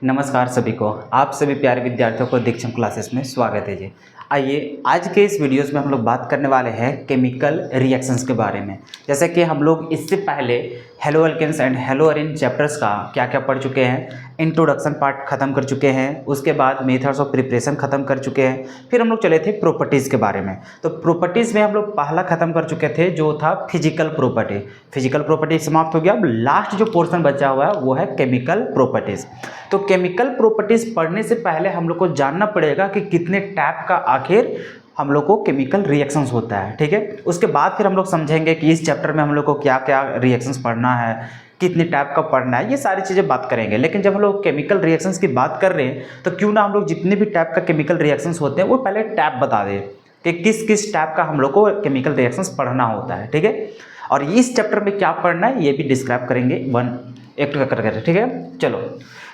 नमस्कार सभी को, आप सभी प्यारे विद्यार्थियों को दीक्षम क्लासेस में स्वागत है जी। आइए आज के इस वीडियोस में हम लोग बात करने वाले हैं केमिकल रिएक्शंस के बारे में। जैसे कि हम लोग इससे पहले haloalkanes and haloarene chapters का क्या क्या पढ़ चुके हैं, इंट्रोडक्शन पार्ट ख़त्म कर चुके हैं, उसके बाद मेथड्स ऑफ प्रिपरेशन ख़त्म कर चुके हैं, फिर हम लोग चले थे प्रॉपर्टीज़ के बारे में। तो प्रॉपर्टीज़ में हम लोग पहला ख़त्म कर चुके थे जो था फिजिकल प्रॉपर्टी। फिजिकल प्रॉपर्टी समाप्त हो गया। अब लास्ट जो पोर्शन बचा हुआ है वो है केमिकल प्रॉपर्टीज़। तो केमिकल प्रॉपर्टीज़ पढ़ने से पहले हम लोग को जानना पड़ेगा कि कितने टाइप का आखिर हम लोग को केमिकल रिएक्शंस होता है, ठीक है। उसके बाद फिर हम लोग समझेंगे कि इस चैप्टर में हम लोग को क्या क्या रिएक्शंस पढ़ना है, कितने टाइप का पढ़ना है, ये सारी चीज़ें बात करेंगे। लेकिन जब हम लोग केमिकल रिएक्शंस की बात कर रहे हैं तो क्यों ना हम लोग जितने भी टाइप का केमिकल रिएक्शंस होते हैं वो पहले टाइप बता दें कि किस किस टाइप का हम लोग को केमिकल रिएक्शंस पढ़ना होता है, ठीक है। और इस चैप्टर में क्या पढ़ना है ये भी डिस्क्राइब करेंगे वन एक करके, ठीक है। चलो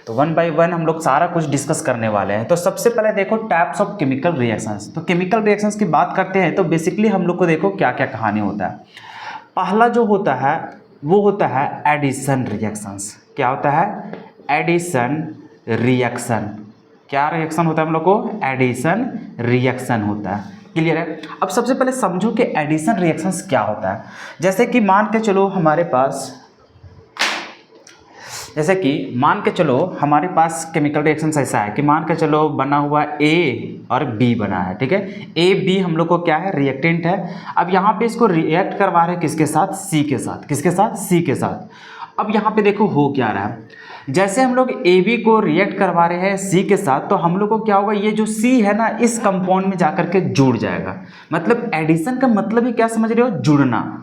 तो वन बाय वन हम लोग सारा कुछ डिस्कस करने वाले हैं। तो सबसे पहले देखो टाइप्स ऑफ केमिकल रिएक्शंस। तो केमिकल रिएक्शंस की बात करते हैं तो बेसिकली हम लोग को देखो क्या क्या कहानी होता है। पहला जो होता है वो होता है एडिशन रिएक्शंस। क्या होता है? Addition reaction. क्या रिएक्शन होता है हम लोग को? एडिशन रिएक्शन होता है। क्लियर है? अब सबसे पहले समझो कि एडिशन रिएक्शंस क्या होता है। जैसे कि मान के चलो हमारे पास केमिकल रिएक्शंस ऐसा है कि मान के चलो बना हुआ ए और बी बना है, ठीक है। ए बी हम लोग को क्या है? रिएक्टेंट है। अब यहाँ पे इसको रिएक्ट करवा रहे हैं किसके साथ? सी के साथ। किसके साथ? सी के साथ। अब यहाँ पे देखो हो क्या रहा है, जैसे हम लोग ए बी को रिएक्ट करवा रहे हैं सी के साथ तो हम लोग को क्या होगा, ये जो सी है ना इस कंपाउंड में जाकर के जुड़ जाएगा। मतलब एडिशन का मतलब ही क्या समझ रहे हो? जुड़ना।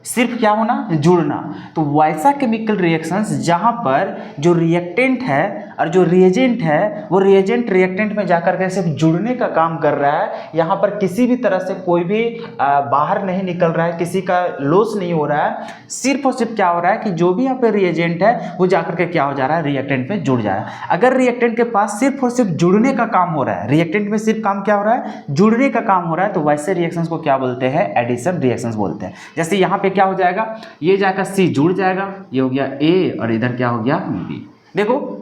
सिर्फ क्या होना? जुड़ना। तो वैसा केमिकल रिएक्शंस जहां पर जो रिएक्टेंट है और जो रिएजेंट है वो रिएजेंट रिएक्टेंट में जाकर के सिर्फ जुड़ने का काम कर रहा है। यहाँ पर किसी भी तरह से कोई भी बाहर नहीं निकल रहा है, किसी का लॉस नहीं हो रहा है। सिर्फ और सिर्फ क्या हो रहा है कि जो भी यहाँ पे रिएजेंट है वो जाकर के क्या हो जा रहा है? रिएक्टेंट में जुड़ जाए। अगर रिएक्टेंट के पास सिर्फ और सिर्फ जुड़ने का काम हो रहा है, रिएक्टेंट में सिर्फ काम क्या हो रहा है? जुड़ने का काम हो रहा है, तो वैसे रिएक्शंस को क्या बोलते हैं? एडिशन रिएक्शंस बोलते हैं। जैसे यहाँ पे क्या हो जाएगा, ये जाकर सी जुड़ जाएगा, ये हो गया ए और इधर क्या हो गया? बी। देखो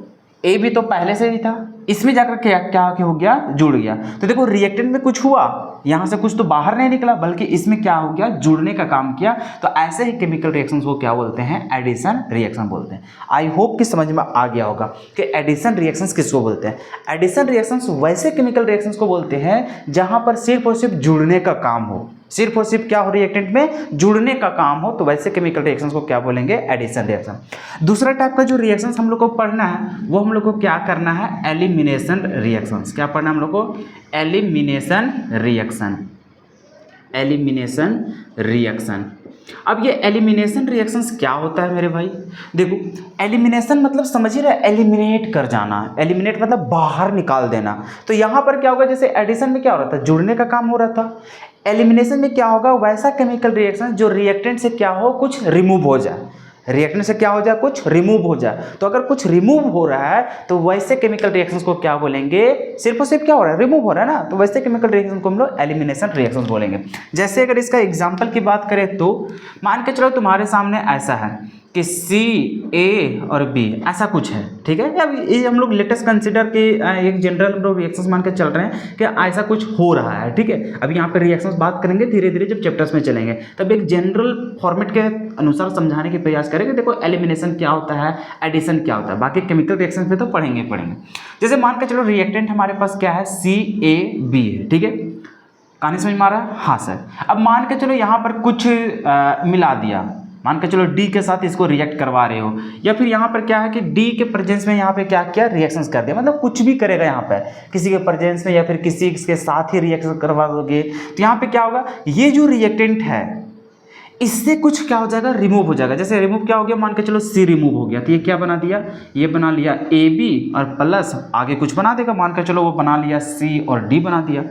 ए भी तो पहले से ही था, इसमें जाकर क्या क्या हो गया? जुड़ गया। तो देखो रिएक्टेंट में कुछ हुआ, यहां से कुछ तो बाहर नहीं निकला बल्कि इसमें क्या हो गया? जुड़ने का काम किया। तो ऐसे ही केमिकल रिएक्शंस को क्या बोलते हैं? एडिशन रिएक्शन बोलते हैं। आई होप कि समझ में आ गया होगा कि एडिशन रिएक्शंस किसको बोलते हैं। एडिशन रिएक्शंस वैसे केमिकल रिएक्शंस को बोलते हैं जहां पर सिर्फ और सिर्फ जुड़ने का काम हो, सिर्फ और सिर्फ क्या हो? रिएक्टेंट में जुड़ने का काम हो, तो वैसे केमिकल रिएक्शंस को क्या बोलेंगे? Addition reaction. दूसरा टाइप का जो रिएक्शंस हम लोग को पढ़ना है वो हम लोग को क्या करना है? Elimination reactions. क्या पढ़ना है हम लोग को? Elimination reaction. Elimination reaction. अब ये एलिमिनेशन रिएक्शंस क्या होता है मेरे भाई? देखो एलिमिनेशन मतलब समझ ही रहे, एलिमिनेट कर जाना। एलिमिनेट मतलब बाहर निकाल देना। तो यहाँ पर क्या होगा, जैसे एडिशन में क्या हो रहा था? जुड़ने का काम हो रहा था। एलिमिनेशन में क्या होगा? वैसा केमिकल रिएक्शन जो रिएक्टेंट से क्या हो? कुछ रिमूव हो जाए। रिएक्टेंट से क्या हो जाए? कुछ रिमूव हो जाए। तो अगर कुछ रिमूव हो रहा है तो वैसे केमिकल रिएक्शंस को क्या बोलेंगे? सिर्फ और सिर्फ क्या हो रहा है? रिमूव हो रहा है ना, तो वैसे केमिकल रिएक्शन को हम लोग एलिमिनेशन रिएक्शंस बोलेंगे। जैसे अगर इसका एग्जांपल की बात करें तो मान के चलो तुम्हारे सामने ऐसा है कि सी ए और बी ऐसा कुछ है, ठीक है। अब ये हम लोग लेटेस्ट कंसिडर के एक जनरल हम लोग रिएक्शंस मान के चल रहे हैं कि ऐसा कुछ हो रहा है, ठीक है। अब यहाँ पे रिएक्शंस बात करेंगे धीरे धीरे, जब चैप्टर्स में चलेंगे तब एक जनरल फॉर्मेट के अनुसार समझाने के प्रयास करेंगे। देखो एलिमिनेशन क्या होता है, एडिशन क्या होता है, बाकी केमिकल रिएक्शन पे तो पढ़ेंगे। जैसे मान के चलो रिएक्टेंट हमारे पास क्या है? सी ए बी है, ठीक है। कहानी समझ में आ रहा है? हाँ सर। अब मान के चलो यहाँ पर कुछ मिला दिया, मान के चलो डी के साथ इसको रिएक्ट करवा रहे हो, या फिर यहाँ पर क्या है कि डी के प्रेजेंस में यहाँ पे क्या किया? रिएक्शंस कर दिया। मतलब कुछ भी करेगा यहाँ पे, किसी के प्रेजेंस में या फिर किसी के साथ ही रिएक्शन करवा दोगे तो यहाँ पे क्या होगा? ये जो रिएक्टेंट है इससे कुछ क्या हो जाएगा? रिमूव हो जाएगा। जैसे रिमूव क्या हो गया? मान के चलो सी रिमूव हो गया, तो ये क्या बना दिया? ये बना लिया ए बी और प्लस आगे कुछ बना देगा, मान के चलो वो बना लिया सी और डी बना दिया।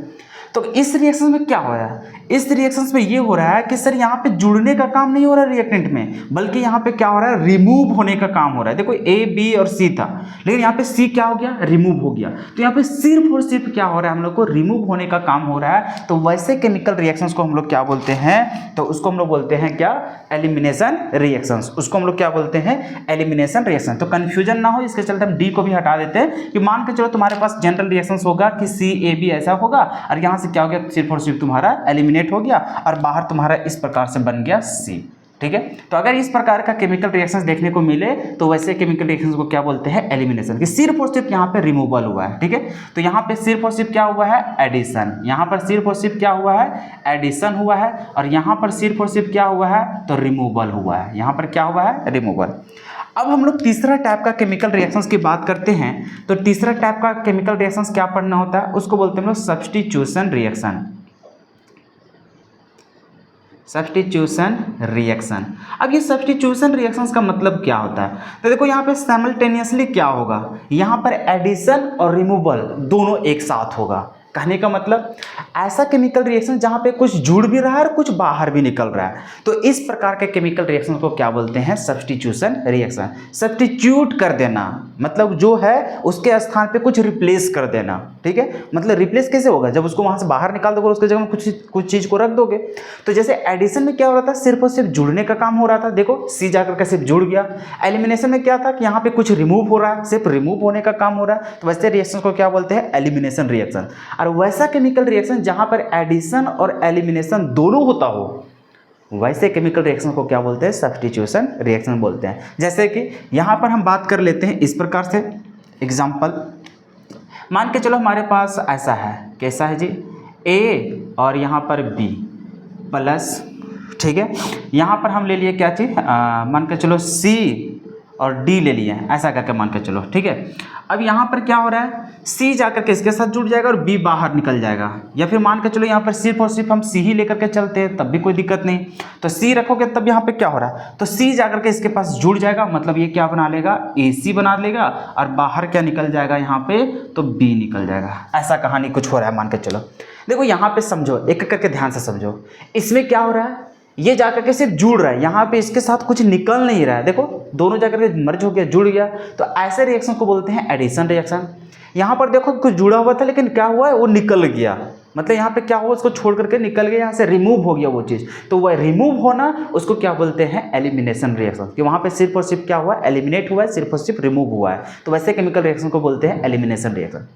तो इस रिएक्शन में क्या हो रहा है? इस रिएक्शंस में ये हो रहा है कि सर यहाँ पे जुड़ने का काम नहीं हो रहा है रिएक्टेंट में, बल्कि यहाँ पे क्या हो रहा है, रिमूव होने का काम हो रहा है। देखो ए बी और सी था, लेकिन यहाँ पे सी क्या हो गया, रिमूव हो गया। तो यहाँ पे सिर्फ और सिर्फ क्या हो रहा है, हम लोग को रिमूव होने का काम हो रहा है। तो वैसे केमिकल रिएक्शंस को हम लोग क्या बोलते हैं, तो उसको हम लोग बोलते हैं क्या, एलिमिनेशन रिएक्शंस। उसको हम लोग क्या बोलते हैं, एलिमिनेशन रिएक्शन। तो कंफ्यूजन ना हो, इसके चलते हम डी को भी हटा देते हैं कि मान के चलो तुम्हारे पास जनरल रिएक्शंस होगा कि सी ए बी ऐसा होगा, और यहाँ से क्या हो गया, सिर्फ और सिर्फ तुम्हारा एलिमिनेट हो गया और बाहर तुम्हारा इस प्रकार से बन गया सी। ठीक है, तो अगर इस प्रकार का केमिकल रिएक्शंस देखने को मिले तो वैसे केमिकल रिएक्शंस को क्या बोलते हैं, एलिमिनेशन, कि सिर्फ और सिर्फ यहाँ पे रिमूवल हुआ है। ठीक है, तो यहाँ पे सिर्फ और सिर्फ क्या हुआ है, एडिशन। यहाँ पर सिर्फ और सिर्फ क्या हुआ है, एडिशन हुआ है, और यहाँ पर सिर्फ और सिर्फ क्या हुआ है, तो रिमूवल हुआ है। यहाँ पर क्या हुआ है, रिमूवल। अब हम लोग तीसरा टाइप का केमिकल रिएक्शंस की बात करते हैं। तो तीसरा टाइप का केमिकल रिएक्शंस क्या पढ़ना होता है, उसको बोलते हैं हम लोग सब्स्टिट्यूशन रिएक्शन। Substitution reaction. अब ये सब्स्टिट्यूशन रिएक्शंस का मतलब क्या होता है, तो देखो यहाँ पे साइमल्टेनियसली क्या होगा, यहाँ पर एडिशन और रिमूवल दोनों एक साथ होगा। कहने का मतलब ऐसा केमिकल रिएक्शन जहाँ पे कुछ जुड़ भी रहा है और कुछ बाहर भी निकल रहा है, तो इस प्रकार के केमिकल रिएक्शन को क्या बोलते हैं, सब्स्टिट्यूशन रिएक्शन। सब्स्टिट्यूट कर देना मतलब जो है उसके स्थान पे कुछ रिप्लेस कर देना। ठीक है, मतलब रिप्लेस कैसे होगा, जब उसको वहाँ से बाहर निकाल दोगे उसके जगह में कुछ चीज़ को रख दोगे। तो जैसे एडिशन में क्या हो रहा था, सिर्फ और सिर्फ जुड़ने का काम हो रहा था, देखो सी जाकर के सिर्फ जुड़ गया। एलिमिनेशन में क्या था कि यहाँ पे कुछ रिमूव हो रहा है, सिर्फ रिमूव होने का काम हो रहा है। तो वैसे रिएक्शन को क्या बोलते हैं, एलिमिनेशन रिएक्शन। और वैसा केमिकल रिएक्शन जहां पर एडिशन और एलिमिनेशन दोनों होता हो, वैसे केमिकल रिएक्शन को क्या बोलते हैं, सब्स्टिट्यूशन रिएक्शन बोलते हैं। जैसे कि यहां पर हम बात कर लेते हैं इस प्रकार से, एग्जांपल मान के चलो हमारे पास ऐसा है, कैसा है जी, ए और यहां पर बी प्लस, ठीक है, यहां पर हम ले लिए क्या चीज, मान के चलो सी और डी ले लिए, ऐसा करके मान के चलो। ठीक है, अब यहाँ पर क्या हो रहा है, सी जाकर के इसके साथ जुड़ जाएगा और बी बाहर निकल जाएगा, या फिर मान के चलो यहाँ पर सिर्फ और सिर्फ हम सी ही लेकर के चलते हैं, तब भी कोई दिक्कत नहीं। तो सी रखोगे तब यहाँ पे क्या हो रहा है, तो सी जाकर के इसके पास जुड़ जाएगा, मतलब ये क्या बना लेगा, ए सी बना लेगा, और बाहर क्या निकल जाएगा यहाँ पे, तो बी निकल जाएगा। ऐसा कहानी कुछ हो रहा है मान के चलो। देखो यहाँ पे समझो, एक एक करके ध्यान से समझो, इसमें क्या हो रहा है, ये जाकर के सिर्फ जुड़ रहा है, यहाँ पे इसके साथ कुछ निकल नहीं रहा है, देखो दोनों जाकर के मर्ज हो गया, जुड़ गया। तो ऐसे रिएक्शन को बोलते हैं एडिशन रिएक्शन। यहाँ पर देखो कुछ जुड़ा हुआ था लेकिन क्या हुआ है, वो निकल गया, मतलब यहाँ पे क्या हुआ, उसको छोड़ करके निकल गया, यहाँ से रिमूव हो गया वो चीज़। तो वह रिमूव होना उसको क्या बोलते हैं, एलिमिनेशन रिएक्शन, कि वहाँ पे सिर्फ और सिर्फ क्या हुआ है, एलिमिनेट हुआ है, सिर्फ और सिर्फ रिमूव हुआ है। तो वैसे केमिकल रिएक्शन को बोलते हैं एलिमिनेशन रिएक्शन।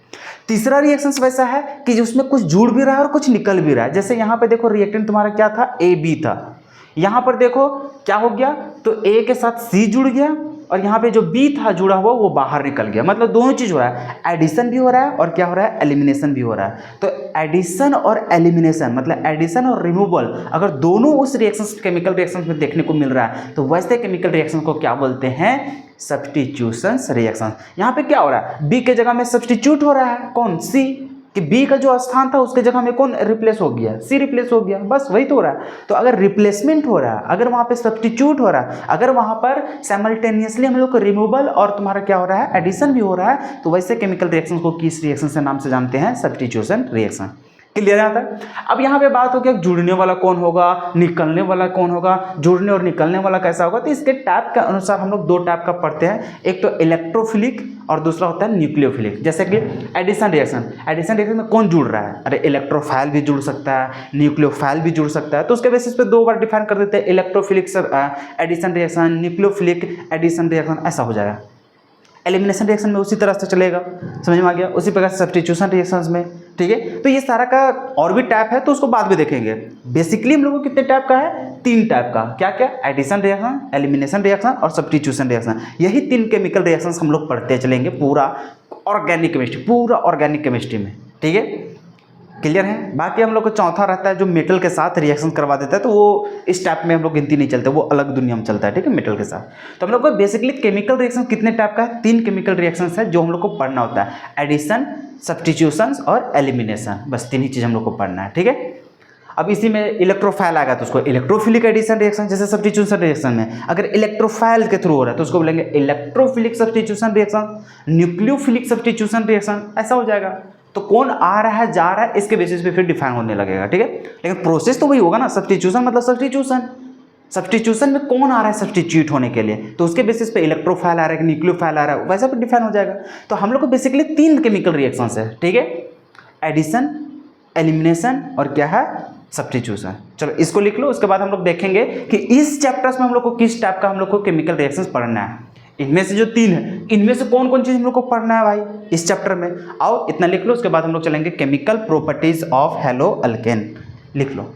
तीसरा रिएक्शन वैसा है कि उसमें कुछ जुड़ भी रहा है और कुछ निकल भी रहा है। जैसे यहाँ पे देखो रिएक्टेंट तुम्हारा क्या था, ए बी था, यहाँ पर देखो क्या हो गया, तो ए के साथ सी जुड़ गया और यहाँ पे जो बी था जुड़ा हुआ वो बाहर निकल गया। मतलब दोनों चीज़ हो रहा है, एडिशन भी हो रहा है और क्या हो रहा है, एलिमिनेशन भी हो रहा है। तो एडिशन और एलिमिनेशन मतलब एडिशन और रिमूवल अगर दोनों उस रिएक्शन केमिकल रिएक्शन में देखने को मिल रहा है तो वैसे केमिकल रिएक्शन को क्या बोलते हैं, सब्स्टिट्यूशन रिएक्शन। यहाँ पे क्या हो रहा है, बी के जगह में सब्स्टिट्यूट हो रहा है, कौन, सी, कि बी का जो स्थान था उसके जगह में कौन रिप्लेस हो गया, सी रिप्लेस हो गया, बस वही तो हो रहा है। तो अगर रिप्लेसमेंट हो रहा है, अगर वहाँ पे सब्स्टिट्यूट हो रहा है, अगर वहाँ पर साइमल्टेनियसली हम लोग को रिमूवल और तुम्हारा क्या हो रहा है, एडिशन भी हो रहा है, तो वैसे केमिकल रिएक्शन को किस रिएक्शन से नाम से जानते हैं, सब्स्टिट्यूशन रिएक्शन। क्लियर आता है। अब यहाँ पे बात हो गया जुड़ने वाला कौन होगा, निकलने वाला कौन होगा, जुड़ने और निकलने वाला कैसा होगा। तो इसके टाइप के अनुसार हम लोग दो टाइप का पढ़ते हैं, एक तो इलेक्ट्रोफिलिक और दूसरा होता है न्यूक्लियोफिलिक। जैसे कि एडिशन रिएक्शन, एडिशन रिएक्शन में कौन जुड़ रहा है, अरे इलेक्ट्रोफाइल भी जुड़ सकता है, न्यूक्लियोफाइल भी जुड़ सकता है। तो उसके बेसिस पे दो बार डिफाइन कर देते हैं, electrophilic addition reaction, nucleophilic addition reaction, ऐसा हो जाएगा। एलिमिनेशन रिएक्शन में उसी तरह से चलेगा, समझ में आ गया, उसी प्रकार सब्स्टिट्यूशन रिएक्शंस में। ठीक है, तो ये सारा का और भी टाइप है तो उसको बाद में देखेंगे। बेसिकली हम लोगों को कितने टाइप का है, तीन टाइप का, क्या क्या, एडिशन रिएक्शन, एलिमिनेशन रिएक्शन और सब्स्टिट्यूशन रिएक्शन। यही तीन केमिकल रिएक्शंस हम लोग पढ़ते चलेंगे पूरा ऑर्गेनिक केमिस्ट्री, पूरा ऑर्गेनिक केमिस्ट्री में। ठीक है, क्लियर है। बाकी हम लोग को चौथा रहता है जो मेटल के साथ रिएक्शन करवा देता है, तो वो इस टाइप में हम लोग गिनती नहीं चलते, वो अलग दुनिया में चलता है। ठीक है, मेटल के साथ। तो हम लोग को बेसिकली केमिकल रिएक्शन कितने टाइप का है, तीन केमिकल रिएक्शंस है जो हम लोग को पढ़ना होता है, एडिशन, सब्स्टिट्यूशन और एलिमिनेशन, बस तीन ही चीज़ हम लोग को पढ़ना है। ठीक है, अब इसी में इलेक्ट्रोफाइल आएगा तो उसको इलेक्ट्रोफिलिक एडिशन रिएक्शन, जैसे सब्स्टिट्यूशन रिएक्शन में अगर इलेक्ट्रोफाइल के थ्रू हो रहा है तो उसको बोलेंगे electrophilic substitution reaction, nucleophilic substitution reaction, ऐसा हो जाएगा। तो कौन आ रहा है जा रहा है इसके बेसिस पे फिर डिफाइन होने लगेगा, ठीक है। लेकिन प्रोसेस तो वही होगा ना, सब्स्टिट्यूशन मतलब सब्स्टिट्यूशन, सब्स्टिट्यूशन में कौन आ रहा है सब्स्टिट्यूट होने के लिए, तो उसके बेसिस पे इलेक्ट्रोफाइल आ रहा है, न्यूक्लियोफाइल आ रहा है, वैसा भी डिफाइन हो जाएगा। तो हम लोग को बेसिकली 3 केमिकल रिएक्शंस है, ठीक है, एडिशन, एलिमिनेशन और क्या है सब्स्टिट्यूशन। चलो इसको लिख लो, उसके बाद हम लोग देखेंगे कि इस चैप्टर्स में हम लोग को किस टाइप का हम लोग को केमिकल रिएक्शंस पढ़ना है। इनमें से जो 3 है, इनमें से कौन कौन चीज हम लोग को पढ़ना है भाई इस चैप्टर में, आओ इतना लिख लो। उसके बाद हम लोग चलेंगे chemical properties of hello alkane, लिख लो।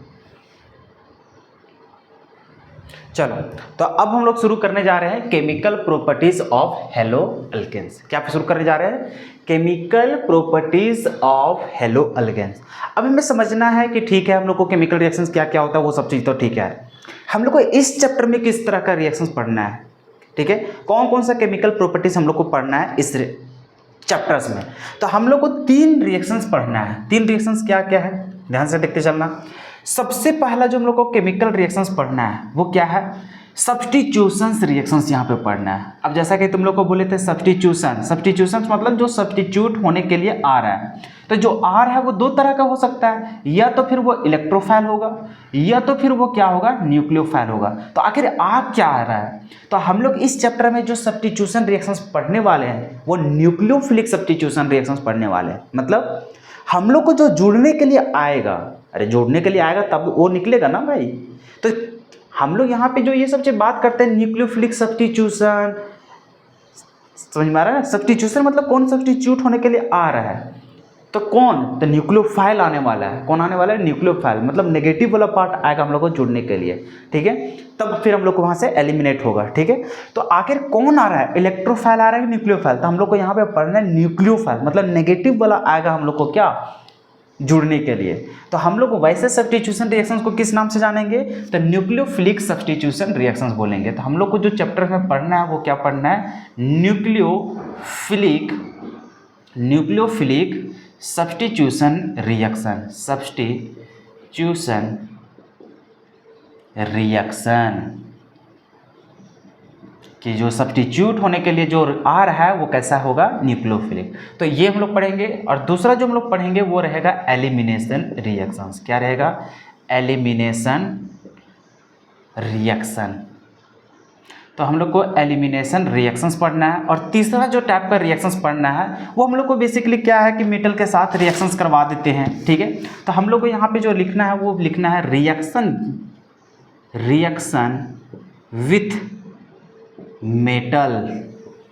चलो तो अब हम लोग शुरू करने जा रहे हैं chemical properties of haloalkanes. क्या शुरू करने जा रहे हैं, chemical properties of haloalkanes. अब हमें समझना है कि ठीक है हम लोग को केमिकल रिएक्शंस क्या क्या होता है वो सब चीज़ तो ठीक है, हम लोग को इस चैप्टर में किस तरह का रिएक्शंस पढ़ना है, ठीक है, कौन कौन सा केमिकल प्रॉपर्टीज हम लोग को पढ़ना है इस चैप्टर्स में। तो हम लोग को 3 रिएक्शंस पढ़ना है। 3 रिएक्शंस क्या क्या है ध्यान से देखते चलना। सबसे पहला जो हम लोग को केमिकल रिएक्शंस पढ़ना है वो क्या है, सब्स्टिट्यूशंस रिएक्शंस यहाँ पे पढ़ना है। अब जैसा कि तुम लोग को बोले थे सब्स्टिट्यूशन, सब्स्टिट्यूशंस मतलब जो सब्स्टिट्यूट होने के लिए आ रहा है। तो जो आ रहा है वो 2 तरह का हो सकता है, या तो फिर वो इलेक्ट्रोफाइल होगा या तो फिर वो क्या होगा न्यूक्लियोफाइल होगा। तो आखिर आ क्या आ रहा है, तो हम लोग इस चैप्टर में जो सब्स्टिट्यूशन रिएक्शंस पढ़ने वाले हैं वो न्यूक्लियोफिलिक सब्स्टिट्यूशन रिएक्शंस पढ़ने वाले हैं। मतलब हम लोग को जो जुड़ने के लिए आएगा, अरे जोड़ने के लिए आएगा तब वो निकलेगा ना भाई। तो हम लोग यहाँ पे जो ये सब चीज बात करते हैं न्यूक्लियोफिलिक सब्स्टिट्यूशन, समझ में आ रहा है ना, सब्स्टिट्यूशन मतलब कौन सब्स्टिट्यूट होने के लिए आ रहा है, तो कौन, तो न्यूक्लियोफाइल आने वाला है। कौन आने वाला है, न्यूक्लियोफाइल, मतलब नेगेटिव वाला पार्ट आएगा हम लोग को जुड़ने के लिए, ठीक है, तब फिर हम लोग को वहाँ से एलिमिनेट होगा, ठीक है। तो आखिर कौन आ रहा है, इलेक्ट्रोफाइल आ रहा है न्यूक्लियोफाइल, तो हम लोग को यहाँ पे पढ़ना है न्यूक्लियोफाइल, मतलब नेगेटिव वाला आएगा हम लोग को क्या जुड़ने के लिए। तो हम लोग वैसे सब्स्टिट्यूशन रिएक्शंस को किस नाम से जानेंगे, तो न्यूक्लियोफिलिक सब्स्टिट्यूशन रिएक्शंस बोलेंगे। तो हम लोग को जो चैप्टर में पढ़ना है वो क्या पढ़ना है, nucleophilic substitution reaction, substitution reaction कि जो सब्स्टिट्यूट होने के लिए जो आ रहा है वो कैसा होगा, न्यूक्लियोफिलिक। तो ये हम लोग पढ़ेंगे। और दूसरा जो हम लोग पढ़ेंगे वो रहेगा एलिमिनेशन रिएक्शंस। क्या रहेगा, एलिमिनेशन रिएक्शन। तो हम लोग को एलिमिनेशन रिएक्शंस पढ़ना है। और तीसरा जो टाइप का रिएक्शंस पढ़ना है वो हम लोग को बेसिकली क्या है कि मेटल के साथ रिएक्शंस करवा देते हैं, ठीक है। तो हम लोग को यहाँ पे जो लिखना है वो लिखना है रिएक्शन विथ मेटल।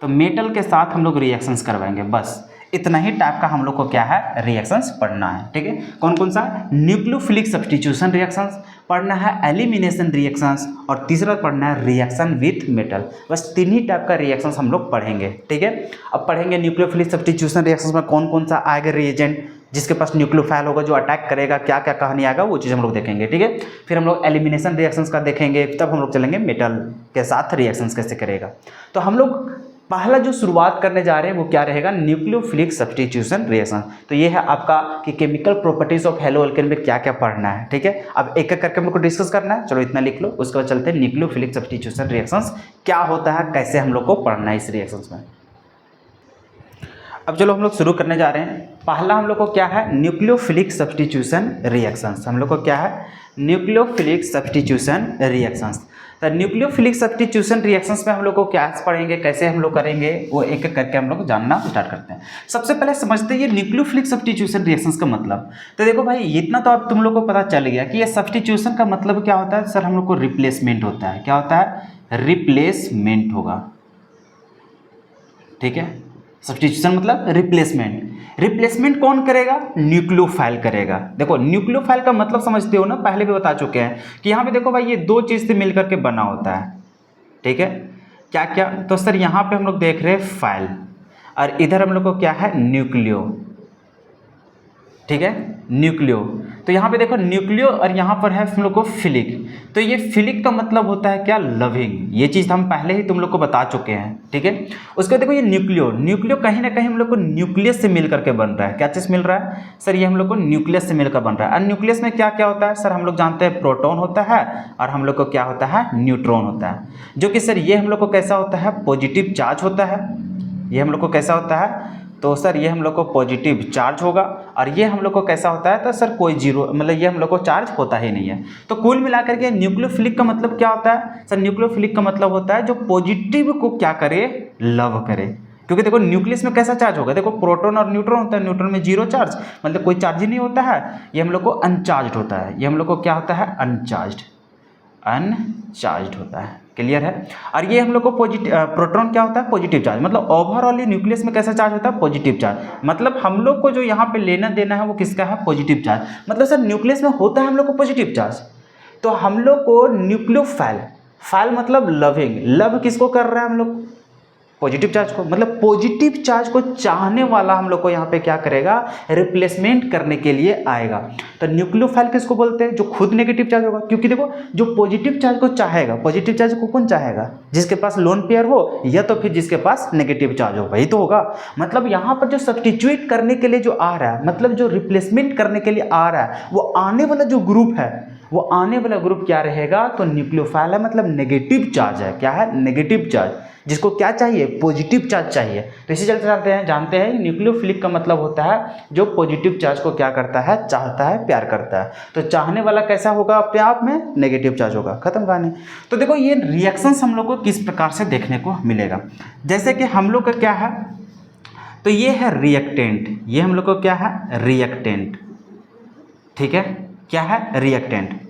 तो मेटल के साथ हम लोग रिएक्शंस करवाएंगे, बस इतना ही टाइप का हम लोग को क्या है रिएक्शंस पढ़ना है, ठीक है। कौन कौन सा, न्यूक्लियोफिलिक सब्स्टिट्यूशन रिएक्शंस पढ़ना है, एलिमिनेशन रिएक्शंस और तीसरा पढ़ना है रिएक्शन विथ मेटल। बस 3 ही टाइप का रिएक्शंस हम लोग पढ़ेंगे, ठीक है। अब पढ़ेंगे न्यूक्लियोफिलिक सब्स्टिट्यूशन रिएक्शंस में कौन कौन सा आएगा रिएजेंट जिसके पास न्यूक्लियोफाइल होगा जो अटैक करेगा, क्या क्या कहानी आएगा वो चीज़ हम लोग देखेंगे, ठीक है। फिर हम लोग एलिमिनेशन रिएक्शंस का देखेंगे, तब हम लोग चलेंगे मेटल के साथ रिएक्शंस कैसे करेगा। तो हम लोग पहला जो शुरुआत करने जा रहे हैं वो क्या रहेगा, न्यूक्लियोफिलिक सब्स्टिट्यूशन रिएक्शन। तो ये है आपका कि chemical properties of hello alkane में क्या क्या पढ़ना है, ठीक है। अब एक एक करके हम लोग को डिस्कस करना है, चलो इतना लिख लो। उसके बाद चलते हैं न्यूक्लियोफिलिक सब्स्टिट्यूशन रिएक्शंस क्या होता है, कैसे हम लोग को पढ़ना है इस रिएक्शंस में। अब चलो हम लोग शुरू करने जा रहे हैं। पहला हम लोग को क्या है, न्यूक्लियोफिलिक सब्स्टिट्यूशन रिएक्शंस। हम लोग को क्या है, न्यूक्लियोफिलिक सब्स्टिट्यूशन रिएक्शंस। तो न्यूक्लियोफिलिक सब्स्टिट्यूशन रिएक्शंस में हम लोग को क्या पढ़ेंगे, कैसे हम लोग करेंगे, वो एक एक करके हम लोग जानना स्टार्ट करते हैं। सबसे पहले समझते हैं ये न्यूक्लियोफिलिक सब्स्टिट्यूशन रिएक्शंस का मतलब। तो देखो भाई इतना तो अब तुम लोग को पता चल गया कि ये सब्स्टिट्यूशन का मतलब क्या होता है। सर हम लोग को रिप्लेसमेंट होता है। क्या होता है, रिप्लेसमेंट होगा, ठीक है। सब्स्टिट्यूशन मतलब रिप्लेसमेंट। रिप्लेसमेंट कौन करेगा, न्यूक्लियोफाइल करेगा। देखो न्यूक्लियोफाइल का मतलब समझते हो ना, पहले भी बता चुके हैं कि यहाँ पे देखो भाई ये 2 चीज़ से मिलकर के बना होता है, ठीक है। क्या क्या, तो सर यहाँ पे हम लोग देख रहे हैं फाइल और इधर हम लोग को क्या है, न्यूक्लियो, ठीक है, न्यूक्लियो। तो यहाँ पे देखो न्यूक्लियो और यहाँ पर है हम लोग को फिलिक। तो ये फिलिक का मतलब होता है क्या, लविंग। ये चीज़ हम पहले ही तुम लोग को बता चुके हैं, ठीक है। उसके बाद देखो ये न्यूक्लियो, न्यूक्लियो कहीं ना कहीं हम लोग को न्यूक्लियस से मिल करके बन रहा है। क्या चीज़ मिल रहा है सर, ये हम लोग को न्यूक्लियस से मिलकर बन रहा है। और न्यूक्लियस में क्या क्या होता है सर, हम लोग जानते हैं प्रोटॉन होता है और हम लोग को क्या होता है, न्यूट्रॉन होता है। जो कि सर ये हम लोग को कैसा होता है, पॉजिटिव चार्ज होता है। ये हम लोग को कैसा होता है, तो सर ये हम लोग को पॉजिटिव चार्ज होगा, और ये हम लोग को कैसा होता है, तो सर कोई जीरो, मतलब ये हम लोग को चार्ज होता ही नहीं है। तो कुल मिलाकर के न्यूक्लियोफिलिक का मतलब क्या होता है सर, न्यूक्लियोफिलिक का मतलब होता है जो पॉजिटिव को क्या करे, लव करे। क्योंकि देखो न्यूक्लियस में कैसा चार्ज होगा, देखो प्रोटॉन और न्यूट्रॉन होता है, न्यूट्रॉन में जीरो चार्ज, मतलब कोई चार्ज ही नहीं होता है, ये हम लोग को अनचार्ज होता है, ये हम लोग को क्या होता है, अनचार्ज होता है। क्लियर है। और ये हम लोग को पॉजिटिव, प्रोटॉन क्या होता है, पॉजिटिव चार्ज, मतलब ओवरऑल न्यूक्लियस में कैसा चार्ज होता है, पॉजिटिव चार्ज। मतलब हम लोग को जो यहाँ पे लेना देना है वो किसका है, पॉजिटिव चार्ज। मतलब सर न्यूक्लियस में होता है हम लोग को पॉजिटिव चार्ज, तो हम लोग को न्यूक्लियोफाइल, फाइल मतलब लविंग, लव किसको कर रहा है हम लोग, पॉजिटिव चार्ज को। मतलब पॉजिटिव चार्ज को चाहने वाला हम लोग को यहाँ पे क्या करेगा, रिप्लेसमेंट करने के लिए आएगा। तो न्यूक्लियोफाइल किसको बोलते हैं, जो खुद नेगेटिव चार्ज होगा। क्योंकि देखो जो पॉजिटिव चार्ज को चाहेगा, पॉजिटिव चार्ज को कौन चाहेगा, जिसके पास लोन पेयर हो या तो फिर जिसके पास नेगेटिव चार्ज हो, वही तो होगा। मतलब यहाँ पर जो सब्स्टिट्यूट करने के लिए जो आ रहा है, मतलब जो रिप्लेसमेंट करने के लिए आ रहा है, वो आने वाला जो ग्रुप है, वो आने वाला ग्रुप क्या रहेगा, तो न्यूक्लियोफाइल है, मतलब नेगेटिव चार्ज है। क्या है, नेगेटिव चार्ज, जिसको क्या चाहिए, पॉजिटिव चार्ज चाहिए। तो इसी चलते जानते हैं न्यूक्लियोफिलिक का मतलब होता है जो पॉजिटिव चार्ज को क्या करता है, चाहता है, प्यार करता है। तो चाहने वाला कैसा होगा, अपने आप में नेगेटिव चार्ज होगा, खत्म कहानी। तो देखो ये रिएक्शंस हम लोग को किस प्रकार से देखने को मिलेगा, जैसे कि हम लोग का क्या है, तो ये है रिएक्टेंट, ये हम लोग को क्या है, रिएक्टेंट, ठीक है, क्या है, रिएक्टेंट।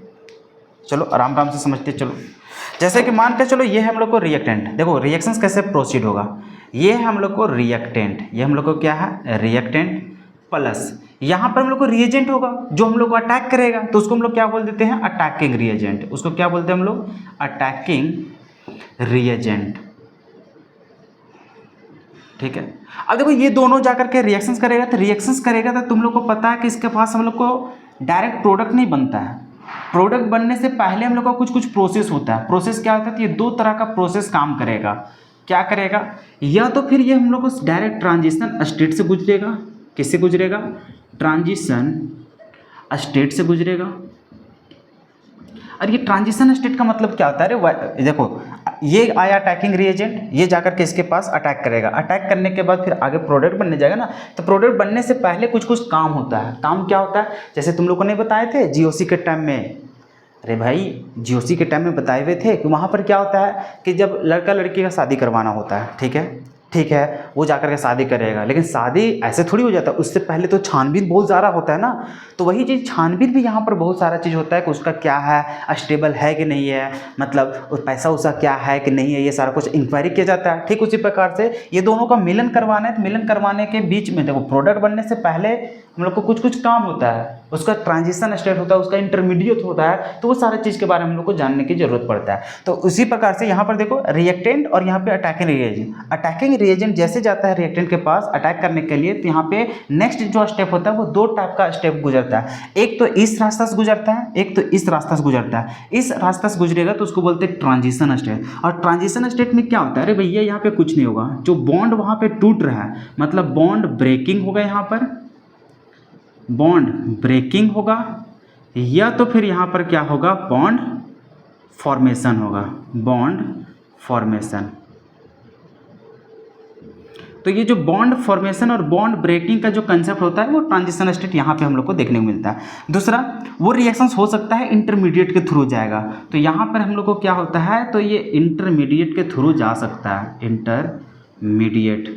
चलो आराम आराम से समझते चलो। जैसे कि मान के चलो ये है हम लोग को रिएक्टेंट, देखो रिएक्शंस कैसे प्रोसीड होगा, ये है हम लोग को रिएक्टेंट, ये हम लोग को क्या है, रिएक्टेंट, प्लस यहाँ पर हम लोग को रिएजेंट होगा जो हम लोग को अटैक करेगा, तो उसको हम लोग क्या बोल देते हैं, अटैकिंग रिएजेंट। उसको क्या बोलते हैं हम लोग, अटैकिंग रिएजेंट, ठीक है। अब देखो ये दोनों जाकर के रिएक्शंस करेगा, तो रिएक्शंस करेगा तो तुम लोग को पता है कि इसके पास हम लोग को डायरेक्ट प्रोडक्ट नहीं बनता है। प्रोडक्ट बनने से पहले हम लोग का कुछ प्रोसेस होता है। प्रोसेस क्या होता है, तो ये दो तरह का प्रोसेस काम करेगा। क्या करेगा, या तो फिर ये हम लोग को डायरेक्ट ट्रांजिशन स्टेट से गुजरेगा, किससे गुजरेगा, ट्रांजिशन स्टेट से गुजरेगा। और ये ट्रांजिशन स्टेट का मतलब क्या होता है, अरे देखो ये आया अटैकिंग रिएजेंट, ये जाकर के इसके पास अटैक करेगा, अटैक करने के बाद फिर आगे प्रोडक्ट बनने जाएगा ना। तो प्रोडक्ट बनने से पहले कुछ काम होता है। काम क्या होता है, जैसे तुम लोग को नहीं बताए थे जीओसी के टाइम में, अरे भाई जीओसी के टाइम में बताए हुए थे कि वहाँ पर क्या होता है कि जब लड़का लड़की का शादी करवाना होता है, ठीक है, वो जाकर के शादी करेगा, लेकिन शादी ऐसे थोड़ी हो जाता है, उससे पहले तो छानबीन बहुत ज़्यादा होता है ना। तो वही चीज़ छानबीन भी यहाँ पर बहुत सारा चीज़ होता है कि उसका क्या है, स्टेबल है कि नहीं है, मतलब पैसा उसका क्या है कि नहीं है, ये सारा कुछ इंक्वायरी किया जाता है। ठीक उसी प्रकार से ये दोनों का मिलन करवाना है, तो मिलन करवाने के बीच में देखो प्रोडक्ट बनने से पहले हम लोग को कुछ काम होता है, उसका ट्रांजिशन स्टेट होता है, उसका इंटरमीडिएट होता है, तो वो सारे चीज़ के बारे में हम लोग को जानने की जरूरत पड़ता है। तो उसी प्रकार से यहाँ पर देखो रिएक्टेंट और यहाँ पे अटैकिंग रिएजेंट। अटैकिंग रिएजेंट जैसे जाता है रिएक्टेंट के पास अटैक करने के लिए, तो यहाँ पे नेक्स्ट जो स्टेप होता है वो दो टाइप का स्टेप गुजरता है। एक तो इस रास्ता से गुजरता है, एक तो इस रास्ता से गुजरता है। इस रास्ता से गुजरेगा तो उसको बोलते हैं ट्रांजिशन स्टेट। और ट्रांजिशन स्टेट में क्या होता है, अरे भैया यहाँ पे कुछ नहीं होगा, जो बॉन्ड वहाँ पे टूट रहा है, मतलब बॉन्ड ब्रेकिंग होगा, यहाँ पर बॉन्ड ब्रेकिंग होगा, या तो फिर यहाँ पर क्या होगा, बॉन्ड फॉर्मेशन होगा, बॉन्ड फॉर्मेशन। तो ये जो बॉन्ड फॉर्मेशन और बॉन्ड ब्रेकिंग का जो कंसेप्ट होता है वो ट्रांजिशन स्टेट यहाँ पे हम लोग को देखने को मिलता है। दूसरा वो रिएक्शंस हो सकता है इंटरमीडिएट के थ्रू जाएगा, तो यहाँ पर हम लोग को क्या होता है, तो ये इंटरमीडिएट के थ्रू जा सकता है, इंटरमीडिएट।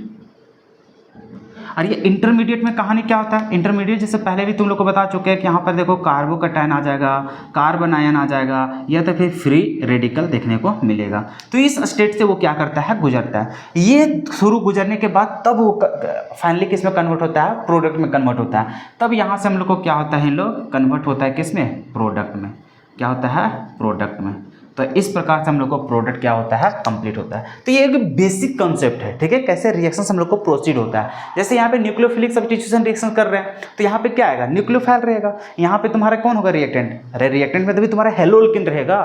और ये इंटरमीडिएट में कहानी क्या होता है, इंटरमीडिएट जैसे पहले भी तुम लोग को बता चुके हैं कि यहाँ पर देखो कार्बोकैटायन आ जाएगा, कार्बन आयन आ जाएगा, या तो फिर फ्री रेडिकल देखने को मिलेगा। तो इस स्टेट से वो क्या करता है, गुजरता है। ये थ्रू गुजरने के बाद तब वो फाइनली किस में कन्वर्ट होता है, प्रोडक्ट में कन्वर्ट होता है। तब यहाँ से हम लोग को क्या होता है, इन लोग कन्वर्ट होता है किस में, प्रोडक्ट में। क्या होता है, प्रोडक्ट में। तो इस प्रकार से हम लोग को प्रोडक्ट क्या होता है, कंप्लीट होता है। तो ये एक बेसिक कंसेप्ट है, ठीक है, कैसे रिएक्शंस हम लोग को प्रोसीड होता है। जैसे यहाँ पे न्यूक्लियोफिलिक सब्स्टिट्यूशन रिएक्शन कर रहे हैं, तो यहाँ पे क्या आएगा, न्यूक्लियोफाइल रहेगा। यहाँ पे तुम्हारा कौन होगा, रिएक्टेंट। अरे रिएक्टेंट में तो भी तुम्हारा हेलोल्केन रहेगा।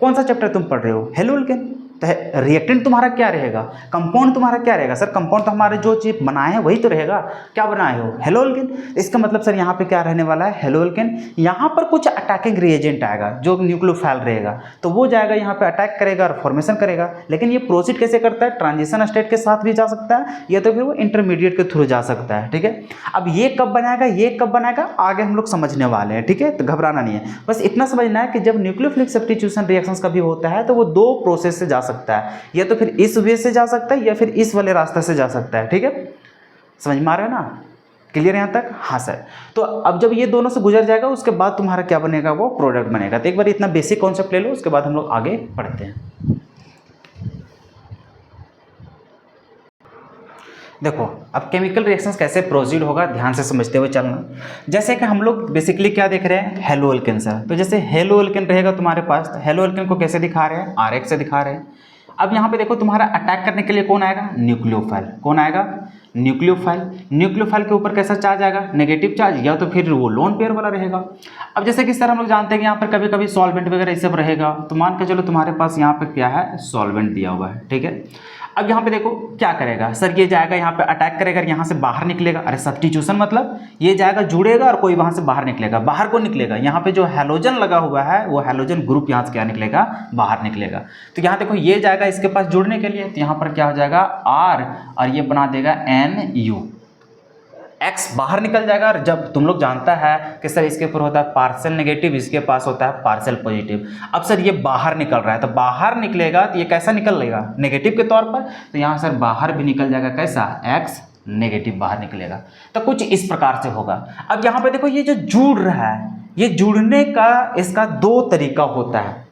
कौन सा चैप्टर तुम पढ़ रहे हो, हेलोल्केन। तो रिएक्टेंट तुम्हारा क्या रहेगा, कंपाउंड तुम्हारा क्या रहेगा। सर कंपाउंड तो हमारे जो चीज बनाए हैं वही तो रहेगा, क्या बनाए हो, हेलोल्केन। इसका मतलब सर यहाँ पे क्या रहने वाला है, हेलोल्केन। यहाँ पर कुछ अटैकिंग रिएजेंट आएगा जो न्यूक्लियोफाइल रहेगा, तो वो जाएगा यहाँ पे अटैक करेगा और फॉर्मेशन करेगा। लेकिन ये प्रोसीड कैसे करता है, ट्रांजिशन स्टेट के साथ भी जा सकता है या तो फिर वो इंटरमीडिएट के थ्रू जा सकता है, ठीक है। अब ये कब बनाएगा, ये कब बनाएगा, आगे हम लोग समझने वाले हैं, ठीक है। तो घबराना नहीं है, बस इतना समझना है कि जब न्यूक्लियोफिलिक सब्स्टिट्यूशन रिएक्शंस कभी होता है तो वो दो प्रोसेस से जा सकता है, या तो फिर इस वे से जा सकता है या फिर इस वाले रास्ते से जा सकता है, ठीक है। समझ में आ रहा है ना, क्लियर यहाँ तक। हाँ सर, तो अब जब ये दोनों से गुजर जाएगा उसके बाद तुम्हारा क्या बनेगा, वो प्रोडक्ट बनेगा। तो एक बार इतना बेसिक कॉन्सेप्ट ले लो, उसके बाद हम लोग आगे बढ़ते हैं। देखो अब केमिकल रिएक्शंस कैसे प्रोसीड होगा, ध्यान से समझते हुए चलना। जैसे कि हम लोग बेसिकली क्या देख रहे हैं, हेलोअल्केन सर। तो जैसे हेलोअल्केन रहेगा तुम्हारे पास, तो हेलोअल्केन को कैसे दिखा रहे हैं, आरएक्स से दिखा रहे हैं। अब यहाँ पे देखो तुम्हारा अटैक करने के लिए कौन आएगा, न्यूक्लियोफाइल। कौन आएगा, न्यूक्लियोफाइल। न्यूक्लियोफाइल के ऊपर कैसा चार्ज आएगा, नेगेटिव चार्ज, या तो फिर वो लोन पेयर वाला रहेगा। अब जैसे कि सर हम लोग जानते हैं कि यहाँ पर कभी कभी सॉल्वेंट वगैरह ये सब रहेगा, तो मान के चलो तुम्हारे पास यहाँ पे क्या है, सॉल्वेंट दिया हुआ है, ठीक है। अब यहाँ पे देखो क्या करेगा सर, ये जाएगा यहाँ पे अटैक करेगा, यहाँ से बाहर निकलेगा। अरे सब्स्टिट्यूशन मतलब ये जाएगा जुड़ेगा और कोई वहाँ से बाहर निकलेगा। बाहर को निकलेगा, यहाँ पे जो हैलोजन लगा हुआ है वो हैलोजन ग्रुप यहाँ से क्या निकलेगा, बाहर निकलेगा। तो यहाँ देखो ये जाएगा इसके पास जुड़ने के लिए, तो यहाँ पर क्या हो जाएगा R, और ये बना देगा NU। X बाहर निकल जाएगा, और जब तुम लोग जानता है कि सर इसके ऊपर होता है पार्शियल नेगेटिव, इसके पास होता है पार्शियल पॉजिटिव। अब सर ये बाहर निकल रहा है, तो बाहर निकलेगा तो ये कैसा निकलेगा, नेगेटिव के तौर पर। तो यहाँ सर बाहर भी निकल जाएगा, कैसा, X नेगेटिव बाहर निकलेगा। तो कुछ इस प्रकार से होगा। अब यहाँ पे देखो ये जो जुड़ रहा है, ये जुड़ने का इसका दो तरीका होता है।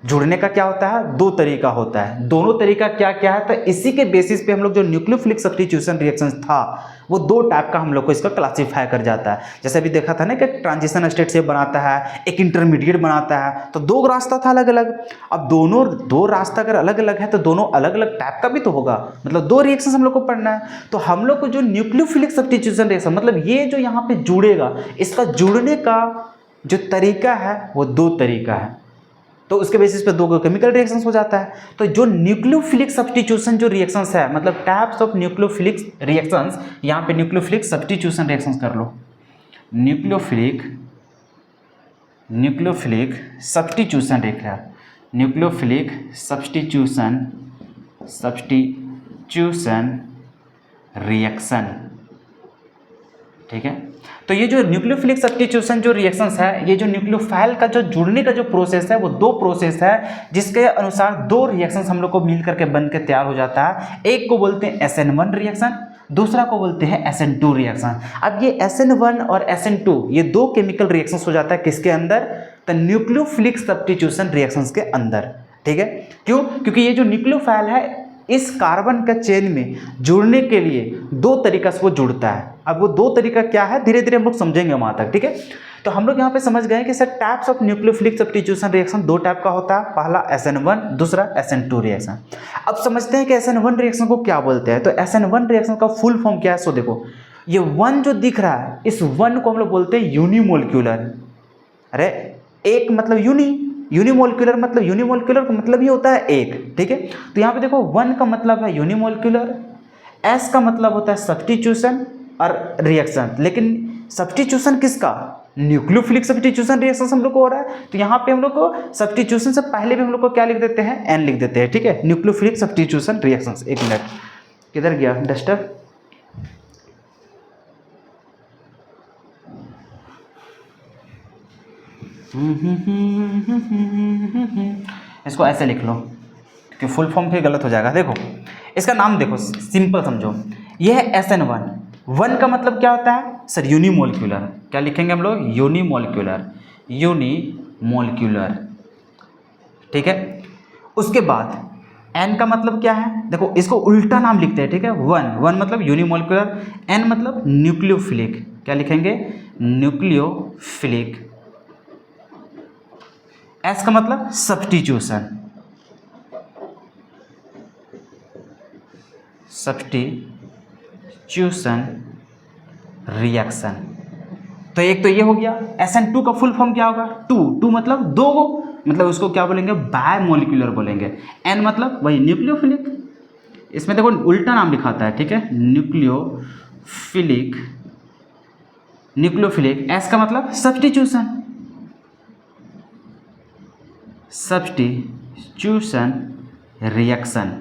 जुड़ने का क्या होता है, दो तरीका होता है। दोनों तरीका क्या क्या है, तो इसी के बेसिस पे हम लोग जो न्यूक्लियोफिलिक सब्स्टिट्यूशन रिएक्शन था वो दो टाइप का हम लोग को इसका क्लासीफाई कर जाता है। जैसे अभी देखा था ना कि ट्रांजिशन स्टेट से बनाता है, एक इंटरमीडिएट बनाता है, तो दो रास्ता था अलग अलग। अब दोनों दो रास्ता अगर अलग अलग है तो दोनों अलग अलग टाइप का भी तो होगा, मतलब दो रिएक्शन हम लोग को पढ़ना है। तो हम लोग को जो न्यूक्लियोफिलिक सब्स्टिट्यूशन रिएक्शन, मतलब ये जो यहाँ पे जुड़ेगा, इसका जुड़ने का जो तरीका है वो दो तरीका है। तो उसके बेसिस पे दो केमिकल रिएक्शंस हो जाता है। तो जो न्यूक्लियोफिलिक सब्स्टिट्यूशन जो रिएक्शंस है, मतलब टाइप्स ऑफ न्यूक्लियोफिलिक रिएक्शंस, यहाँ पे न्यूक्लियोफिलिक सब्स्टिट्यूशन रिएक्शंस कर लो। न्यूक्लियोफिलिक सब्स्टिट्यूशन रेखा, न्यूक्लियोफिलिक सब्स्टिट्यूशन रिएक्शन, ठीक है। तो ये जो न्यूक्लियोफिलिक सब्स्टिट्यूशन जो रिएक्शंस है, ये जो न्यूक्लियोफाइल का जो जुड़ने का जो प्रोसेस है वो दो प्रोसेस है, जिसके अनुसार दो रिएक्शंस हम लोग को मिल करके बन के तैयार हो जाता है। एक को बोलते हैं SN1 रिएक्शन, दूसरा को बोलते हैं SN2 रिएक्शन। अब ये SN1 और SN2 ये दो केमिकल रिएक्शंस हो जाता है किसके अंदर, तो न्यूक्लियोफिलिक सब्स्टिट्यूशन रिएक्शंस के अंदर, ठीक है। क्यों, क्योंकि ये जो न्यूक्लियोफाइल है इस कार्बन का चेन में जुड़ने के लिए दो तरीका से वो जुड़ता है। अब वो दो तरीका क्या है, धीरे धीरे हम लोग समझेंगे वहां तक, ठीक है। तो हम लोग यहाँ पे समझ गए कि sir types of nucleophilic substitution reaction दो टाइप का होता है, पहला SN1, दूसरा SN2 रिएक्शन। अब समझते हैं कि SN1 रिएक्शन को क्या बोलते हैं। तो SN1 रिएक्शन का फुल फॉर्म क्या है, सो देखो ये वन जो दिख रहा है, इस वन को हम लोग बोलते हैं यूनिमोलिक्यूलर। अरे एक मतलब यूनिमोलिक्यूलर मतलब यूनिमोलिक्यूलर का मतलब ये होता है एक, ठीक है। तो यहाँ पे देखो वन का मतलब है यूनिमोलिक्यूलर, एस का मतलब होता है सब्स्टिट्यूशन और रिएक्शन। लेकिन सब्स्टिट्यूशन किसका, न्यूक्लियोफिलिक सब्स्टिट्यूशन रिएक्शन हम लोग को हो रहा है। तो यहाँ पे हम लोग को सब्स्टिट्यूशन से पहले भी हम लोग को क्या लिख देते हैं, एन लिख देते हैं, ठीक है। Nucleophilic substitution reaction. एक मिनट, किधर गया डस्टर, इसको ऐसे लिख लो कि फुल फॉर्म फिर गलत हो जाएगा। देखो इसका नाम देखो, सिंपल समझो, ये है SN1। वन का मतलब क्या होता है सर, यूनिमोलिक्यूलर। क्या लिखेंगे हम लोग, यूनिमोलिक्यूलर, ठीक है। उसके बाद एन का मतलब क्या है, देखो इसको उल्टा नाम लिखते हैं, ठीक है। वन मतलब यूनिमोलिक्यूलर, एन मतलब न्यूक्लियोफिलिक। क्या लिखेंगे, न्यूक्लियोफिलिक। एस का मतलब सब्स्टिट्यूशन रिएक्शन। तो एक तो ये हो गया। SN2 का फुल फॉर्म क्या होगा, टू मतलब दो मतलब उसको क्या बोलेंगे, बायमोलिकुलर बोलेंगे। एन मतलब वही न्यूक्लियोफिलिक, इसमें देखो उल्टा नाम लिखाता है, ठीक है, न्यूक्लियोफिलिक, न्यूक्लियोफिलिक। एस का मतलब सब्स्टिट्यूशन, सब्स्टिट्यूशन रिएक्शन।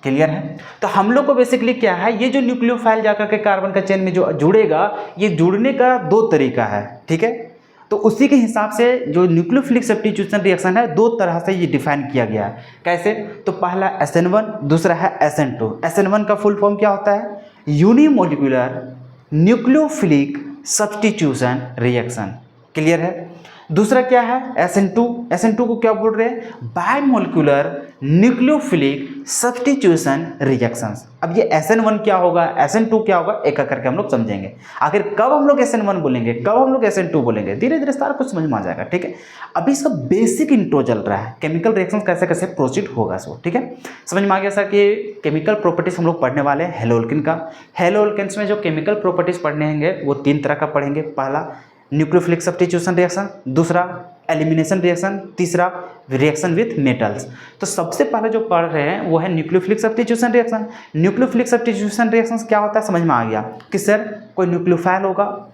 क्लियर है? तो हम लोग को बेसिकली क्या है, ये जो न्यूक्लियोफाइल जाकर के कार्बन का चेन में जो जुड़ेगा, ये जुड़ने का दो तरीका है, ठीक है। तो उसी के हिसाब से जो न्यूक्लियोफिलिक सब्स्टिट्यूशन रिएक्शन है, दो तरह से ये डिफाइन किया गया है। कैसे? तो पहला SN1, दूसरा है SN2। SN1 का फुल फॉर्म क्या होता है? Unimolecular nucleophilic substitution reaction. Clear है? दूसरा क्या है? SN2। SN2 को क्या बोल रहे हैं? Bimolecular nucleophilic substitution reactions. अब ये SN1 क्या होगा, SN2 क्या होगा, एक एक करके हम लोग समझेंगे। आखिर कब हम लोग SN1 बोलेंगे, कब हम लोग SN2 बोलेंगे, धीरे धीरे सारा कुछ समझ में आ जाएगा, ठीक है। अभी इसका बेसिक इंट्रो चल रहा है, केमिकल रिएक्शंस कैसे कैसे प्रोसीड होगा सो, ठीक है। समझ में आ गया सर कि केमिकल प्रॉपर्टीज हम लोग पढ़ने वाले हैं हेलोल्किन का। हेलोल्किन्स में जो केमिकल प्रॉपर्टीज पढ़ने होंगे वो तीन तरह का पढ़ेंगे। पहला न्यूक्लियोफिलिक सब्स्टिट्यूशन रिएक्शन, दूसरा एलिमिनेशन रिएक्शन, तीसरा रिएक्शन विथ मेटल्स। तो सबसे पहले जो पढ़ रहे हैं वो है nucleophilic substitution reaction. Nucleophilic substitution reaction क्या होता है, समझ में आ गया कि सर कोई न्यूक्लियोफाइल होगा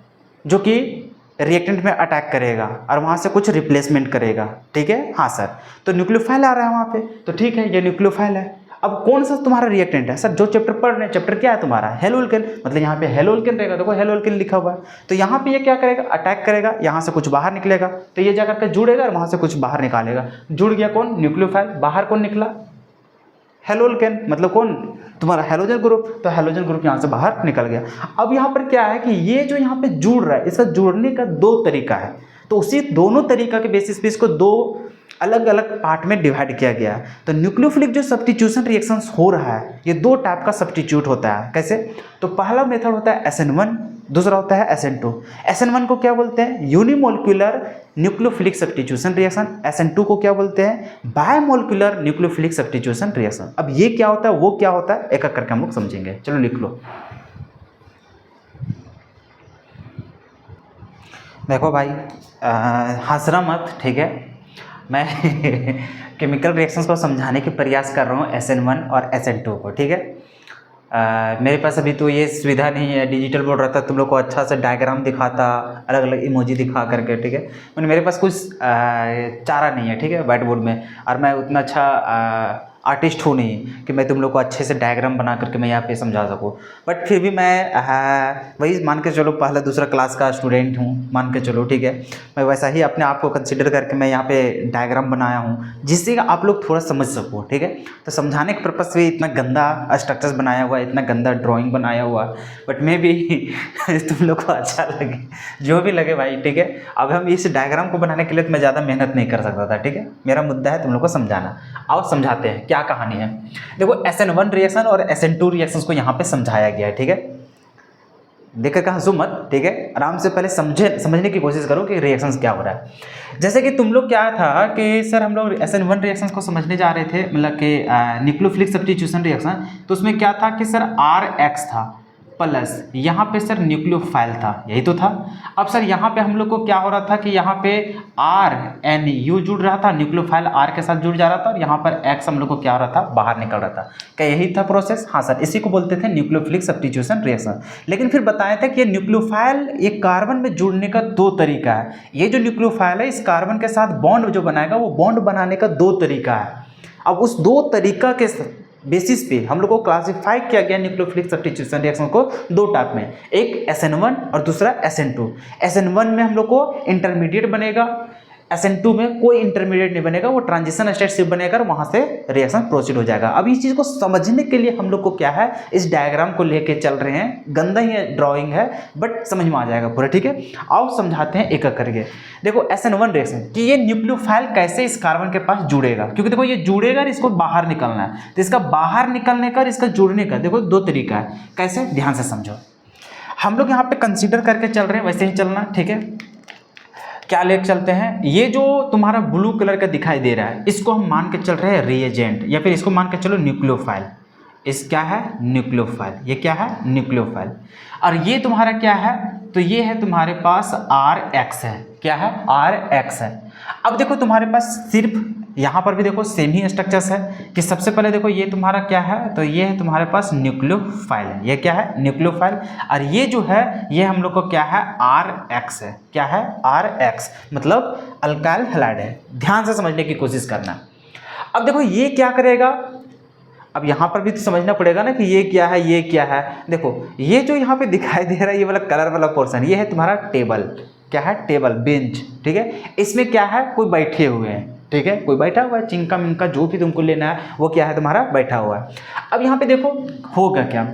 जो कि रिएक्टेंट में अटैक करेगा और वहाँ से कुछ रिप्लेसमेंट करेगा, ठीक है। हाँ सर, तो न्यूक्लियोफाइल आ रहा है वहाँ पे, तो ठीक है, ये न्यूक्लियोफाइल है। अब कौन सा तुम्हारा रिएक्टेंट है सर? जो चैप्टर पढ़ रहे हैं, चैप्टर क्या है तुम्हारा? हेलोल्केन। मतलब यहाँ पे हेलोल्केन रहेगा, देखो हेलोल्केन लिखा हुआ है। तो यहाँ पे ये क्या करेगा, अटैक करेगा, यहाँ से कुछ बाहर निकलेगा, तो ये जाकर के जुड़ेगा और वहाँ से कुछ बाहर निकालेगा। जुड़ गया कौन? न्यूक्लियोफाइल। बाहर कौन निकला? हेलोल्केन। मतलब कौन? तुम्हारा हेलोजन ग्रुप। तो हेलोजन ग्रुप यहाँ से बाहर निकल गया। अब यहाँ पर क्या है कि ये जो यहाँ पे जुड़ रहा है, इसका जुड़ने का दो तरीका है। तो उसी दोनों तरीका के बेसिस पे इसको दो अलग अलग पार्ट में डिवाइड किया गया है। तो न्यूक्लियोफिलिक जो सब्स्टिट्यूशन रिएक्शंस हो रहा है, ये दो टाइप का सब्स्टिट्यूट होता है। कैसे? तो पहला मेथड होता है SN1, दूसरा होता है SN2। SN1 को क्या बोलते हैं? Unimolecular nucleophilic substitution reaction. SN2 को क्या बोलते हैं? Bimolecular nucleophilic substitution reaction. अब ये क्या होता है, वो क्या होता है, एक एक करके हम लोग समझेंगे। चलो लिख लो। देखो भाई, हंसना मत, ठीक है। मैं केमिकल रिएक्शंस को समझाने के प्रयास कर रहा हूँ SN1 और SN2 को, ठीक है। मेरे पास अभी तो ये सुविधा नहीं है, डिजिटल बोर्ड रहता तुम लोग को अच्छा से डायग्राम दिखाता, अलग अलग इमोजी दिखा करके, ठीक है। मैंने मेरे पास कुछ चारा नहीं है, ठीक है, व्हाइट बोर्ड में। और मैं उतना अच्छा आर्टिस्ट हूँ नहीं कि मैं तुम लोग को अच्छे से डायग्राम बना करके मैं यहाँ पे समझा सकूँ। बट फिर भी मैं वही मान के चलो, पहला दूसरा क्लास का स्टूडेंट हूँ, मान के चलो, ठीक है। मैं वैसा ही अपने आप को कंसिडर करके मैं यहाँ पे डायग्राम बनाया हूँ, जिससे आप लोग थोड़ा समझ सको, ठीक है। तो समझाने के पर्पज़ से इतना गंदा स्ट्रक्चर्स बनाया हुआ है, इतना गंदा ड्राॅइंग बनाया हुआ, बट मे भी तुम लोग को अच्छा लगे, जो भी लगे भाई, ठीक है। अब हम इस डायग्राम को बनाने के लिए तो मैं ज़्यादा मेहनत नहीं कर सकता था, ठीक है। मेरा मुद्दा है तुम लोग को समझाना। आओ समझाते हैं क्या कहानी है। देखो SN1 रिएक्शन और SN2 रिएक्शंस को यहाँ पे समझाया गया है, ठीक है। देखकर कहाँ हंसो मत, ठीक है। आराम से पहले समझने की कोशिश करो कि रिएक्शंस क्या हो रहा है। जैसे कि तुम लोग क्या था कि सर हम लोग SN1 रिएक्शंस को समझने जा रहे थे, मतलब कि न्यूक्लियोफिलिक सब्स्टिट्यूशन रिएक्शन। तो उसमें क्या था कि सर RX था प्लस यहाँ पे सर न्यूक्लियोफाइल था, यही तो था। अब सर यहाँ पे हम लोग को क्या हो रहा था कि यहाँ पे RNU जुड़ रहा था, न्यूक्लियोफाइल R के साथ जुड़ जा रहा था, और यहाँ पर X हम लोग को क्या हो रहा था, बाहर निकल रहा था। क्या यही था प्रोसेस? हाँ सर, इसी को बोलते थे न्यूक्लियोफिलिक सब्स्टिट्यूशन रिएक्शन। लेकिन फिर बताया था कि ये न्यूक्लियोफाइल एक कार्बन में जुड़ने का दो तरीका है। ये जो न्यूक्लियोफाइल है, इस कार्बन के साथ बॉन्ड जो बनाएगा, वो बॉन्ड बनाने का दो तरीका है। अब उस दो तरीका के बेसिस पे हम लोग को क्लासिफाई किया गया न्यूक्लियोफिलिक सब्स्टिट्यूशन रिएक्शन को दो टाइप में, एक SN1 और दूसरा SN2। SN1 में हम लोग को इंटरमीडिएट बनेगा, SN2 में कोई इंटरमीडिएट नहीं बनेगा, वो ट्रांजिशन स्टेट सिर्फ बनेगा और वहाँ से रिएक्शन प्रोसीड हो जाएगा। अब इस चीज़ को समझने के लिए हम लोग को क्या है, इस डायग्राम को लेके चल रहे हैं। गंदा ही ड्राइंग है, बट समझ में आ जाएगा पूरा, ठीक है। आओ समझाते हैं एक एक करके। देखो SN1 रिएक्शन कि ये न्यूक्लियोफाइल कैसे इस कार्बन के पास जुड़ेगा, क्योंकि देखो ये जुड़ेगा और इसको बाहर निकलना है। तो इसका बाहर निकलने का और इसका जुड़ने का देखो दो तरीका है। कैसे? ध्यान से समझो। हम लोग यहाँ पे कंसिडर करके चल रहे हैं, वैसे ही चलना, ठीक है। क्या लेके चलते हैं, ये जो तुम्हारा ब्लू कलर का दिखाई दे रहा है, इसको हम मान के चल रहे हैं रिएजेंट, या फिर इसको मान के चलो न्यूक्लियोफाइल। इस क्या है? न्यूक्लियोफाइल। ये क्या है? न्यूक्लियोफाइल। और ये तुम्हारा क्या है? तो ये है तुम्हारे पास आर एक्स है। क्या है? आर एक्स है। अब देखो तुम्हारे पास सिर्फ यहाँ पर भी देखो सेम ही स्ट्रक्चर्स है कि सबसे पहले देखो ये तुम्हारा क्या है, तो ये है तुम्हारे पास न्यूक्लियोफाइल है। ये क्या है? न्यूक्लियोफाइल। और ये जो है ये हम लोग को क्या है? आर एक्स है। क्या है? आर एक्स, मतलब अल्काइल हैलाइड है। ध्यान से समझने की कोशिश करना। अब देखो ये क्या करेगा, अब यहाँ पर भी तो समझना पड़ेगा ना कि ये क्या है, ये क्या है। देखो ये जो यहाँ पे दिखाई दे रहा है ये वाला कलर वाला पोर्शन, ये है तुम्हारा टेबल। क्या है? Table, bench. ठीक है, इसमें क्या है? कोई बैठे हुए हैं। ठीक है, कोई बैठा हुआ है, चिंका मिंका जो भी तुमको लेना है वो क्या है? तुम्हारा बैठा हुआ है। अब यहाँ पे देखो होगा क्या,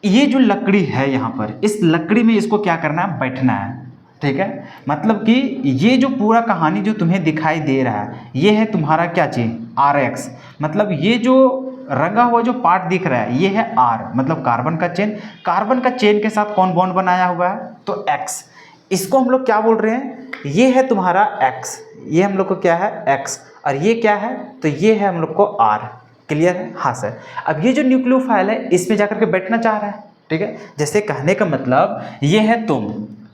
ये जो लकड़ी है यहाँ पर, इस लकड़ी में इसको क्या करना है? बैठना है। ठीक है, मतलब कि ये जो पूरा कहानी जो तुम्हें दिखाई दे रहा है ये है तुम्हारा क्या चीज़? Are x. मतलब ये जो रंगा हुआ जो पार्ट दिख रहा है ये है आर, मतलब कार्बन का चेन। कार्बन का चेन के साथ कौन बॉन्ड बनाया हुआ है? तो एक्स। इसको हम लोग क्या बोल रहे हैं? ये है तुम्हारा एक्स, ये हम लोग को क्या है? एक्स। और ये क्या है? तो ये है हम लोग को आर। क्लियर है? हाँ सर। अब ये जो न्यूक्लियोफाइल है इसमें जाकर के बैठना चाह रहा है। ठीक है, जैसे कहने का मतलब ये है तुम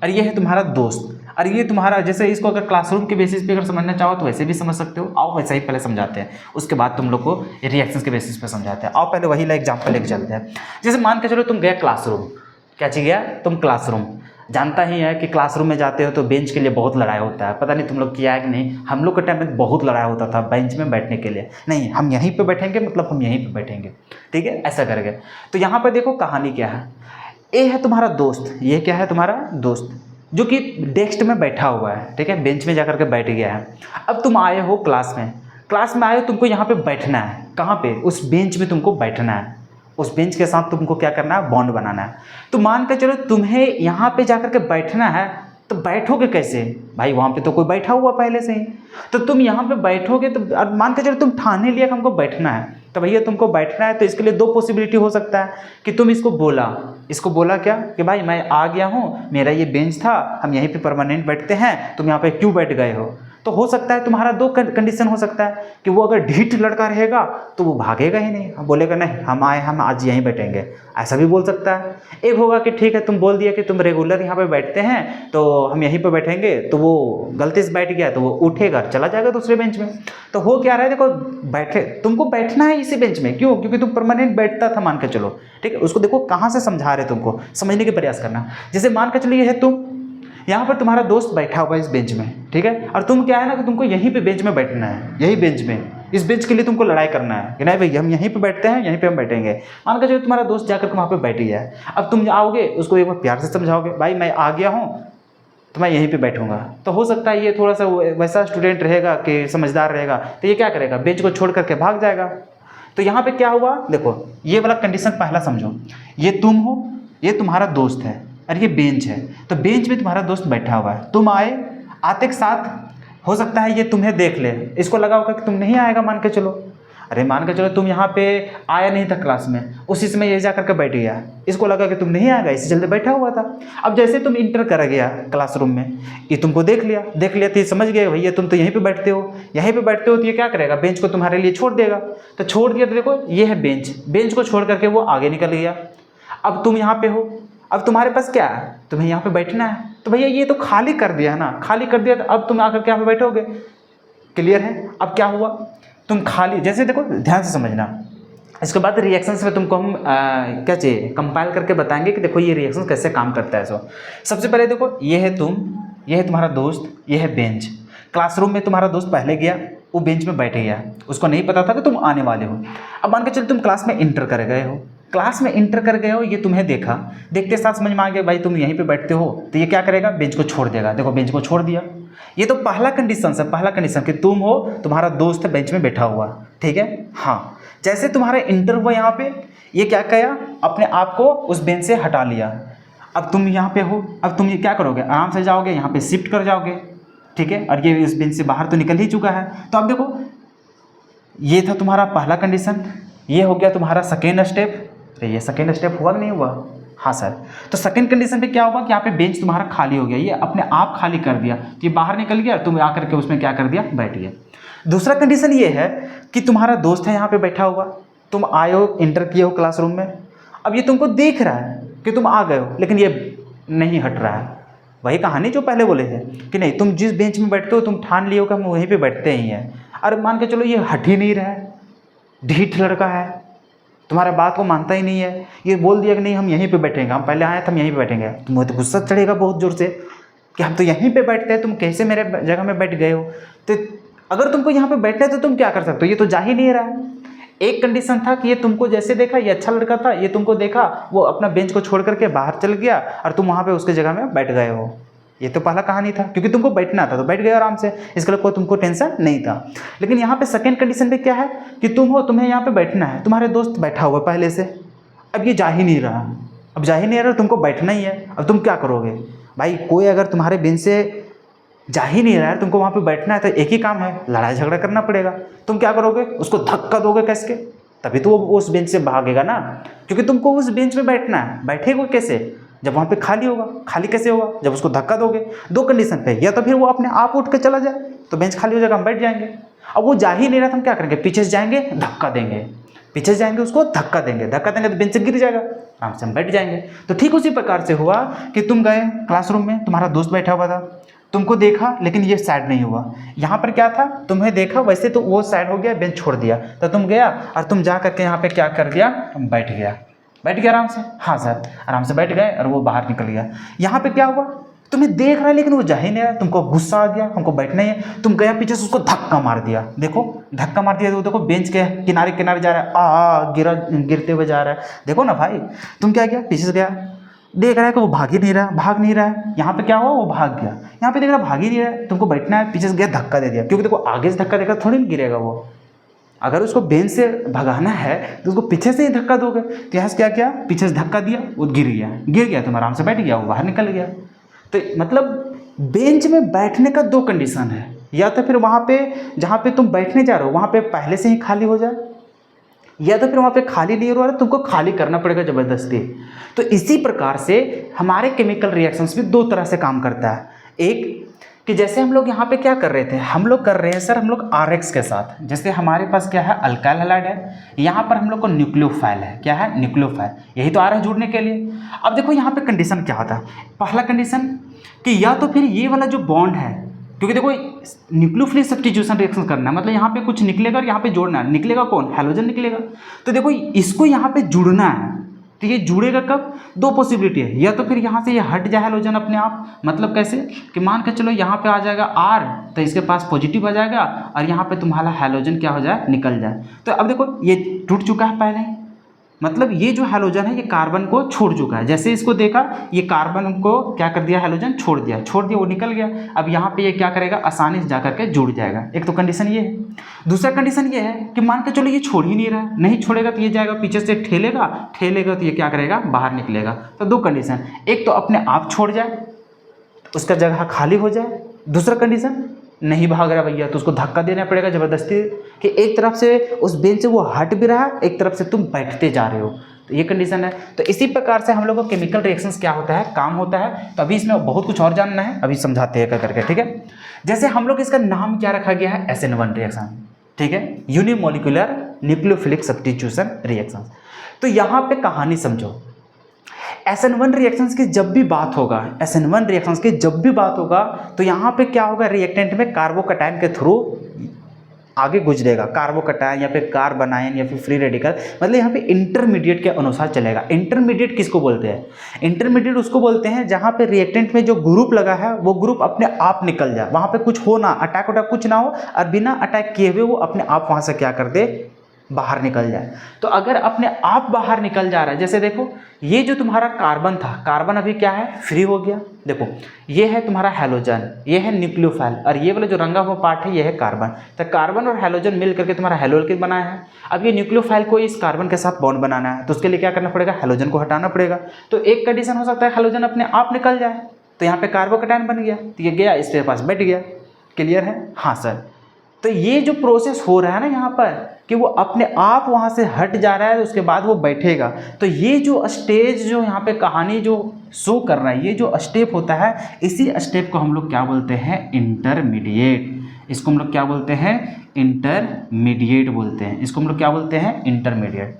और ये है तुम्हारा दोस्त और ये तुम्हारा, जैसे इसको अगर क्लासरूम के बेसिस पे अगर समझना चाहो तो वैसे भी समझ सकते हो। आओ वैसा ही पहले समझाते हैं, उसके बाद तुम लोग को रिएक्शंस के बेसिस पे समझाते हैं। आओ पहले वही ला एग्जाम्पल लेके चलते हैं। जैसे मान के चलो तुम गए क्लासरूम। क्या चीज़ गया? तुम क्लासरूम। जानता ही है कि क्लासरूम में जाते हो तो बेंच के लिए बहुत लड़ाई होता है। पता नहीं तुम लोग किया है कि नहीं, हम लोग के टाइम में बहुत लड़ाई होता था बेंच में बैठने के लिए। नहीं, हम यहीं पे बैठेंगे, मतलब हम यहीं पे बैठेंगे। ठीक है, ऐसा करेंगे। तो यहाँ पर देखो कहानी क्या है। ए है तुम्हारा दोस्त, ये क्या है? तुम्हारा दोस्त जो कि डेस्क में बैठा हुआ है। ठीक है, बेंच में जाकर के बैठ गया है। अब तुम आए हो क्लास में आए हो, तुमको यहाँ पे बैठना है। कहाँ पे? उस बेंच में तुमको बैठना है। उस बेंच के साथ तुमको क्या करना है? बॉन्ड बनाना है। तो मान के चलो तुम्हें यहाँ पे जाकर के बैठना है, तो बैठोगे कैसे भाई? वहाँ पे तो कोई बैठा हुआ पहले से ही, तो तुम यहाँ पे बैठोगे। तो मान के चलो तुम ठाने लिया कि हमको बैठना है, तो भैया तुमको बैठना है। तो इसके लिए दो पॉसिबिलिटी हो सकता है कि तुम इसको बोला क्या कि भाई मैं आ गया हूँ, मेरा ये बेंच था, हम यहीं पे परमानेंट बैठते हैं, तुम यहाँ पे क्यों बैठ गए हो? तो हो सकता है तुम्हारा दो कंडीशन हो सकता है कि वो अगर ढीठ लड़का रहेगा तो वो भागेगा ही नहीं, बोलेगा नहीं हम आए, हम आज यहीं बैठेंगे, ऐसा भी बोल सकता है। एक होगा कि ठीक है तुम बोल दिया कि तुम रेगुलर यहाँ पे बैठते हैं तो हम यहीं पे बैठेंगे, तो वो गलती से बैठ गया तो वो उठेगा चला जाएगा दूसरे बेंच में। तो हो क्या रहा है? देखो बैठे, तुमको बैठना है इसी बेंच में। क्यों? क्योंकि तुम परमानेंट बैठता था मान के चलो। ठीक है, उसको देखो कहाँ से समझा रहे, तुमको समझने का प्रयास करना। जैसे मान के चलो ये है तुम, यहाँ पर तुम्हारा दोस्त बैठा हुआ है इस बेंच में। ठीक है, और तुम क्या है ना कि तुमको यहीं पे बेंच में बैठना है, यही बेंच में, इस बेंच के लिए तुमको लड़ाई करना है कि नहीं भाई हम यहीं पे बैठते हैं, यहीं पे हम बैठेंगे। मान के चलो तुम्हारा दोस्त जाकर के वहाँ पे बैठ गया है। अब तुम आओगे उसको एक बार प्यार से समझाओगे, भाई मैं आ गया हूँ तो मैं यहीं पे बैठूंगा। तो हो सकता है ये थोड़ा सा वैसा स्टूडेंट रहेगा कि समझदार रहेगा, तो ये क्या करेगा? बेंच को छोड़ करके भाग जाएगा। तो यहाँ पे क्या हुआ? देखो ये वाला कंडीशन पहला समझो। ये तुम हो, ये तुम्हारा दोस्त है और ये बेंच है। तो बेंच में तुम्हारा दोस्त बैठा हुआ है, तुम आए, आते के साथ हो सकता है ये तुम्हें देख ले, इसको लगा होगा कि तुम नहीं आएगा मान के चलो। अरे मान के चलो तुम यहाँ पे आया नहीं था क्लास में, उसी समय ये जा करके बैठ गया, इसको लगा कि तुम नहीं आएगा, इसी चलते बैठा हुआ था। अब जैसे तुम इंटर कर गया क्लासरूम में, ये तुमको देख लिया तो ये समझ गया भैया तुम तो यहीं पे बैठते हो, तो ये क्या करेगा? बेंच को तुम्हारे लिए छोड़ देगा। तो छोड़ दिया तो देखो ये है बेंच को छोड़ करके वो आगे निकल गया। अब तुम यहाँ पे हो, अब तुम्हारे पास क्या है? तुम्हें यहाँ पे बैठना है। तो भैया ये तो खाली कर दिया ना, खाली कर दिया तो अब तुम आकर के यहाँ पे बैठोगे। क्लियर है? अब क्या हुआ? तुम खाली, जैसे देखो ध्यान से समझना, इसके बाद रिएक्शंस में तुमको हम क्या चाहिए कंपाइल करके बताएंगे कि देखो ये रिएक्शन कैसे काम करता है। सबसे पहले देखो ये है तुम, ये है तुम्हारा दोस्त, ये है बेंच। क्लासरूम में तुम्हारा दोस्त पहले गया, वो बेंच में बैठ गया, उसको नहीं पता था कि तुम आने वाले हो। अब मान के चलो तुम क्लास में इंटर कर गए हो, ये तुम्हें देखा, देखते साथ समझ में आ गया भाई तुम यहीं पे बैठते हो, तो ये क्या करेगा? बेंच को छोड़ देगा। देखो बेंच को छोड़ दिया। ये तो पहला कंडीशन है कि तुम हो, तुम्हारा दोस्त है बेंच में बैठा हुआ। ठीक है, हाँ। जैसे तुम्हारा इंटर हुआ यहाँ पे, ये क्या किया? अपने आप को उस बेंच से हटा लिया। अब तुम यहाँ पे हो, अब तुम ये क्या करोगे? आराम से जाओगे, यहाँ पे शिफ्ट कर जाओगे। ठीक है, और ये इस बेंच से बाहर तो निकल ही चुका है। तो अब देखो ये था तुम्हारा पहला कंडीशन, ये हो गया तुम्हारा सेकेंड स्टेप। तो ये सेकेंड स्टेप हुआ कि नहीं हुआ? हाँ सर। तो सेकेंड कंडीशन पे क्या हुआ कि यहाँ पे बेंच तुम्हारा खाली हो गया, ये अपने आप खाली कर दिया, तो ये बाहर निकल गया, तुम आकर के उसमें क्या कर दिया? बैठ गया। दूसरा कंडीशन ये है कि तुम्हारा दोस्त है यहाँ पे बैठा हुआ, तुम आए हो, इंटर किए हो क्लासरूम में, अब ये तुमको देख रहा है कि तुम आ गए हो, लेकिन ये नहीं हट रहा है। वही कहानी जो पहले बोले थे कि नहीं, तुम जिस बेंच में बैठते हो तुम ठान लियो कि हम वहीं पे बैठते ही हैं। अरे मान के चलो ये हट ही नहीं रहा है, ढीठ लड़का है, तुम्हारा बात को मानता ही नहीं है, ये बोल दिया कि नहीं हम यहीं पे बैठेंगे, हम पहले आए तो हम यहीं पे बैठेंगे, तुम्हें तो गुस्सा चढ़ेगा बहुत ज़ोर से कि हम तो यहीं पे बैठते हैं, तुम कैसे मेरे जगह में बैठ गए हो। तो अगर तुमको यहाँ पे बैठना है तो तुम क्या कर सकते हो, ये तो जा ही नहीं रहा है। एक कंडीशन था कि ये तुमको जैसे देखा, ये अच्छा लड़का था, ये तुमको देखा, वो अपना बेंच को छोड़ करके बाहर चल गया और तुम वहाँ पे उसके जगह में बैठ गए हो। ये तो पहला कहानी था, क्योंकि तुमको बैठना था तो बैठ गए आराम से, इसके लिए कोई तुमको टेंशन नहीं था। लेकिन यहाँ पे सेकंड कंडीशन पे क्या है कि तुम हो, तुम्हें यहाँ पे बैठना है, तुम्हारे दोस्त बैठा हुआ पहले से, अब ये जा ही नहीं रहा, अब जा ही नहीं रहा, तुमको बैठना ही है, अब तुम क्या करोगे भाई। कोई अगर तुम्हारे बेंच से जा ही नहीं रहा है, तुमको वहाँ पे बैठना है, तो एक ही काम है, लड़ाई झगड़ा करना पड़ेगा। तुम क्या करोगे, उसको धक्का दोगे कस के, तभी तो वो उस बेंच से भागेगा ना, क्योंकि तुमको उस बेंच पे बैठना है। बैठेगा कैसे, जब वहाँ पे खाली होगा। खाली कैसे होगा, जब उसको धक्का दोगे। दो कंडीशन पे, या तो फिर वो अपने आप उठ के चला जाए तो बेंच खाली हो जाएगा, हम बैठ जाएंगे। अब वो जा ही नहीं रहा तो हम क्या करेंगे, पीछे से जाएंगे, धक्का देंगे, पीछे से जाएंगे, उसको धक्का देंगे, धक्का देंगे तो बेंच से गिर जाएगा, आराम से हम बैठ जाएंगे। तो ठीक उसी प्रकार से हुआ कि तुम गए क्लासरूम में, तुम्हारा दोस्त बैठा हुआ था, तुमको देखा लेकिन ये साइड नहीं हुआ। यहाँ पर क्या था, तुम्हें देखा वैसे तो वो साइड हो गया, बेंच छोड़ दिया, तो तुम गया और तुम जा करके यहाँ पे क्या कर दिया, बैठ गया आराम से। हाँ सर, आराम से बैठ गए और वो बाहर निकल गया। यहाँ पे क्या हुआ, तुम्हें देख रहा है लेकिन वो जा ही नहीं रहा, तुमको गुस्सा आ गया, हमको बैठना ही है, तुम गया पीछे से उसको धक्का मार दिया। देखो धक्का मार दिया तो देखो बेंच के किनारे किनारे जा रहा है, गिरते हुए जा रहा है। देखो ना भाई, तुम क्या किया, पीछे से गया, देख रहा है कि वो भाग नहीं रहा है। यहाँ पे क्या हुआ, वो भाग गया, यहाँ पे देख रहा भाग ही नहीं रहा है, तुमको बैठना है, पीछे से गया धक्का दे दिया, क्योंकि देखो आगे से धक्का देगा थोड़ी ना गिरेगा वो। अगर उसको बेंच से भगाना है तो उसको पीछे से ही धक्का दोगे। तो यहाँ से क्या किया, पीछे से धक्का दिया, वो गिर गया, तुम आराम से बैठ गया, वो बाहर निकल गया। तो मतलब बेंच में बैठने का दो कंडीशन है, या तो फिर वहाँ पे जहाँ पे तुम बैठने जा रहे हो वहाँ पे पहले से ही खाली हो जाए, या तो फिर वहाँ पे खाली नहीं हो रहा है, तुमको खाली करना पड़ेगा ज़बरदस्ती। तो इसी प्रकार से हमारे केमिकल रिएक्शंस भी दो तरह से काम करता है। एक कि जैसे हम लोग यहाँ पे क्या कर रहे थे, हम लोग कर रहे हैं सर, हम लोग RX के साथ, जैसे हमारे पास क्या है, अल्काइल हैलाइड है, यहाँ पर हम लोग को न्यूक्लियोफाइल है, क्या है, न्यूक्लियोफाइल, यही तो आ रहा है जुड़ने के लिए। अब देखो यहाँ पे कंडीशन क्या होता है, पहला कंडीशन कि या तो फिर ये वाला जो बॉन्ड है, क्योंकि देखो न्यूक्लियोफिलिक सब्स्टिट्यूशन रिएक्शन करना है, मतलब यहाँ पे कुछ निकलेगा और यहाँ पे जोड़ना है, निकलेगा कौन, हैलोजन निकलेगा। तो देखो इसको यहाँ पे जुड़ना है, तो ये जुड़ेगा कब, दो पॉसिबिलिटी है, या तो फिर यहाँ से ये हट जाए हैलोजन अपने आप, मतलब कैसे कि मान के चलो यहाँ पे आ जाएगा R, तो इसके पास पॉजिटिव आ जाएगा और यहाँ पे तुम्हारा हैलोजन क्या हो जाए, निकल जाए। तो अब देखो ये टूट चुका है पहले, मतलब ये जो हैलोजन है ये कार्बन को छोड़ चुका है, जैसे इसको देखा ये कार्बन को क्या कर दिया, हैलोजन छोड़ दिया, वो निकल गया। अब यहाँ पे ये क्या करेगा, आसानी से जा करके जुड़ जाएगा। एक तो कंडीशन ये है। दूसरा कंडीशन ये है कि मान के चलो ये छोड़ ही नहीं रहा, नहीं छोड़ेगा तो ये जाएगा पीछे से ठेलेगा तो ये क्या करेगा, बाहर निकलेगा। तो दो कंडीशन, एक तो अपने आप छोड़ जाए, उसका जगह खाली हो जाए, दूसरा कंडीशन नहीं भाग रहा भैया तो उसको धक्का देना पड़ेगा ज़बरदस्ती, कि एक तरफ से उस बेंच से वो हट भी रहा है, एक तरफ से तुम बैठते जा रहे हो, तो ये कंडीशन है। तो इसी प्रकार से हम लोग को केमिकल रिएक्शंस क्या होता है, काम होता है। तो अभी इसमें बहुत कुछ और जानना है, अभी समझाते हैं करके, ठीक है। जैसे हम लोग इसका नाम क्या रखा गया है, SN1 रिएक्शन, ठीक है, यूनिमोलिकुलर न्यूक्लियोफिलिक सब्स्टिट्यूशन रिएक्शन। तो यहाँ पे कहानी समझो, SN1 रिएक्शंस की जब भी बात होगा, SN1 रिएक्शंस की जब भी बात होगा तो यहाँ पे क्या होगा, रिएक्टेंट में कार्बोकैटायन के थ्रू आगे गुजरेगा, कार्बोकैटायन या फिर कार्बनायन या फिर फ्री रेडिकल, मतलब यहाँ पे इंटरमीडिएट के अनुसार चलेगा। इंटरमीडिएट किसको बोलते हैं, इंटरमीडिएट उसको बोलते हैं जहाँ पे रिएक्टेंट में जो ग्रुप लगा है वो ग्रुप अपने आप निकल जाए, वहाँ पे कुछ हो ना, अटैक उटैक कुछ ना हो, और बिना अटैक किए हुए वो अपने आप वहाँ से क्या कर दे, बाहर निकल जाए। तो अगर अपने आप बाहर निकल जा रहा है, जैसे देखो ये जो तुम्हारा कार्बन था, कार्बन अभी क्या है, फ्री हो गया। देखो ये है तुम्हारा हैलोजन, ये है न्यूक्लियोफाइल, और ये वाला जो रंगा हुआ पार्ट है ये है कार्बन। तो कार्बन और हैलोजन मिल करके तुम्हारा हैलोअल्किन बनाया है। अब ये न्यूक्लियोफाइल को इस कार्बन के साथ बॉन्ड बनाना है, तो उसके लिए क्या करना पड़ेगा, हैलोजन को हटाना पड़ेगा। तो एक कंडीशन हो सकता है हैलोजन अपने आप निकल जाए, तो यहाँ पे कार्बोकैटायन बन गया, तो ये गया इसके पास बैठ गया। क्लियर है, हाँ सर। तो ये जो प्रोसेस हो रहा है ना यहाँ पर कि वो अपने आप वहाँ से हट जा रहा है, तो उसके बाद वो बैठेगा। तो ये जो स्टेज जो यहाँ पे कहानी जो शो कर रहा है, ये जो स्टेप होता है, इसी स्टेप को हम लोग क्या बोलते हैं, इंटरमीडिएट। इसको हम लोग क्या बोलते हैं, इंटरमीडिएट बोलते हैं। इसको हम लोग क्या बोलते हैं, इंटरमीडिएट।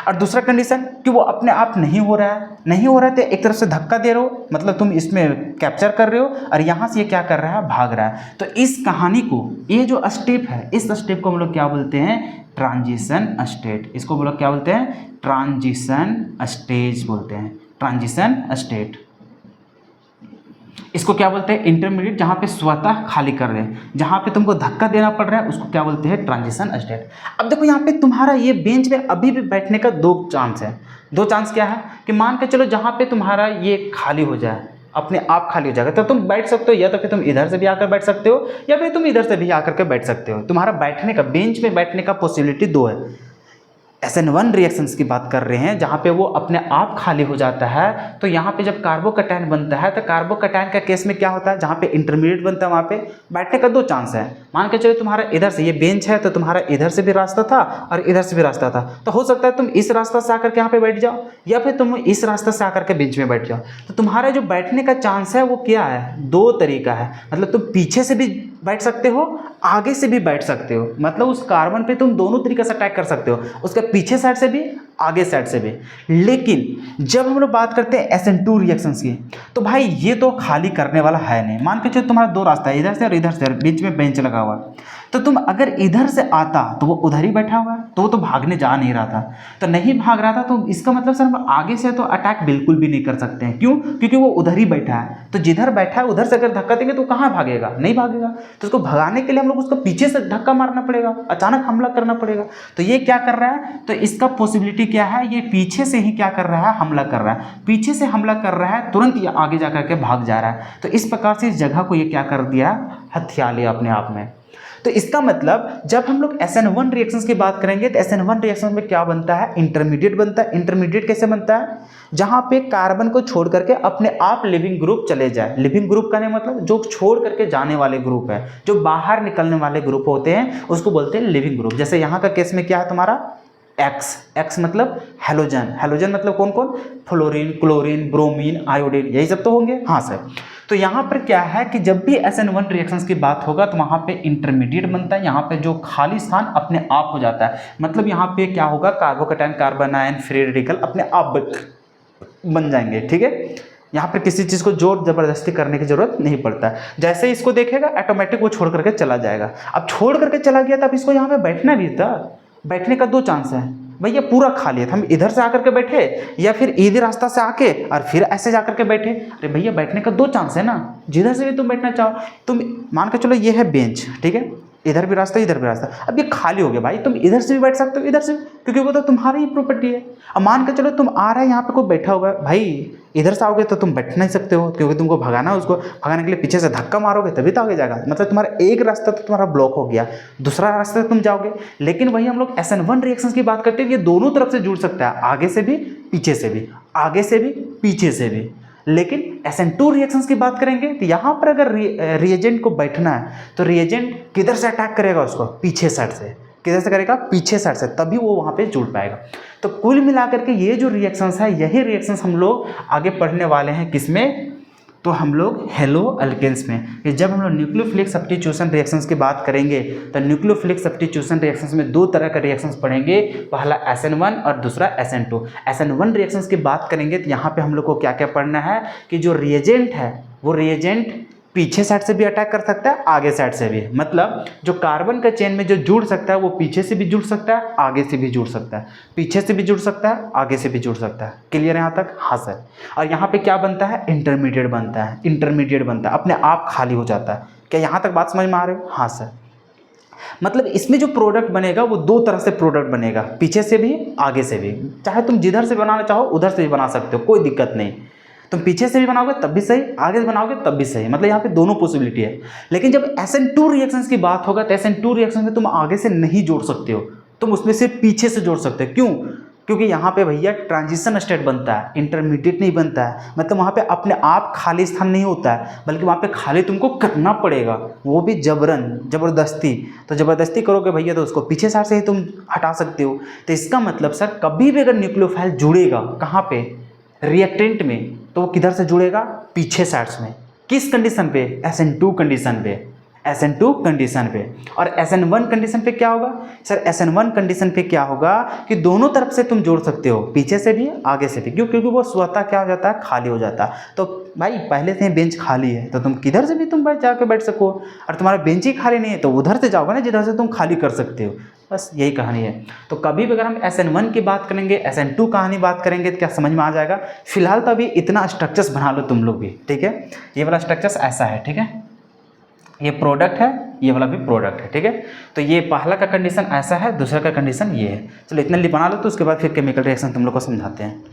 और दूसरा कंडीशन कि वो अपने आप नहीं हो रहा है, नहीं हो रहा है तो एक तरफ से धक्का दे रहे हो, मतलब तुम इसमें कैप्चर कर रहे हो और यहाँ से ये क्या कर रहा है, भाग रहा है। तो इस कहानी को, ये जो स्टेप है, इस स्टेप को हम लोग क्या बोलते हैं, ट्रांजिशन स्टेट। इसको हम लोग क्या बोलते हैं, ट्रांजिशन स्टेज बोलते हैं, ट्रांजिशन स्टेट। इसको क्या बोलते हैं, इंटरमीडिएट, जहाँ पे स्वतः खाली कर रहे हैं, जहाँ पे तुमको धक्का देना पड़ रहा है उसको क्या बोलते हैं, ट्रांजिशन स्टेट। अब देखो यहाँ पे तुम्हारा ये बेंच में अभी भी बैठने का दो चांस है। दो चांस क्या है कि मान के चलो जहाँ पे तुम्हारा ये खाली हो जाए, अपने आप खाली हो जाएगा, तो तुम बैठ सकते हो, या तो फिर तुम इधर से भी आकर बैठ सकते हो या फिर तुम इधर से भी आकर के बैठ सकते हो। तुम्हारा बैठने का, बेंच में बैठने का पॉसिबिलिटी दो है। SN1 रिएक्शंस की बात कर रहे हैं जहाँ पे वो अपने आप खाली हो जाता है। तो यहाँ पे जब कार्बोकैटायन बनता है तो कार्बोकैटायन का केस में क्या होता है, जहाँ पे इंटरमीडिएट बनता है वहाँ पे बैठने का दो चांस है। मान के चलो तुम्हारा इधर से ये बेंच है तो तुम्हारा इधर से भी रास्ता था और इधर से भी रास्ता था, तो हो सकता है तुम इस रास्ता से आकर के यहाँ पे बैठ जाओ या फिर तुम इस रास्ता से आकर के बेंच में बैठ जाओ। तो तुम्हारा जो बैठने का चांस है वो क्या है, दो तरीका है। मतलब तुम पीछे से भी बैठ सकते हो, आगे से भी बैठ सकते हो, मतलब उस कार्बन पे तुम दोनों तरीके से अटैक कर सकते हो, उसके पीछे साइड से भी आगे साइड से भी। लेकिन जब हम लोग बात करते हैं SN2 रिएक्शंस की, तो भाई ये तो खाली करने वाला है नहीं। मान के चलो तुम्हारा दो रास्ता है, इधर से और इधर से, बीच में बेंच लगा हुआ है, तो तुम अगर इधर से आता तो वो उधर ही बैठा हुआ है, तो वो तो भागने जा नहीं रहा था, तो नहीं भाग रहा था, तो इसका मतलब सर हम आगे से तो अटैक बिल्कुल भी नहीं कर सकते हैं। क्यों? क्योंकि वो उधर ही बैठा है। तो जिधर बैठा है उधर से अगर धक्का देंगे तो कहाँ भागेगा, नहीं भागेगा। तो उसको भगाने के लिए हम लोग उसको पीछे से धक्का मारना पड़ेगा, अचानक हमला करना पड़ेगा। तो ये क्या कर रहा है, तो इसका पॉसिबिलिटी क्या है, ये पीछे से ही क्या कर रहा है, हमला कर रहा है, पीछे से हमला कर रहा है, तुरंत ये आगे जा करके भाग जा रहा है। तो इस प्रकार से इस जगह को ये क्या कर दिया, हथिया लिया अपने आप में। तो इसका मतलब जब हम लोग SN1 रिएक्शंस की बात करेंगे तो SN1 रिएक्शन में क्या बनता है, इंटरमीडिएट बनता है। इंटरमीडिएट कैसे बनता है, जहां पे कार्बन को छोड़ करके अपने आप लिविंग ग्रुप चले जाए। लिविंग ग्रुप का नहीं मतलब जो छोड़ करके जाने वाले ग्रुप है, जो बाहर निकलने वाले ग्रुप होते हैं उसको बोलते हैं लिविंग ग्रुप। जैसे यहाँ का केस में क्या है तुम्हारा, एक्स मतलब हेलोजन। हेलोजन मतलब कौन कौन, फ्लोरीन, क्लोरीन, ब्रोमीन, आयोडीन, यही सब तो होंगे। हाँ सर। तो यहाँ पर क्या है कि जब भी SN1 रिएक्शंस की बात होगा तो वहाँ पे इंटरमीडिएट बनता है, यहाँ पे जो खाली स्थान अपने आप हो जाता है। मतलब यहाँ पे क्या होगा, carbocation, carbon ion, free radical अपने आप बन जाएंगे। ठीक है, यहाँ पर किसी चीज़ को जोर जबरदस्ती करने की जरूरत नहीं पड़ता है। जैसे ही इसको देखेगा ऑटोमेटिक वो छोड़ करके चला जाएगा। अब छोड़ करके चला गया तब इसको यहाँ पे बैठना भी था, बैठने का दो चांस है भैया, पूरा खाली है, हम इधर से आकर के बैठे या फिर इधर रास्ता से आके और फिर ऐसे जाकर के बैठे। अरे भैया बैठने का दो चांस है ना, जिधर से भी तुम बैठना चाहो। तुम मान के चलो ये है बेंच, ठीक है, इधर भी रास्ता इधर भी रास्ता, अब ये खाली हो गया भाई, तुम इधर से भी बैठ सकते हो इधर से, क्योंकि वो तो तुम्हारी ही प्रॉपर्टी है। अब मान के चलो तुम आ रहे हैं यहाँ पे कोई बैठा हुआ है, भाई इधर से आओगे तो तुम बैठ नहीं सकते हो, क्योंकि तुमको भगाना है, उसको भगाने के लिए पीछे से धक्का मारोगे तभी तो आगे जाएगा। मतलब तुम्हारा एक रास्ता तो तुम्हारा ब्लॉक हो गया, दूसरा रास्ता तुम जाओगे। लेकिन वही हम लोग SN1 रिएक्शंस की बात करते हैं, ये दोनों तरफ से जुड़ सकता है, आगे से भी पीछे से भी, आगे से भी पीछे से भी। लेकिन SN2 रिएक्शंस की बात करेंगे तो यहाँ पर अगर रिएजेंट को बैठना है तो रिएजेंट किधर से अटैक करेगा, उसको पीछे साइड से। किधर से करेगा, पीछे साइड से, तभी वो वहाँ पे जुड़ पाएगा। तो कुल मिलाकर के ये जो रिएक्शंस है, यही रिएक्शंस हम लोग आगे पढ़ने वाले हैं किसमें, तो हम लोग हेलो अल्केन्स में। कि जब हम लोग न्यूक्लियोफिलिक सब्स्टिट्यूशन रिएक्शंस की बात करेंगे तो न्यूक्लियोफिलिक सब्स्टिट्यूशन रिएक्शंस में दो तरह का रिएक्शंस पढ़ेंगे, पहला SN1 और दूसरा SN2। SN1 रिएक्शंस की बात करेंगे तो यहाँ पे हम लोग को क्या क्या पढ़ना है कि जो रिएजेंट है वो रिएजेंट पीछे साइड से भी अटैक कर सकता है, आगे साइड से भी। मतलब जो कार्बन का चेन में जो जुड़ सकता है वो पीछे से भी जुड़ सकता है, आगे से भी जुड़ सकता है, पीछे से भी जुड़ सकता है, आगे से भी जुड़ सकता है। क्लियर है यहाँ तक? हाँ सर। और यहाँ पे क्या बनता है, इंटरमीडिएट बनता है। इंटरमीडिएट बनता है, अपने आप खाली हो जाता है। क्या यहाँ तक बात समझ में आ रही हो? हाँ सर। मतलब इसमें जो प्रोडक्ट बनेगा वो दो तरह से प्रोडक्ट बनेगा, पीछे से भी आगे से भी। चाहे तुम जिधर से बनाना चाहो उधर से भी बना सकते हो, कोई दिक्कत नहीं। तुम पीछे से भी बनाओगे तब भी सही, आगे से बनाओगे तब भी सही। मतलब यहाँ पे दोनों पॉसिबिलिटी है। लेकिन जब SN2 रिएक्शंस की बात होगा तो SN2 रिएक्शन में तुम आगे से नहीं जोड़ सकते हो, तुम उसमें सिर्फ पीछे से जोड़ सकते हो। क्यों? क्योंकि यहाँ पे भैया ट्रांजिशन स्टेट बनता है, इंटरमीडिएट नहीं बनता है। मतलब वहाँ पे अपने आप खाली स्थान नहीं होता है, बल्कि वहाँ पे खाली तुमको करना पड़ेगा, वो भी जबरदस्ती। तो जबरदस्ती करोगे भैया तो उसको पीछे साइड से ही तुम हटा सकते हो। तो इसका मतलब सर कभी भी अगर न्यूक्लियोफाइल जुड़ेगा कहाँ पे, रिएक्टेंट में, तो वो किधर से जुड़ेगा, पीछे साइड्स में। किस कंडीशन पे, SN2 कंडीशन पे। SN2 कंडीशन पे। और SN1 कंडीशन पे क्या होगा सर, SN1 कंडीशन पे क्या होगा कि दोनों तरफ से तुम जोड़ सकते हो, पीछे से भी आगे से भी, क्यों, क्योंकि वो स्वतः क्या हो जाता है, खाली हो जाता है। तो भाई पहले से ही बेंच खाली है तो तुम किधर से भी तुम जाके बैठ सको, और तुम्हारा बेंच ही खाली नहीं है तो उधर से जाओगे ना जिधर से तुम खाली कर सकते हो। बस यही कहानी है। तो कभी भी अगर हम SN1 की बात करेंगे, SN2 कहानी बात करेंगे तो क्या समझ में आ जाएगा। फिलहाल तो अभी इतना स्ट्रक्चर्स बना लो तुम लोग भी, ठीक है। ये वाला स्ट्रक्चर्स ऐसा है, ठीक है, ये प्रोडक्ट है, ये वाला भी प्रोडक्ट है, ठीक है। तो ये पहला का कंडीशन ऐसा है, दूसरा का कंडीशन ये है। चलो इतना बना लो, तो उसके बाद फिर केमिकल रिएक्शन तुम लोग को समझाते हैं।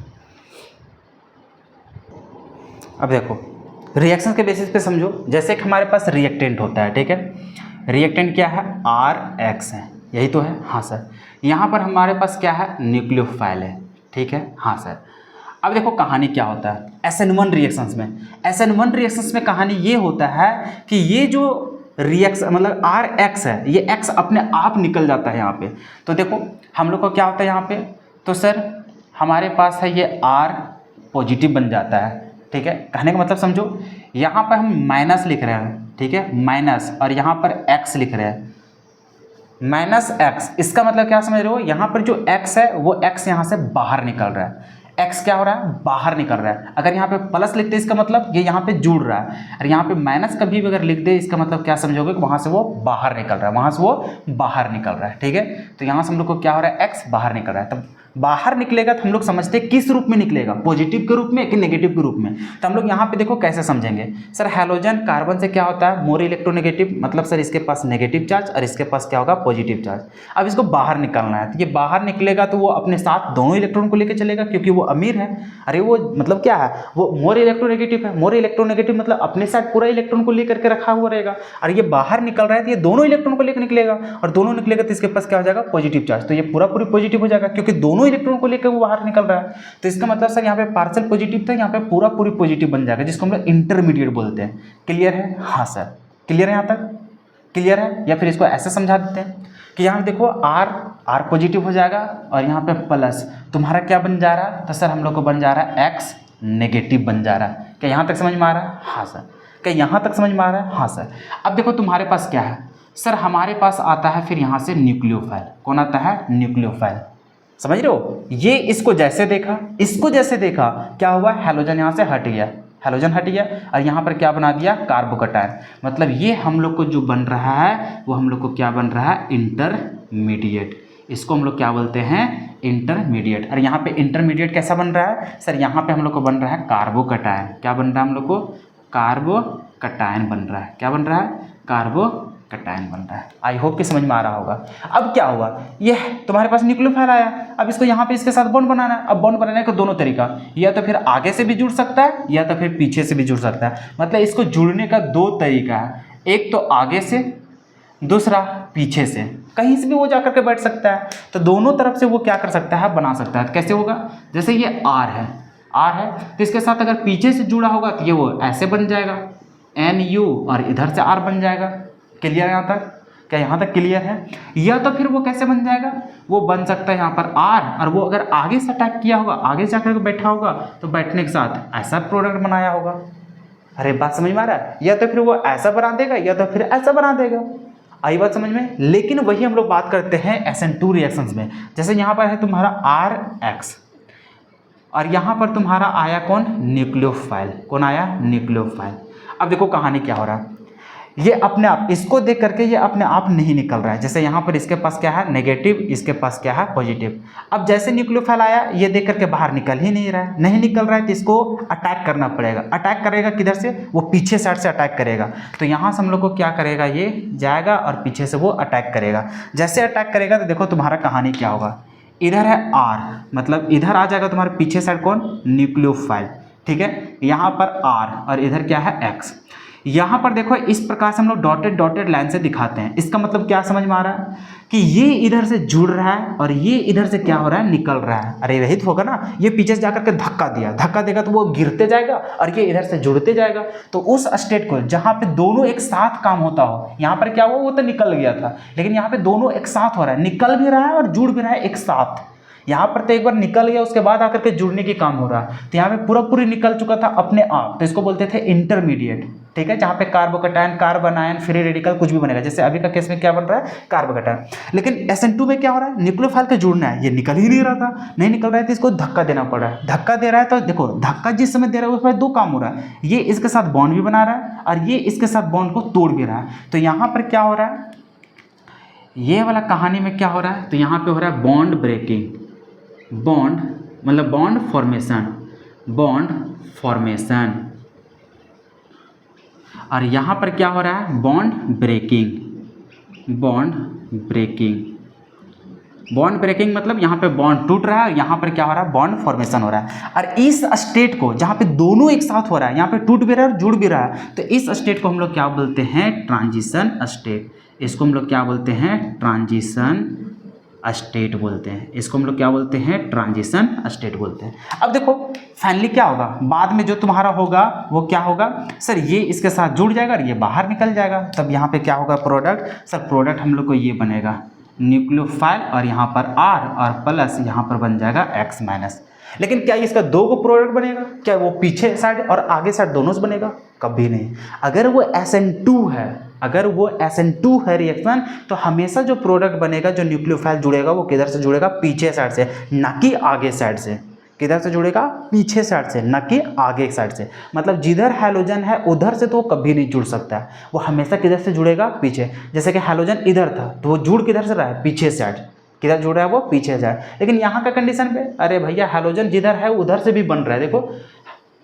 अब देखो रिएक्शन के बेसिस पे समझो, जैसे कि हमारे पास रिएक्टेंट होता है, ठीक है। रिएक्टेंट क्या है, RX है, यही तो है, हाँ सर। यहाँ पर हमारे पास क्या है, न्यूक्लियोफाइल है, ठीक है, हाँ सर। अब देखो कहानी क्या होता है SN1 रिएक्शंस में। SN1 रिएक्शंस में कहानी ये होता है कि ये जो रिएक्शन मतलब RX है, ये X अपने आप निकल जाता है यहाँ पे। तो देखो हम लोग को क्या होता है यहाँ पे, तो सर हमारे पास है ये R पॉजिटिव बन जाता है, ठीक है। कहने का मतलब समझो, यहाँ पर हम माइनस लिख रहे हैं, ठीक है, माइनस, और यहाँ पर X लिख रहे हैं, -X। इसका मतलब क्या समझ रहे हो, यहाँ पर जो X है वो X यहाँ से बाहर निकल रहा है। X क्या हो रहा है, बाहर निकल रहा है। अगर यहाँ पे प्लस लिखते इसका मतलब ये यहाँ पे जुड़ रहा है, और यहाँ पे माइनस कभी भी अगर लिख दे इसका मतलब क्या समझोगे कि वहाँ से वो बाहर निकल रहा है, वहाँ से वो बाहर निकल रहा है, ठीक है। तो यहाँ से हम लोग को क्या हो रहा है, X बाहर निकल रहा है। तब बाहर निकलेगा तो हम लोग समझते हैं किस रूप में निकलेगा, पॉजिटिव के रूप में कि नेगेटिव के रूप में। तो हम लोग यहाँ पे देखो कैसे समझेंगे सर, हैलोजन कार्बन से क्या होता है, मोर इलेक्ट्रोनेगेटिव, मतलब सर इसके पास नेगेटिव चार्ज और इसके पास क्या होगा, पॉजिटिव चार्ज। अब इसको बाहर निकालना है, तो ये बाहर निकलेगा तो वो अपने साथ दोनों इलेक्ट्रॉन को लेकर चलेगा, क्योंकि वो अमीर है। अरे वो मतलब क्या है, वो मोर इलेक्ट्रोनेगेटिव है। मोर इलेक्ट्रोनेगेटिव मतलब अपने साथ पूरा इलेक्ट्रॉन को लेकर के रखा हुआ रहेगा, और ये बाहर निकल रहा है तो ये दोनों इलेक्ट्रॉन को लेकर निकलेगा, और दोनों निकलेगा तो इसके पास क्या हो जाएगा, पॉजिटिव चार्ज। तो ये पूरा पूरी पॉजिटिव हो जाएगा, क्योंकि दोनों इलेक्ट्रॉन को लेकर वो बाहर निकल रहा है। तो इसका मतलब सर यहाँ पे पार्शियल पॉजिटिव था, यहाँ पे पूरा पूरी पॉजिटिव बन जाएगा, जिसको हम लोग इंटरमीडिएट बोलते हैं। क्लियर है, हाँ सर, क्लियर है, यहाँ तक क्लियर है। या फिर इसको ऐसे समझा देते हैं कि यहाँ देखो R पॉजिटिव हो जाएगा, और यहाँ पे प्लस तुम्हारा क्या बन जा रहा है, तो सर हम लोग को बन जा रहा है X नेगेटिव बन जा रहा है। क्या यहाँ तक समझ में आ रहा है, हाँ सर। क्या यहाँ तक समझ में आ रहा है, हाँ सर। अब देखो तुम्हारे पास क्या है सर, हमारे पास आता है फिर यहाँ से न्यूक्लियोफाइल। कौन आता है, न्यूक्लियोफाइल। समझ रहे हो, ये इसको जैसे देखा, इसको जैसे देखा, क्या हुआ, हैलोजन यहाँ से हट गया, हैलोजन हट गया, और यहाँ पर क्या बना दिया, कार्बोकटायन। मतलब ये हम लोग को जो बन रहा है वो हम लोग को क्या बन रहा है, इंटरमीडिएट। इसको हम लोग क्या बोलते हैं, इंटरमीडिएट। और यहाँ पे इंटरमीडिएट कैसा बन रहा है सर, यहाँ पे हम लोग को बन रहा है कार्बोकटायन। क्या बन रहा है हम लोग को, कार्बोकटायन बन रहा है। क्या बन रहा है, कार्बोकटायन बन रहा है। आई होप कि समझ में आ रहा होगा। अब क्या हुआ, ये तुम्हारे पास न्यूक्लियोफाइल आया, अब इसको यहाँ पे इसके साथ बॉन्ड बनाना है। अब बॉन्ड बनाने का दोनों तरीका, या तो फिर आगे से भी जुड़ सकता है या तो फिर पीछे से भी जुड़ सकता है। मतलब इसको जुड़ने का दो तरीका है, एक तो आगे से, दूसरा पीछे से। कहीं से भी वो जाकर के बैठ सकता है, तो दोनों तरफ से वो क्या कर सकता है, बना सकता है। कैसे होगा, जैसे ये R है तो इसके साथ अगर पीछे से जुड़ा होगा तो ये वो ऐसे बन जाएगा NU, और इधर से R बन जाएगा। क्लियर है यहाँ तक, क्या यहाँ तक क्लियर है। या तो फिर वो कैसे बन जाएगा, वो बन सकता है यहाँ पर R, और वो अगर आगे से अटैक किया होगा, आगे जाकर के बैठा होगा, तो बैठने के साथ ऐसा प्रोडक्ट बनाया होगा। अरे बात समझ में आ रहा है, या तो फिर वो ऐसा बना देगा या तो फिर ऐसा बना देगा। आई बात समझ में। लेकिन वही हम लोग बात करते हैं SN2 रिएक्शंस में। जैसे यहाँ पर है तुम्हारा RX, और यहाँ पर तुम्हारा आया कौन, न्यूक्लियोफाइल। कौन आया, न्यूक्लियोफाइल। अब देखो कहानी क्या हो रहा है, ये अपने आप, इसको देख करके ये अपने आप नहीं निकल रहा है। जैसे यहाँ पर इसके पास क्या है, नेगेटिव, इसके पास क्या है, पॉजिटिव। अब जैसे न्यूक्लियोफाइल आया, ये देख करके बाहर निकल ही नहीं रहा है, नहीं निकल रहा है, तो इसको अटैक करना पड़ेगा। अटैक करेगा किधर से, वो पीछे साइड से अटैक करेगा। तो यहाँ से हम लोग को क्या करेगा, ये जाएगा और पीछे से वो अटैक करेगा। जैसे अटैक करेगा तो देखो तुम्हारा कहानी क्या होगा, इधर है R, मतलब इधर आ जाएगा तुम्हारे पीछे साइड कौन, न्यूक्लियोफाइल, ठीक है। यहाँ पर R और इधर क्या है, X। यहाँ पर देखो इस प्रकार से हम लोग डॉटेड लाइन से दिखाते हैं। इसका मतलब क्या समझ में आ रहा है कि ये इधर से जुड़ रहा है और ये इधर से क्या हो रहा है, निकल रहा है। अरे वही तो होगा ना, ये पीछे से जाकर के धक्का दिया, धक्का देगा तो वो गिरते जाएगा और ये इधर से जुड़ते जाएगा। तो उस स्टेट को जहाँ पे दोनों एक साथ काम होता हो, यहाँ पर क्या हुआ, वो तो निकल गया था, लेकिन यहाँ पे दोनों एक साथ हो रहा है, निकल भी रहा है और जुड़ भी रहा है एक साथ। यहाँ पर तो एक बार निकल गया उसके बाद आकर के जुड़ने की काम हो रहा है, तो यहाँ पे पूरा पूरी निकल चुका था अपने आप, तो इसको बोलते थे इंटरमीडिएट। ठीक है, जहाँ पे carbocation, carbon ion, free radical कुछ भी बनेगा, जैसे अभी का केस में क्या बन रहा है, कार्बोकैटायन। लेकिन SN2 में क्या हो रहा है, न्यूक्लियोफाइल के जुड़ना है, ये निकल ही नहीं रहा था, नहीं निकल रहा है तो इसको धक्का देना पड़ रहा है। धक्का दे रहा है तो देखो धक्का जिस समय दे रहा है उसमें दो काम हो रहा है, ये इसके साथ बॉन्ड भी बना रहा है और ये इसके साथ बॉन्ड को तोड़ भी रहा है। तो यहाँ पर क्या हो रहा है, ये वाला कहानी में क्या हो रहा है, तो यहाँ पे हो रहा है बॉन्ड ब्रेकिंग, बॉन्ड मतलब बॉन्ड फॉर्मेशन, बॉन्ड फॉर्मेशन, और यहाँ पर क्या हो रहा है, bond breaking, bond breaking. Bond breaking मतलब यहाँ पे बॉन्ड टूट रहा है और यहाँ पर क्या हो रहा है, बॉन्ड फॉर्मेशन हो रहा है। और इस स्टेट को जहाँ पे दोनों एक साथ हो रहा है, यहाँ पे टूट भी रहा है और जुड़ भी रहा है, तो इस स्टेट को हम लोग क्या बोलते हैं, ट्रांजिशन स्टेट। इसको हम लोग क्या बोलते हैं, ट्रांजिशन स्टेट बोलते हैं। इसको हम लोग क्या बोलते हैं, ट्रांजिशन स्टेट बोलते हैं। अब देखो फाइनली क्या होगा, बाद में जो तुम्हारा होगा वो क्या होगा, सर ये इसके साथ जुड़ जाएगा और ये बाहर निकल जाएगा, तब यहाँ पे क्या होगा, प्रोडक्ट। सर प्रोडक्ट हम लोग को ये बनेगा न्यूक्लियोफाइल और यहाँ पर R और प्लस यहाँ पर बन जाएगा X माइनस। लेकिन क्या इसका दो को प्रोडक्ट बनेगा, क्या वो पीछे साइड और आगे साइड दोनों से बनेगा, कभी नहीं। अगर वो SN2 है, अगर वो SN2 है रिएक्शन, तो हमेशा जो प्रोडक्ट बनेगा, जो न्यूक्लियोफाइल जुड़ेगा वो किधर से जुड़ेगा, पीछे साइड से, ना कि आगे साइड से। किधर से जुड़ेगा, पीछे साइड से, ना कि आगे साइड से। मतलब जिधर हैलोजन है उधर से तो वो कभी नहीं जुड़ सकता है, वो हमेशा किधर से जुड़ेगा, पीछे। जैसे कि हैलोजन इधर था तो वो जुड़ किधर से रहा है, पीछे साइड। किधर जुड़ रहा है, वो पीछे साइड। लेकिन यहाँ का कंडीशन पे, अरे भैया हैलोजन जिधर है उधर से भी बन रहा है, देखो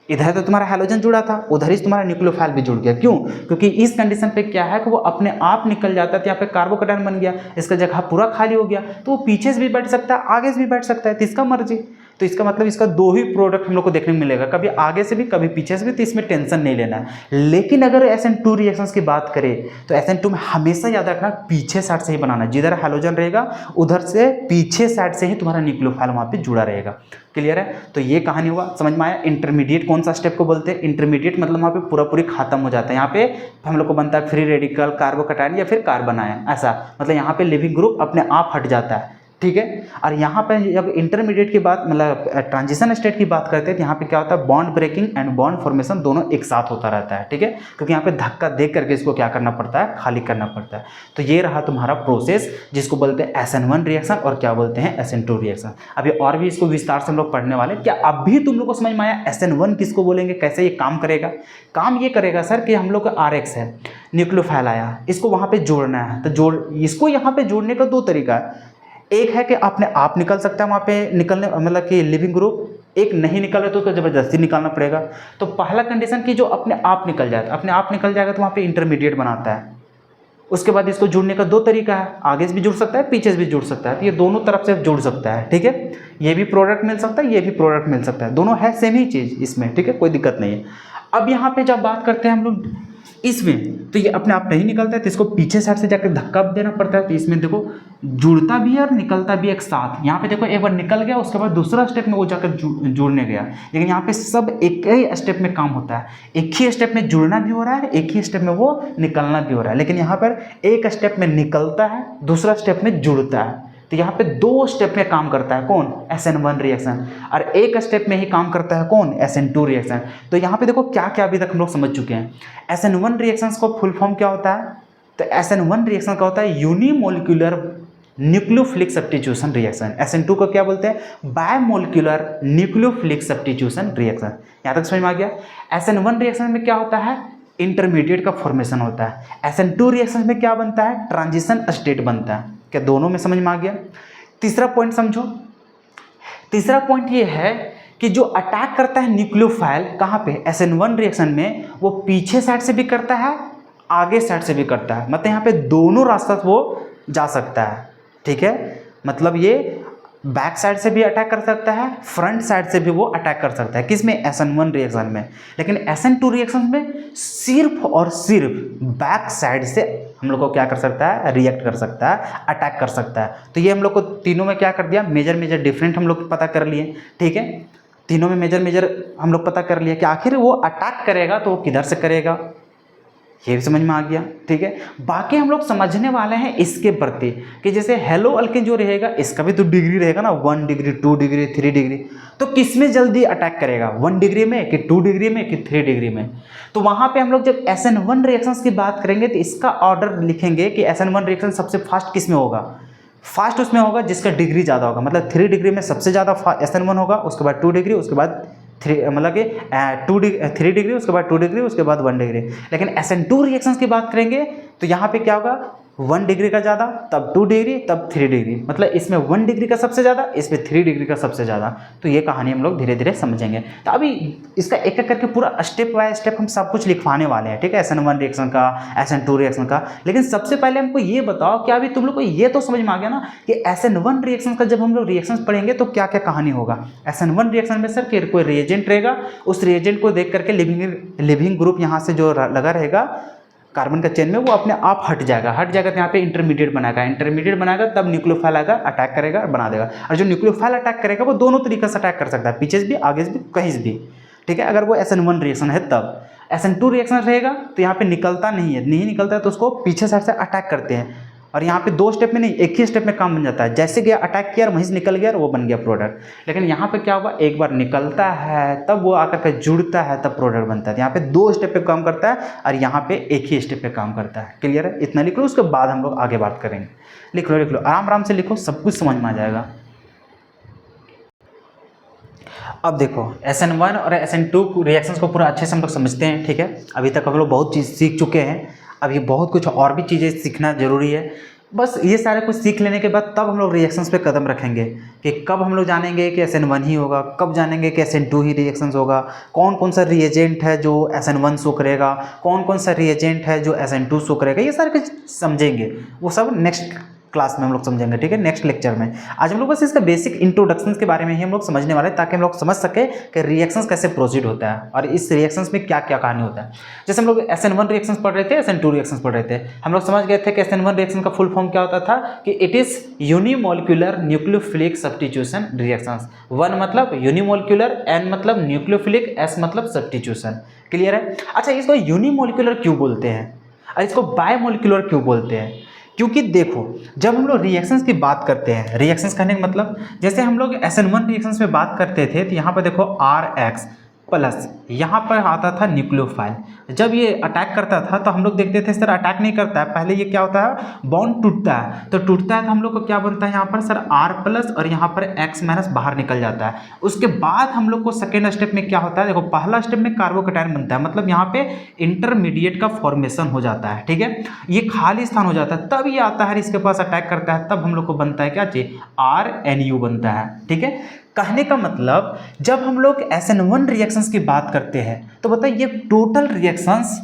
इधर तो तुम्हारा हैलोजन जुड़ा था, उधर ही तुम्हारा न्यूक्लियोफाइल भी जुड़ गया। क्यों, क्योंकि इस कंडीशन पे क्या है कि वो अपने आप निकल जाता है, तो यहाँ पे कार्बोकैटायन बन गया, इसका जगह पूरा खाली हो गया, तो वो पीछे से भी बैठ सकता है, आगे से भी बैठ सकता है, तो इसका मर्जी। तो इसका मतलब इसका दो ही प्रोडक्ट हम लोग को देखने को मिलेगा, कभी आगे से भी कभी पीछे से भी, तो इसमें टेंशन नहीं लेना है। लेकिन अगर SN2 रिएक्शंस की बात करें तो SN2 में हमेशा याद रखना पीछे साइड से ही बनाना, जिधर हैलोजन रहेगा उधर से पीछे साइड से ही तुम्हारा न्यूक्लियोफाइल वहाँ पे जुड़ा रहेगा। क्लियर है, तो ये कहानी हुआ, समझ में आया। इंटरमीडिएट कौन सा स्टेप को बोलते हैं, इंटरमीडिएट मतलब वहाँ पे पूरा पूरी खत्म हो जाता है। यहाँ पे हम लोग को बनता है फ्री रेडिकल, कार्बोकैटायन या फिर कार्बन आयन, ऐसा मतलब यहाँ पे लिविंग ग्रुप अपने आप हट जाता है। ठीक है, और यहाँ पे जब इंटरमीडिएट की बात मतलब ट्रांजिशन स्टेट की बात करते हैं तो यहाँ पे क्या होता है, bond breaking and bond formation दोनों एक साथ होता रहता है। ठीक है, क्योंकि यहाँ पे धक्का दे करके इसको क्या करना पड़ता है, खाली करना पड़ता है। तो ये रहा तुम्हारा प्रोसेस, जिसको बोलते हैं SN1 रिएक्शन और क्या बोलते हैं, SN2 रिएक्शन। अभी और भी इसको विस्तार से हम लोग पढ़ने वाले। क्या अभी तुम लोग को समझ में आया SN1 किसको बोलेंगे, कैसे ये काम करेगा? काम ये करेगा सर कि हम लोग का RX है, न्यूक्लियोफाइल आया, इसको वहाँ पे जोड़ना है, तो इसको यहाँ पे जोड़ने का दो तरीका है। एक है कि अपने आप निकल सकता है वहाँ पे निकलने, मतलब कि लिविंग ग्रुप। एक नहीं निकल रहा तो उसको ज़बरदस्ती निकालना पड़ेगा। तो पहला कंडीशन कि जो अपने आप निकल जाए, अपने आप निकल जाएगा तो वहाँ पे इंटरमीडिएट बनाता है। उसके बाद इसको जुड़ने का दो तरीका है, आगे से भी जुड़ सकता है, पीछे से भी जुड़ सकता है, तो ये दोनों तरफ से जुड़ सकता है। ठीक है, ये भी प्रोडक्ट मिल सकता है, ये भी प्रोडक्ट मिल सकता है, दोनों है सेम ही चीज़ इसमें। ठीक है, कोई दिक्कत नहीं है। अब यहाँ पे जब बात करते हैं हम लोग इसमें, तो ये अपने आप नहीं निकलता है, तो इसको पीछे साइड से जाकर धक्का देना पड़ता है। तो इसमें देखो जुड़ता भी है और निकलता भी एक साथ। यहाँ पे देखो एक बार निकल गया, उसके बाद दूसरा स्टेप में वो जाकर जुड़ने गया। लेकिन यहाँ पे सब एक ही स्टेप में काम होता है, एक ही स्टेप में जुड़ना भी हो रहा है, एक ही स्टेप में वो निकलना भी हो रहा है। लेकिन यहाँ पर एक स्टेप में निकलता है, दूसरा स्टेप में जुड़ता है। तो यहाँ पे दो स्टेप में काम करता है कौन, SN1 रिएक्शन, और एक स्टेप में ही काम करता है कौन, SN2 रिएक्शन। तो यहाँ पे देखो क्या क्या अभी तक हम लोग समझ चुके हैं। SN1 रिएक्शंस को फुल फॉर्म क्या होता है, तो SN1 रिएक्शन का होता है unimolecular nucleophilic substitution reaction. SN2 को क्या बोलते हैं, बायमोलिकुलर न्यूक्लियोफिलिक सब्स्टिट्यूशन रिएक्शन। यहाँ तक समझ में आ गया। SN1 रिएक्शन में क्या होता है, इंटरमीडिएट का फॉर्मेशन होता है। SN2 रिएक्शन में क्या बनता है, ट्रांजिशन स्टेट बनता है। क्या दोनों में समझ में आ गया? तीसरा पॉइंट समझो। तीसरा पॉइंट ये है कि जो अटैक करता है न्यूक्लियोफाइल कहाँ पे, SN1 रिएक्शन में, वो पीछे साइड से भी करता है, आगे साइड से भी करता है। मतलब यहाँ पे दोनों रास्ता वो जा सकता है। ठीक है, मतलब ये बैक साइड से भी अटैक कर सकता है, फ्रंट साइड से भी वो अटैक कर सकता है। किसमें, SN1 रिएक्शन में। लेकिन SN2 रिएक्शन में सिर्फ और सिर्फ बैक साइड से हम लोग को क्या कर सकता है, रिएक्ट कर सकता है, अटैक कर सकता है। तो ये हम लोग को तीनों में क्या कर दिया, मेजर डिफरेंट हम लोग पता कर लिए। ठीक है, तीनों में मेजर हम लोग पता कर लिए कि आखिर वो अटैक करेगा तो वो किधर से करेगा, ये भी समझ में आ गया, ठीक है। बाकी हम लोग समझने वाले हैं इसके प्रति कि जैसे हेलो अल्केन जो रहेगा इसका भी तो डिग्री रहेगा ना, 1 डिग्री 2 डिग्री 3 डिग्री, तो किस में जल्दी अटैक करेगा, 1 डिग्री में कि 2 डिग्री में कि 3 डिग्री में। तो वहाँ पे हम लोग जब SN1 रिएक्शंस की बात करेंगे तो इसका ऑर्डर लिखेंगे कि SN1 रिएक्शन सबसे फास्ट किस में होगा, फास्ट उसमें होगा जिसका डिग्री ज़्यादा होगा, मतलब 3 डिग्री में सबसे ज़्यादा SN1 होगा, उसके बाद 2 डिग्री, उसके बाद 3 मतलब कि 3 डिग्री, उसके बाद 2 डिग्री, उसके बाद 1 डिग्री। लेकिन SN2 रिएक्शंस की बात करेंगे तो यहाँ पे क्या होगा, 1 डिग्री का ज़्यादा, तब 2 डिग्री, तब 3 डिग्री, मतलब इसमें 1 डिग्री का सबसे ज़्यादा, इसमें 3 डिग्री का सबसे ज़्यादा। तो ये कहानी हम लोग धीरे धीरे समझेंगे। तो अभी इसका एक एक करके पूरा स्टेप बाय स्टेप हम सब कुछ लिखवाने वाले हैं, ठीक है, SN1 रिएक्शन का, SN2 रिएक्शन का। लेकिन सबसे पहले हमको ये बताओ कि अभी तुम लोग को ये तो समझ में आ गया ना कि SN1 रिएक्शन का जब हम लोग रिएक्शन पढ़ेंगे तो क्या क्या कहानी होगा। SN1 रिएक्शन में सर कि कोई रिएजेंट रहेगा, उस रिएजेंट को देख करके लिविंग ग्रुप यहाँ से जो लगा रहेगा कार्बन का चेन में वो अपने आप हट जाएगा तो यहाँ पे इंटरमीडिएट बनाएगा, तब न्यूक्लियोफाइल आएगा, अटैक करेगा और बना देगा। और जो न्यूक्लियोफाइल अटैक करेगा वो दोनों तरीके से अटैक कर सकता है, पीछे से भी आगे से भी कहीं से भी, ठीक है। अगर वो SN1 रिएक्शन है तब SN2 रिएक्शन रहेगा तो यहाँ पे निकलता नहीं है तो उसको पीछे साइड से अटैक करते हैं। और यहाँ पे 2 स्टेप में नहीं, एक ही स्टेप में काम बन जाता है, जैसे गया अटैक किया और वहीं से निकल गया और वो बन गया प्रोडक्ट। लेकिन यहाँ पे क्या हुआ, एक बार निकलता है तब वो आकर के जुड़ता है तब प्रोडक्ट बनता है। यहाँ पे 2 स्टेप पे काम करता है और यहाँ पे एक ही स्टेप पे काम करता है। क्लियर है, इतना लिख लो, उसके बाद हम लोग आगे बात करेंगे। लिख लो आराम आराम से लिखो, सब कुछ समझ में आ जाएगा। अब देखो SN1 और SN2 रिएक्शंस को पूरा अच्छे से हम लोग समझते हैं, ठीक है। अभी तक हम लोग बहुत चीज़ सीख चुके हैं, अभी बहुत कुछ और भी चीज़ें सीखना ज़रूरी है। बस ये सारे कुछ सीख लेने के बाद तब हम लोग रिएक्शंस पे कदम रखेंगे कि कब हम लोग जानेंगे कि SN1 ही होगा, कब जानेंगे कि SN2 ही रिएक्शंस होगा, कौन कौन सा रिएजेंट है जो SN1 शो करेगा, कौन कौन सा रिएजेंट है जो SN2 शो करेगा, ये सारे कुछ समझेंगे। वो सब नेक्स्ट क्लास में हम लोग समझेंगे, ठीक है, नेक्स्ट लेक्चर में। आज हम लोग बस इसका बेसिक इंट्रोडक्शंस के बारे में ही हम लोग समझने वाले हैं ताकि हम लोग समझ सके कि रिएक्शंस कैसे प्रोसीड होता है और इस रिएक्शंस में क्या क्या कहानी होता है। जैसे हम लोग SN1 रिएक्शंस पढ़ रहे थे, SN2 रिएक्शंस पढ़ रहे थे, हम लोग समझ गए थे कि SN1 रिएक्शन का फुल फॉर्म क्या होता था कि it is unimolecular nucleophilic substitution reactions. 1 मतलब यूनिमोलिकुलर, N मतलब न्यूक्लियोफिलिक, S मतलब सब्स्टिट्यूशन। क्लियर है। अच्छा, इसको यूनिमोलिकुलर क्यों बोलते हैं और इसको बायोमोलिकुलर क्यों बोलते हैं? क्योंकि देखो जब हम लोग रिएक्शंस की बात करते हैं, रिएक्शंस कहने का मतलब जैसे हम लोग SN1 रिएक्शंस में बात करते थे तो यहाँ पर देखो RX प्लस यहाँ पर आता था न्यूक्लियोफाइल। जब ये अटैक करता था तो हम लोग देखते थे सर अटैक नहीं करता है, पहले ये क्या होता है, बॉन्ड टूटता है। तो टूटता है तो हम लोग को क्या बनता है यहाँ पर सर R प्लस और यहाँ पर X माइनस बाहर निकल जाता है। उसके बाद हम लोग को सेकेंड स्टेप में क्या होता है, देखो पहला स्टेप में कार्बोकैटायन बनता है, मतलब यहाँ पे इंटरमीडिएट का फॉर्मेशन हो जाता है, ठीक है, ये खाली स्थान हो जाता है, तब ये आता है इसके पास अटैक करता है, तब हम लोग को बनता है क्या चीज, RNU बनता है, ठीक है। कहने का मतलब जब हम लोग SN1 रिएक्शंस की बात करते हैं तो बताइए ये टोटल रिएक्शंस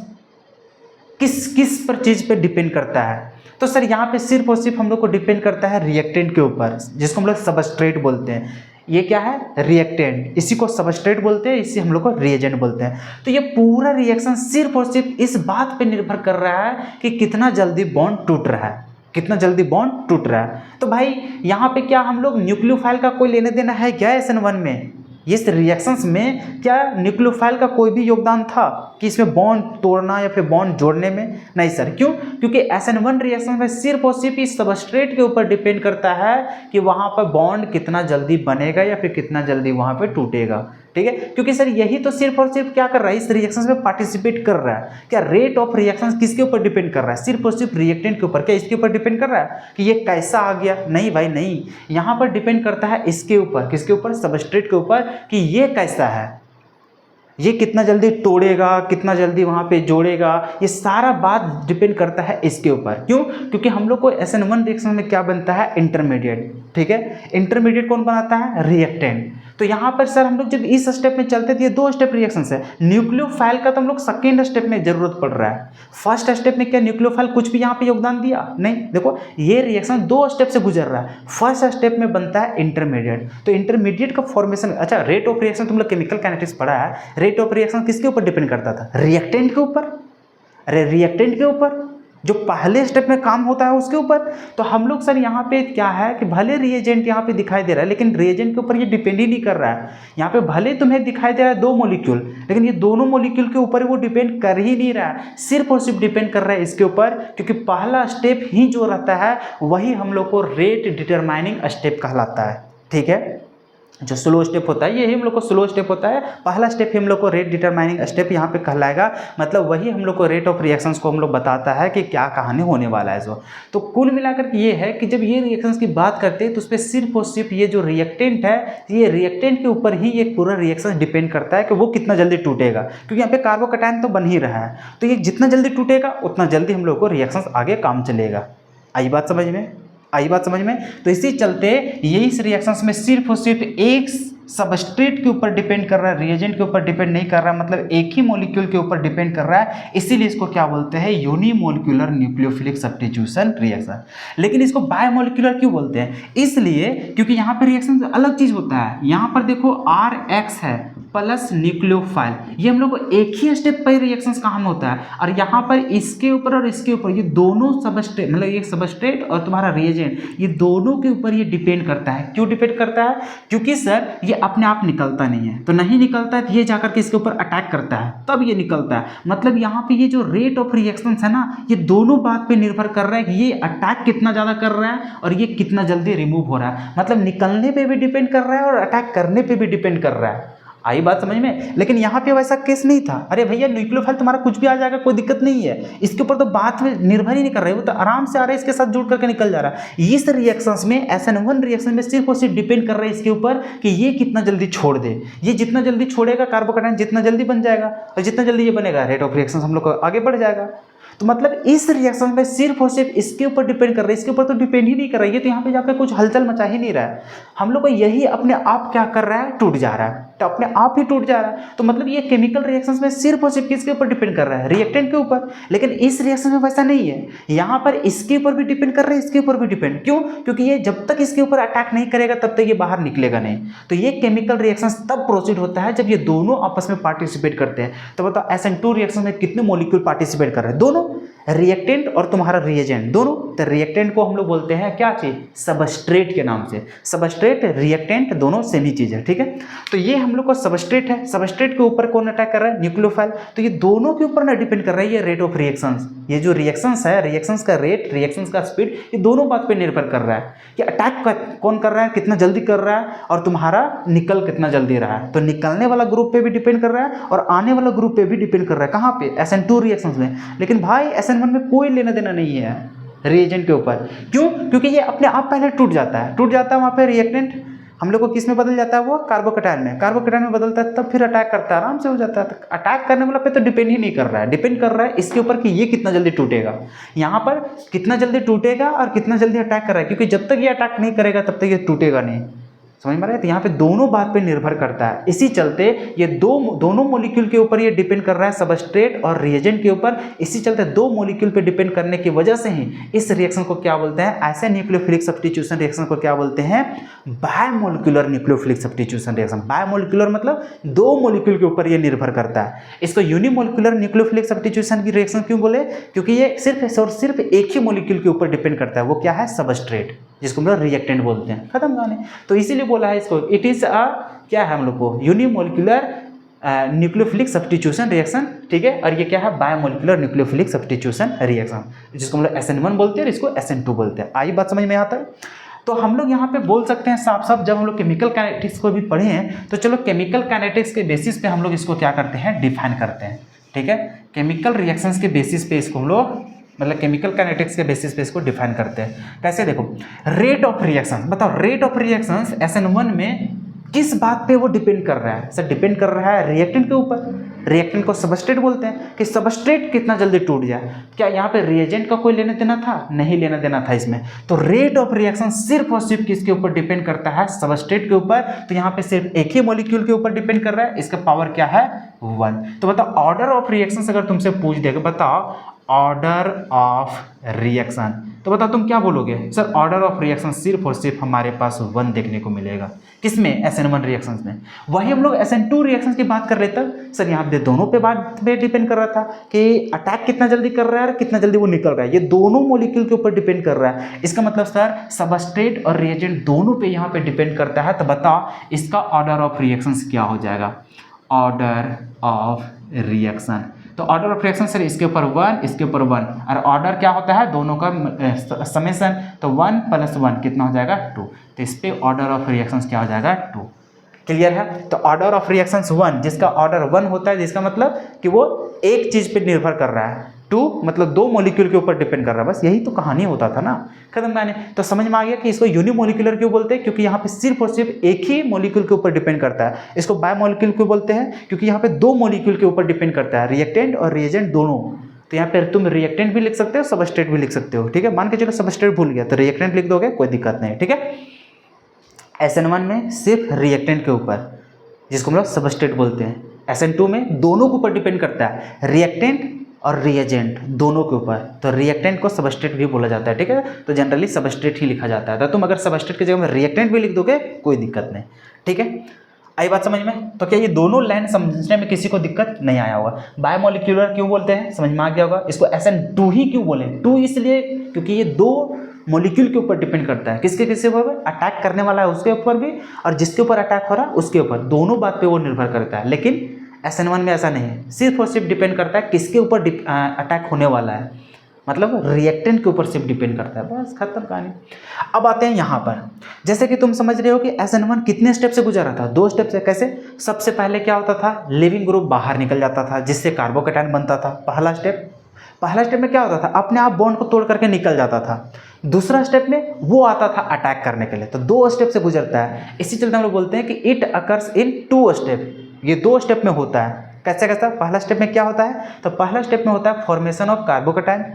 किस किस पर चीज़ पे डिपेंड करता है। तो सर यहाँ पे सिर्फ और सिर्फ हम लोग को डिपेंड करता है रिएक्टेंट के ऊपर, जिसको हम लोग सबस्ट्रेट बोलते हैं। ये क्या है, रिएक्टेंट, इसी को सबस्ट्रेट बोलते हैं, इसी हम लोग को रिएजेंट बोलते हैं। तो ये पूरा रिएक्शन सिर्फ और सिर्फ इस बात पे निर्भर कर रहा है कि कितना जल्दी बॉन्ड टूट रहा है, कितना जल्दी बॉन्ड टूट रहा है। तो भाई यहाँ पे क्या हम लोग न्यूक्लियोफाइल का कोई लेने देना है क्या SN1 में? इस रिएक्शंस में क्या न्यूक्लियोफाइल का कोई भी योगदान था कि इसमें बॉन्ड तोड़ना या फिर बॉन्ड जोड़ने में? नहीं सर। क्यों? क्योंकि SN1 रिएक्शन में सिर्फ और सिर्फ इस सबस्ट्रेट के ऊपर डिपेंड करता है कि वहाँ पर बॉन्ड कितना जल्दी बनेगा या फिर कितना जल्दी वहाँ पर टूटेगा, ठीक है। क्योंकि सर यही तो सिर्फ और सिर्फ क्या कर रहा है, इस रिएक्शंस में पार्टिसिपेट कर रहा है। क्या रेट ऑफ रिएक्शंस किसके ऊपर डिपेंड कर रहा है? सिर्फ और सिर्फ रिएक्टेंट के ऊपर। क्या इसके ऊपर डिपेंड कर रहा है कि ये कैसा आ गया? नहीं भाई नहीं, यहाँ पर डिपेंड करता है इसके ऊपर, किसके ऊपर, सबस्ट्रेट के ऊपर, कि ये कैसा है, ये कितना जल्दी तोड़ेगा, कितना जल्दी वहाँ पे जोड़ेगा, ये सारा बात डिपेंड करता है इसके ऊपर। क्यों? क्योंकि हम लोग को SN1 रिएक्शन में क्या बनता है, इंटरमीडिएट, ठीक है। इंटरमीडिएट कौन बनाता है, रिएक्टेंट। तो यहाँ पर सर हम लोग जब इस स्टेप में चलते थे, ये 2 स्टेप रिएक्शन है, न्यूक्लियोफाइल का तो हम लोग सेकेंड स्टेप में जरूरत पड़ रहा है। फर्स्ट स्टेप में क्या न्यूक्लियोफाइल कुछ भी यहाँ पे योगदान दिया? नहीं। देखो ये रिएक्शन 2 स्टेप से गुजर रहा है। फर्स्ट स्टेप में बनता है इंटरमीडिएट, तो इंटरमीडिएट का फॉर्मेशन, अच्छा रेट ऑफ रिएक्शन तुम लोग केमिकल काइनेटिक्स पढ़ा है, रेट ऑफ रिएक्शन किसके ऊपर डिपेंड करता था, रिएक्टेंट के ऊपर। अरे रिएक्टेंट के ऊपर, जो पहले स्टेप में काम होता है उसके ऊपर। तो हम लोग सर यहाँ पे क्या है कि भले रिएजेंट यहाँ पे दिखाई दे रहा है, लेकिन रिएजेंट के ऊपर ये डिपेंड ही नहीं कर रहा है। यहाँ पे भले तुम्हें दिखाई दे रहा है 2 मॉलिक्यूल, लेकिन ये दोनों मॉलिक्यूल के ऊपर वो डिपेंड कर ही नहीं रहा है, सिर्फ और सिर्फ डिपेंड कर रहा है इसके ऊपर, क्योंकि पहला स्टेप ही जो रहता है वही हम लोग को रेट डिटरमाइनिंग स्टेप कहलाता है। ठीक है, जो स्लो स्टेप होता है यही हम लोग को स्लो स्टेप होता है, पहला स्टेप ही हम लोग को रेट डिटरमाइनिंग स्टेप यहाँ पे कहलाएगा। मतलब वही हम लोग को रेट ऑफ रिएक्शंस को हम लोग बताता है कि क्या कहानी होने वाला है। तो कुल मिलाकर ये है कि जब ये रिएक्शंस की बात करते हैं तो उस पर सिर्फ और सिर्फ ये जो रिएक्टेंट है, ये रिएक्टेंट के ऊपर ही ये पूरा रिएक्शन डिपेंड करता है कि वो कितना जल्दी टूटेगा, क्योंकि यहाँ पे कार्बोकैटायन तो बन ही रहा है, तो ये जितना जल्दी टूटेगा उतना जल्दी हम लोग को रिएक्शंस आगे काम चलेगा। आई बात समझ में? आई बात समझ में? तो इसी चलते ये इस रिएक्शंस में सिर्फ और सिर्फ एक सबस्ट्रेट के ऊपर डिपेंड कर रहा है, रिएजेंट के ऊपर डिपेंड नहीं कर रहा है, मतलब एक ही मॉलिक्यूल के ऊपर डिपेंड कर रहा है। इसीलिए इसको क्या बोलते हैं? Unimolecular nucleophilic substitution reaction. लेकिन इसको बायोमोलिक्यूलर क्यों बोलते हैं? इसलिए क्योंकि यहाँ पे रिएक्शन अलग चीज होता है। यहाँ पर देखो RX है प्लस न्यूक्लियोफाइल, ये हम लोग को एक ही स्टेप पर रिएक्शंस काम होता है, और यहाँ पर इसके ऊपर और इसके ऊपर ये दोनों सबस्ट्रेट, मतलब ये सबस्ट्रेट और तुम्हारा रिएजेंट, ये दोनों के ऊपर ये डिपेंड करता है। क्यों डिपेंड करता है? क्योंकि सर ये अपने आप निकलता नहीं है, तो नहीं निकलता है तो ये जाकर के इसके ऊपर अटैक करता है, तब ये निकलता है। मतलब यहाँ पे ये जो रेट ऑफ रिएक्शन है ना, ये दोनों बात पे निर्भर कर रहा है कि ये अटैक कितना ज़्यादा कर रहा है और ये कितना जल्दी रिमूव हो रहा है। मतलब निकलने पे भी डिपेंड कर रहा है और अटैक करने पे भी डिपेंड कर रहा है। आई बात समझ में? लेकिन यहाँ पे वैसा केस नहीं था। अरे भैया न्यूक्लियोफाइल तुम्हारा कुछ भी आ जाएगा, कोई दिक्कत नहीं है, इसके ऊपर तो बात में निर्भर ही नहीं कर रही, वो तो आराम से आ रहा है, इसके साथ जुड़ करके निकल जा रहा है। इस रिएक्शंस में SN1 रिएक्शन में सिर्फ और सिर्फ डिपेंड कर रहा है इसके ऊपर कि ये कितना जल्दी छोड़ दे। ये जितना जल्दी छोड़ेगा कार्बोकैटायन जितना जल्दी बन जाएगा, और जितना जल्दी ये बनेगा रेट ऑफ रिएक्शन हम लोग को आगे बढ़ जाएगा। तो मतलब इस रिएक्शन में सिर्फ और सिर्फ इसके ऊपर डिपेंड कर रहा है, इसके ऊपर तो डिपेंड ही नहीं कर रही है। तो यहाँ पे जाकर कुछ हलचल मचा ही नहीं रहा है। हम लोग को यही अपने आप क्या कर रहा है? टूट जा रहा है, तो अपने आप ही टूट जा रहा है। तो मतलब ये केमिकल रिएक्शंस में सिर्फ और सिर्फ किसके ऊपर डिपेंड कर रहा है? रिएक्टेंट के ऊपर। लेकिन इस रिएक्शन में वैसा नहीं है, यहाँ पर इसके ऊपर भी डिपेंड कर रहा है, इसके ऊपर भी डिपेंड। क्यों? क्योंकि ये जब तक इसके ऊपर अटैक नहीं करेगा तब तक ये बाहर निकलेगा नहीं। तो ये केमिकल रिएक्शंस तब प्रोसीड होता है जब ये दोनों आपस में पार्टिसिपेट करते हैं। तो बताओ SN2 रिएक्शन में कितने मॉलिक्यूल पार्टिसिपेट कर रहे हैं? दोनों, रिएक्टेंट और तुम्हारा रिएजेंट दोनों। तो रिएक्टेंट को हम लोग बोलते हैं क्या चीज? सबस्ट्रेट के नाम से। सबस्ट्रेट रिएक्टेंट दोनों सेम ही चीज है। ठीक है, तो ये हम लोग को सबस्ट्रेट है, सबस्ट्रेट के ऊपर कौन अटैक कर रहा है? न्यूक्लियोफाइल। तो ये दोनों के ऊपर ना डिपेंड कर रहा है ये रेट ऑफ रिएक्शंस। ये जो रिएक्शंस है, रिएक्शंस का रेट, रिएक्शंस का स्पीड, ये दोनों बात पे निर्भर कर रहा है कि अटैक कौन कर रहा है, कितना जल्दी कर रहा है, और तुम्हारा निकल कितना जल्दी रहा है। तो निकलने वाला ग्रुप पे भी डिपेंड कर रहा है और आने वाला ग्रुप पे भी डिपेंड कर रहा है। कहाँ पे? SN2 रिएक्शंस में। लेकिन भाई SN1 में कोई लेना देना नहीं है रिएजेंट के ऊपर। क्यों? क्योंकि ये अपने आप पहले टूट जाता है, वहाँ पे रिएक्टेंट हम लोग को किस में बदल जाता है? वो कार्बोकैटायन में। कार्बोकैटायन में बदलता है, तब फिर अटैक करता है, आराम से हो जाता है। तो अटैक करने वाला पे तो डिपेंड ही नहीं कर रहा है, डिपेंड कर रहा है इसके ऊपर कि ये कितना जल्दी टूटेगा। यहाँ पर कितना जल्दी टूटेगा और कितना जल्दी अटैक कर रहा है, क्योंकि जब तक ये अटैक नहीं करेगा तब तक ये टूटेगा नहीं। समझ में आ रहा है? तो यहाँ पे दोनों बात पे निर्भर करता है। इसी चलते ये दोनों मॉलिक्यूल के ऊपर ये डिपेंड कर रहा है, सबस्ट्रेट और रिएजेंट के ऊपर। इसी चलते दो मॉलिक्यूल पे डिपेंड करने की वजह से ही इस रिएक्शन को क्या बोलते हैं? ऐसे न्यूक्लियोफिलिक सब्स्टिट्यूशन रिएक्शन को क्या बोलते हैं? Biomolecular nucleophilic substitution reaction. Biomolecular मतलब दो मॉलिक्यूल के ऊपर ये निर्भर करता है। इसको यूनिमोलिक्यूलर न्यूक्लियोफिलिक सब्स्टिट्यूशन की रिएक्शन क्यों बोले? क्योंकि ये सिर्फ और सिर्फ एक ही मॉलिक्यूल के ऊपर डिपेंड करता है। वो क्या है? सबस्ट्रेट, जिसको हम लोग रिएक्टेंट बोलते हैं। खत्म गाने। तो इसीलिए बोला है इसको, इट इज अ क्या है हम लोग को? Unimolecular nucleophilic substitution reaction. ठीक है, और ये क्या है? बायोमोलिक्यूलर न्यूक्लियोफिलिक सब्स्टिट्यूशन रिएक्शन, जिसको हम लोग SN1 बोलते हैं और इसको SN2 बोलते हैं। आई बात समझ में आता है? तो हम लोग यहाँ पे बोल सकते हैं साफ साफ, जब हम लोग केमिकल काइनेटिक्स को भी पढ़े हैं, तो चलो केमिकल काइनेटिक्स के बेसिस पे हम लोग इसको क्या करते हैं? डिफाइन करते हैं। ठीक है, केमिकल रिएक्शंस के बेसिस पे इसको हम लोग, मतलब केमिकल काइनेटिक्स के बेसिस पे इसको डिफाइन करते हैं। कैसे? देखो, रेट ऑफ रिएक्शन, बताओ रेट ऑफ रिएक्शंस SN1 में किस बात पे वो डिपेंड कर रहा है? सर डिपेंड कर रहा है रिएक्टेंट के ऊपर। रिएक्टेंट को सबस्ट्रेट बोलते हैं कि सबस्ट्रेट कितना जल्दी टूट जाए। क्या यहाँ पे रिएजेंट का कोई लेना देना था? नहीं लेना देना था इसमें। तो रेट ऑफ रिएक्शन सिर्फ और सिर्फ किसके ऊपर डिपेंड करता है? सबस्ट्रेट के ऊपर। तो यहाँ पे सिर्फ एक ही मॉलिक्यूल के ऊपर डिपेंड कर रहा है। इसका पावर क्या है? 1। तो बताओ ऑर्डर ऑफ रिएक्शन अगर तुमसे पूछ देगा, बताओ ऑर्डर ऑफ रिएक्शन, तो बताओ तुम क्या बोलोगे? सर ऑर्डर ऑफ रिएक्शन सिर्फ और सिर्फ हमारे पास 1 देखने को मिलेगा। किसमें? SN1 रिएक्शंस में। वही हम लोग SN2 रिएक्शंस की बात कर रहे थे सर, यहाँ पे दोनों पे बात पे डिपेंड कर रहा था कि अटैक कितना जल्दी कर रहा है और कितना जल्दी वो निकल रहा है, ये दोनों मॉलिक्यूल के ऊपर डिपेंड कर रहा है। इसका मतलब सर सबस्ट्रेट और रिएजेंट दोनों पे यहाँ पे डिपेंड करता है। तो बताओ इसका ऑर्डर ऑफ रिएक्शंस क्या हो जाएगा? ऑर्डर ऑफ रिएक्शन, तो ऑर्डर ऑफ रिएक्शन सर इसके ऊपर 1, इसके ऊपर 1, और ऑर्डर क्या होता है दोनों का समेशन, तो 1 + 1 कितना हो जाएगा? 2। तो इस पे ऑर्डर ऑफ रिएक्शंस क्या हो जाएगा? 2। क्लियर है? तो ऑर्डर ऑफ रिएक्शंस 1, जिसका ऑर्डर 1 होता है, जिसका मतलब कि वो एक चीज पे निर्भर कर रहा है। 2 मतलब 2 मॉलिक्यूल के ऊपर डिपेंड कर रहा है, बस यही तो कहानी होता था ना, खत्म कहानी। तो समझ में आ गया कि इसको यूनिमोलिकुलर क्यों बोलते हैं? क्योंकि यहाँ पे सिर्फ और सिर्फ एक ही मॉलिक्यूल के ऊपर डिपेंड करता है। इसको बायोमोलिक्यूल क्यों बोलते हैं? क्योंकि यहाँ पे 2 मॉलिक्यूल के ऊपर डिपेंड करता है, रिएक्टेंट और रिएजेंट दोनों। तो यहाँ पे तुम रिएक्टेंट भी लिख सकते हो, सबस्ट्रेट भी लिख सकते हो, ठीक है। मान के चलो सबस्ट्रेट भूल गया तो रिएक्टेंट लिख दोगे, कोई दिक्कत नहीं, ठीक है। SN1 में सिर्फ रिएक्टेंट के ऊपर, जिसको हम लोग सबस्ट्रेट बोलते हैं। SN2 में दोनों के ऊपर डिपेंड करता है, रिएक्टेंट और रिएजेंट दोनों के ऊपर। तो रिएक्टेंट को सबस्ट्रेट भी बोला जाता है, ठीक है। तो जनरली सबस्ट्रेट ही लिखा जाता है। तो तुम अगर सबस्ट्रेट की जगह में रिएक्टेंट भी लिख दोगे कोई दिक्कत नहीं, ठीक है। आई बात समझ में? तो क्या ये दोनों लाइन समझने में किसी को दिक्कत नहीं आया होगा? बायोमोलिक्यूलर क्यों बोलते हैं, समझ में आ गया होगा। इसको SN2 ही क्यों बोले? 2 इसलिए क्योंकि ये 2 मॉलिक्यूल के ऊपर डिपेंड करता है। किसके किसके ऊपर? अटैक करने वाला है उसके ऊपर भी, और जिसके ऊपर अटैक हो रहा है उसके ऊपर, दोनों बात पे वो निर्भर करता है। लेकिन SN1 में ऐसा नहीं है, सिर्फ और सिर्फ डिपेंड करता है किसके ऊपर अटैक होने वाला है, मतलब रिएक्टेंट के ऊपर सिर्फ डिपेंड करता है, बस खत्म कहानी। अब आते हैं यहाँ पर, जैसे कि तुम समझ रहे हो कि SN1 कितने स्टेप से गुजरा था? 2 स्टेप से। कैसे? सबसे पहले क्या होता था? लिविंग ग्रुप बाहर निकल जाता था, जिससे कार्बोकैटायन बनता था। पहला स्टेप में क्या होता था? अपने आप बॉन्ड को तोड़ करके निकल जाता था। दूसरा स्टेप में वो आता था अटैक करने के लिए। तो 2 स्टेप से गुजरता है, इसी चलते हम लोग बोलते हैं कि इट अकर्स इन 2 स्टेप। ये 2 स्टेप में होता है। कैसे? पहला स्टेप में क्या होता है? तो पहला स्टेप में होता है फॉर्मेशन ऑफ कार्बोकैटायन,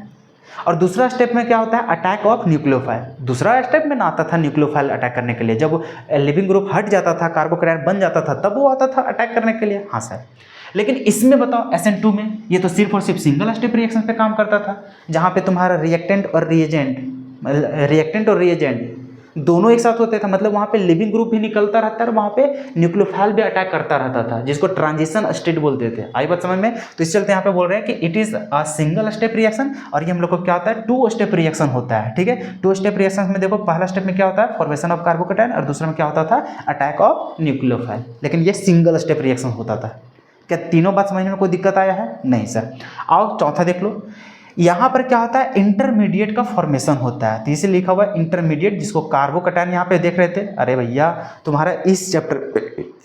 और दूसरा स्टेप में क्या होता है? Attack of nucleophile. दूसरा स्टेप में ना आता था न्यूक्लियोफाइल अटैक करने के लिए, जब लिविंग ग्रुप हट जाता था, कार्बोकैटायन बन जाता था, तब वो आता था अटैक करने के लिए। हाँ सर। लेकिन इसमें बताओ SN2 में ये तो सिर्फ और सिर्फ सिंगल स्टेप रिएक्शन पे काम करता था, जहाँ पे तुम्हारा रिएक्टेंट और रिएजेंट दोनों एक साथ होते थे। मतलब वहाँ पे लिविंग ग्रुप भी निकलता रहता है और वहाँ पे न्यूक्लियोफाइल भी अटैक करता रहता था, जिसको ट्रांजिशन स्टेट बोलते थे। आई बात समझ में? तो इस चलते यहाँ पे बोल रहे हैं कि it is a single step reaction, और ये हम लोग को क्या होता है? 2 स्टेप रिएक्शन होता है, ठीक है। 2 स्टेप रिएक्शन में देखो, पहला स्टेप में क्या होता है? फॉर्मेशन ऑफ कार्बोकैटायन, और दूसरा में क्या होता था? Attack of nucleophile. लेकिन ये सिंगल स्टेप रिएक्शन होता था। क्या तीनों बात समझने में कोई दिक्कत आया है? नहीं सर। आओ चौथा देख लो। यहाँ पर क्या होता है? इंटरमीडिएट का फॉर्मेशन होता है। तो इसे लिखा हुआ है इंटरमीडिएट, जिसको कार्बोकैटायन यहाँ पे देख रहे थे। अरे भैया तुम्हारा इस चैप्टर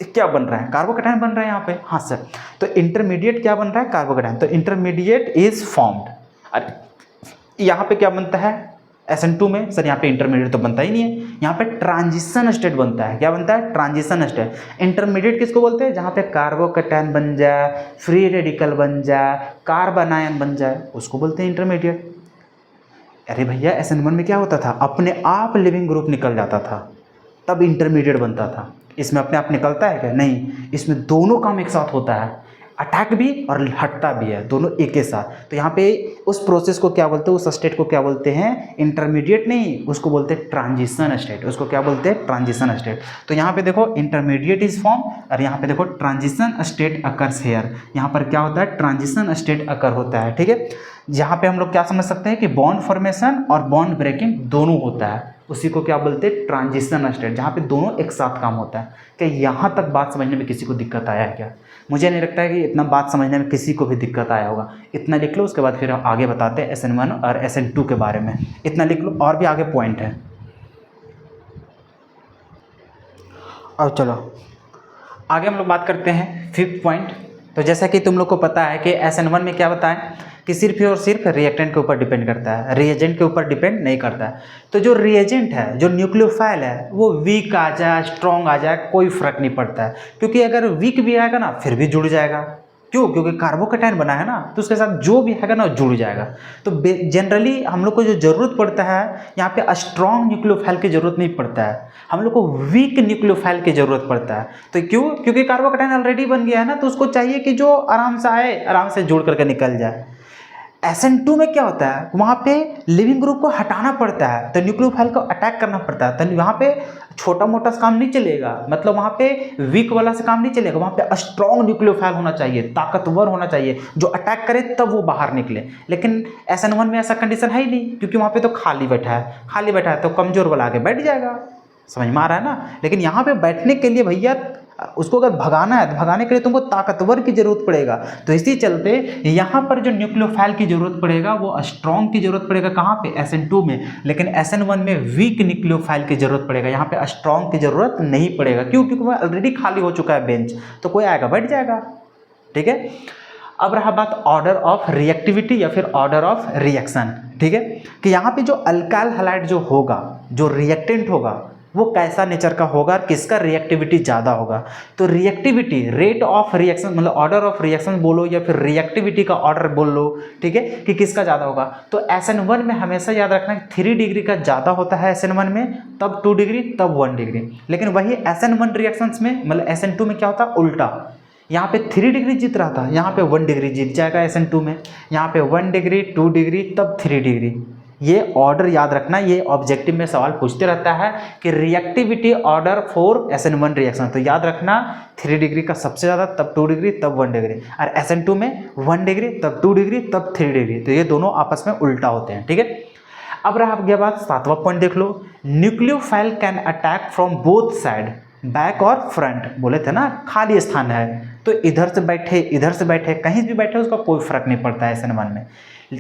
क्या बन रहा है? कार्बोकैटायन बन रहा है यहाँ पे। हाँ सर। तो इंटरमीडिएट क्या बन रहा है? कार्बोकैटायन। तो इंटरमीडिएट इज फॉर्म्ड। अरे यहाँ पे क्या बनता है SN2 में? सर यहाँ पे इंटरमीडिएट तो बनता ही नहीं है, यहाँ पे ट्रांजिशन स्टेट बनता है। क्या बनता है? Transition state. इंटरमीडिएट किसको बोलते हैं? जहाँ पे कार्बोकैटायन बन जाए, फ्री रेडिकल बन जाए, कार्बन आयन बन जाए, उसको बोलते हैं इंटरमीडिएट। अरे भैया SN1 में क्या होता था? अपने आप लिविंग ग्रुप निकल जाता था, तब इंटरमीडिएट बनता था। इसमें अपने आप निकलता है क्या? नहीं, इसमें दोनों काम एक साथ होता है, अटैक भी और हटता भी है, दोनों एक के साथ। तो यहाँ पे उस प्रोसेस को क्या बोलते हैं? उस स्टेट को क्या बोलते हैं? इंटरमीडिएट नहीं, उसको बोलते हैं ट्रांजिशन स्टेट। उसको क्या बोलते हैं? Transition state. तो यहाँ पे देखो इंटरमीडिएट इज फॉर्म, और यहाँ पे देखो ट्रांजिशन स्टेट अकर्स हेयर। यहाँ पर क्या होता है? ट्रांजिशन स्टेट अकर होता है, ठीक है। जहाँ पे हम लोग क्या समझ सकते हैं कि बॉन्ड फॉर्मेशन और बॉन्ड ब्रेकिंग दोनों होता है, उसी को क्या बोलते हैं? ट्रांजिशन स्टेट, जहाँ पे दोनों एक साथ काम होता है। क्या यहाँ तक बात समझने में किसी को दिक्कत आया है क्या? मुझे नहीं लगता है कि इतना बात समझने में किसी को भी दिक्कत आया होगा। इतना लिख लो, उसके बाद फिर आगे बताते हैं SN1 और SN2 के बारे में। इतना लिख लो, और भी आगे पॉइंट है। अब चलो आगे हम लोग बात करते हैं 5th पॉइंट। तो जैसा कि तुम लोग को पता है कि SN1 में क्या बताएं कि सिर्फ और सिर्फ रिएक्टेंट के ऊपर डिपेंड करता है, रिएजेंट के ऊपर डिपेंड नहीं करता है। तो जो रिएजेंट है, जो न्यूक्लियोफाइल है, वो वीक आ जाए स्ट्रॉन्ग आ जाए कोई फर्क नहीं पड़ता है, क्योंकि अगर वीक भी आएगा ना फिर भी जुड़ जाएगा, क्यों? क्योंकि कार्बोकेटाइन बना है ना, तो उसके साथ जो भी है ना जुड़ जाएगा। तो जनरली हम लोग को जो ज़रूरत पड़ता है यहाँ पे स्ट्रॉन्ग न्यूक्लियोफाइल की ज़रूरत नहीं पड़ता है, हम लोग को वीक न्यूक्लियोफाइल की ज़रूरत पड़ता है। तो क्यों? क्योंकि कार्बोकेटाइन ऑलरेडी बन गया है ना, तो उसको चाहिए कि जो आराम से आए, आराम से जुड़ करके निकल जाए। SN2 में क्या होता है, वहाँ पे लिविंग ग्रुप को हटाना पड़ता है, तो न्यूक्लियोफाइल को अटैक करना पड़ता है। तो वहाँ पे छोटा मोटा से काम नहीं चलेगा, मतलब वहाँ पे वीक वाला से काम नहीं चलेगा, वहाँ पे स्ट्रॉन्ग न्यूक्लियोफाइल होना चाहिए, ताकतवर होना चाहिए, जो अटैक करे तब वो बाहर निकले। लेकिन SN1 में ऐसा कंडीशन है ही नहीं, क्योंकि वहाँ पे तो खाली बैठा है, तो कमजोर वाला आके बैठ जाएगा। समझ में आ रहा है ना? लेकिन यहाँ पे बैठने के लिए भैया उसको अगर भगाना है तो भगाने के लिए तुमको ताकतवर की जरूरत पड़ेगा। तो इसी चलते यहाँ पर जो न्यूक्लियोफाइल की जरूरत पड़ेगा वो स्ट्रॉन्ग की जरूरत पड़ेगा। कहाँ पे? SN2 में। लेकिन SN1 में वीक न्यूक्लियोफाइल की जरूरत पड़ेगा, यहाँ पे स्ट्रॉन्ग की जरूरत नहीं पड़ेगा। क्यों? क्योंकि वह ऑलरेडी खाली हो चुका है बेंच, तो कोई आएगा बैठ जाएगा। ठीक है, अब रहा बात ऑर्डर ऑफ रिएक्टिविटी या फिर ऑर्डर ऑफ रिएक्शन। ठीक है, कि यहाँ पे जो अल्काइल हैलाइड जो होगा, जो रिएक्टेंट होगा, वो कैसा नेचर का होगा, किसका रिएक्टिविटी ज़्यादा होगा। तो रिएक्टिविटी, रेट ऑफ रिएक्शन, मतलब ऑर्डर ऑफ रिएक्शन बोलो या फिर रिएक्टिविटी का ऑर्डर बोल लो, ठीक है, कि किसका ज़्यादा होगा। तो SN1 में हमेशा याद रखना कि 3 डिग्री का ज़्यादा होता है SN1 में, तब 2 डिग्री, तब 1 डिग्री। लेकिन वही SN1 रिएक्शंस में, मतलब SN2 में क्या होता है? उल्टा। यहाँ पे 3 डिग्री जीत रहा था, यहाँ पे 1 डिग्री जीत जाएगा SN2 में। यहाँ पे 1 डिग्री, 2 डिग्री, तब 3 डिग्री। ये ऑर्डर याद रखना, ये ऑब्जेक्टिव में सवाल पूछते रहता है कि reactivity order for SN1 reaction. तो याद रखना 3 डिग्री का सबसे ज़्यादा, तब 2 डिग्री, तब 1 डिग्री। और SN2 में 1 डिग्री, तब 2 डिग्री, तब 3 डिग्री। तो ये दोनों आपस में उल्टा होते हैं। ठीक है, अब रहा गया बात 7वां पॉइंट, देख लो। Nucleophile can attack from both side, back और फ्रंट। बोले थे ना खाली स्थान है, तो इधर से बैठे, इधर से बैठे, कहीं भी बैठे, उसका कोई फर्क नहीं पड़ता है SN1 में।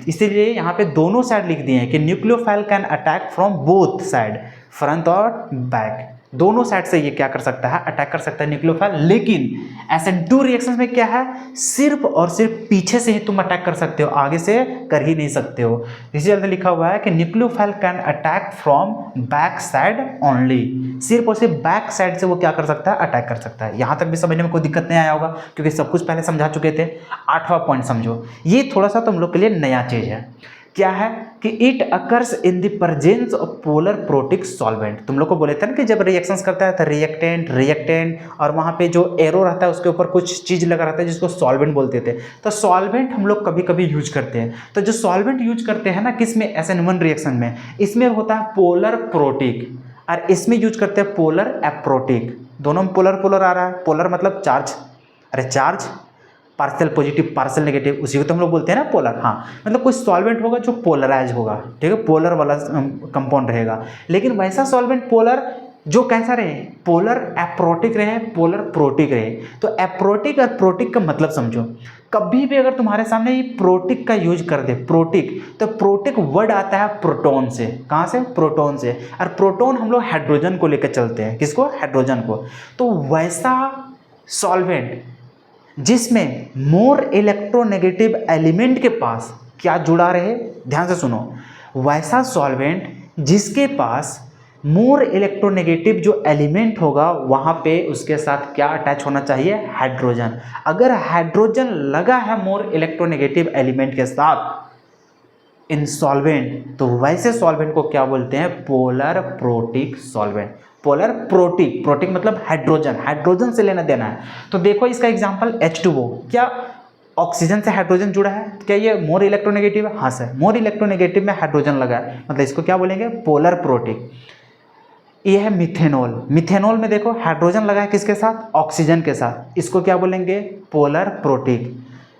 इसीलिए यहाँ पे दोनों साइड लिख दिए हैं कि nucleophile can attack from both side, front और बैक, दोनों साइड से ये क्या कर सकता है? अटैक कर सकता है न्यूक्लियोफाइल। लेकिन SN2 रिएक्शंस में क्या है? सिर्फ और सिर्फ पीछे से ही तुम अटैक कर सकते हो, आगे से कर ही नहीं सकते हो। इसी जगह लिखा हुआ है कि nucleophile can attack from back side only, सिर्फ और सिर्फ बैक साइड से वो क्या कर सकता है? अटैक कर सकता है। यहाँ तक भी समझने में कोई दिक्कत नहीं आया होगा, क्योंकि सब कुछ पहले समझा चुके थे। 8वां पॉइंट समझो, ये थोड़ा सा तुम लोग के लिए नया चीज है। क्या है? कि it occurs in the presence of polar protic solvent. तुम लोग को बोले थे ना कि जब रिएक्शंस करता है तो रिएक्टेंट और वहाँ पे जो एरो रहता है उसके ऊपर कुछ चीज़ लगा रहता है जिसको सॉल्वेंट बोलते थे। तो सॉल्वेंट हम लोग कभी कभी यूज करते हैं। तो जो सॉल्वेंट यूज करते हैं ना, किस में? SN1 रिएक्शन में। इसमें होता है पोलर प्रोटिक, और इसमें यूज करते हैं पोलर एप्रोटिक। दोनों में पोलर पोलर आ रहा है। पोलर मतलब चार्ज, अरे charge, partial positive partial negative, उसी को तो हम लोग बोलते हैं ना पोलर। हाँ, मतलब कोई सॉल्वेंट होगा जो पोलराइज होगा, ठीक है, पोलर वाला कंपाउंड रहेगा। लेकिन वैसा सॉल्वेंट पोलर जो कैसा रहे? पोलर एप्रोटिक रहे, पोलर प्रोटिक रहे। तो एप्रोटिक और प्रोटिक का मतलब समझो। कभी भी अगर तुम्हारे सामने ये प्रोटिक का यूज कर दे, प्रोटिक, तो प्रोटिक वर्ड आता है प्रोटॉन से। कहाँ से? प्रोटॉन से। और प्रोटॉन हम लोग हाइड्रोजन को लेकर चलते हैं। किसको? हाइड्रोजन को। तो वैसा सॉल्वेंट जिसमें मोर इलेक्ट्रोनेगेटिव एलिमेंट के पास क्या जुड़ा रहे, ध्यान से सुनो, वैसा सॉल्वेंट जिसके पास मोर इलेक्ट्रोनेगेटिव जो एलिमेंट होगा वहाँ पे उसके साथ क्या अटैच होना चाहिए? हाइड्रोजन। अगर हाइड्रोजन लगा है मोर इलेक्ट्रोनेगेटिव एलिमेंट के साथ इन सॉल्वेंट, तो वैसे सॉल्वेंट को क्या बोलते हैं? Polar protic solvent. Polar protic, protic मतलब हाइड्रोजन, हाइड्रोजन से लेना देना है। तो देखो इसका एग्जांपल H2O, क्या ऑक्सीजन से हाइड्रोजन जुड़ा है? क्या ये मोर इलेक्ट्रोनेगेटिव है? हाँ सर, मोर इलेक्ट्रोनेगेटिव में हाइड्रोजन लगा है, मतलब इसको क्या बोलेंगे? Polar protic. ये है मिथेनॉल। मिथेनॉल में देखो हाइड्रोजन लगा है किसके साथ? ऑक्सीजन के साथ, इसको क्या बोलेंगे? Polar protic.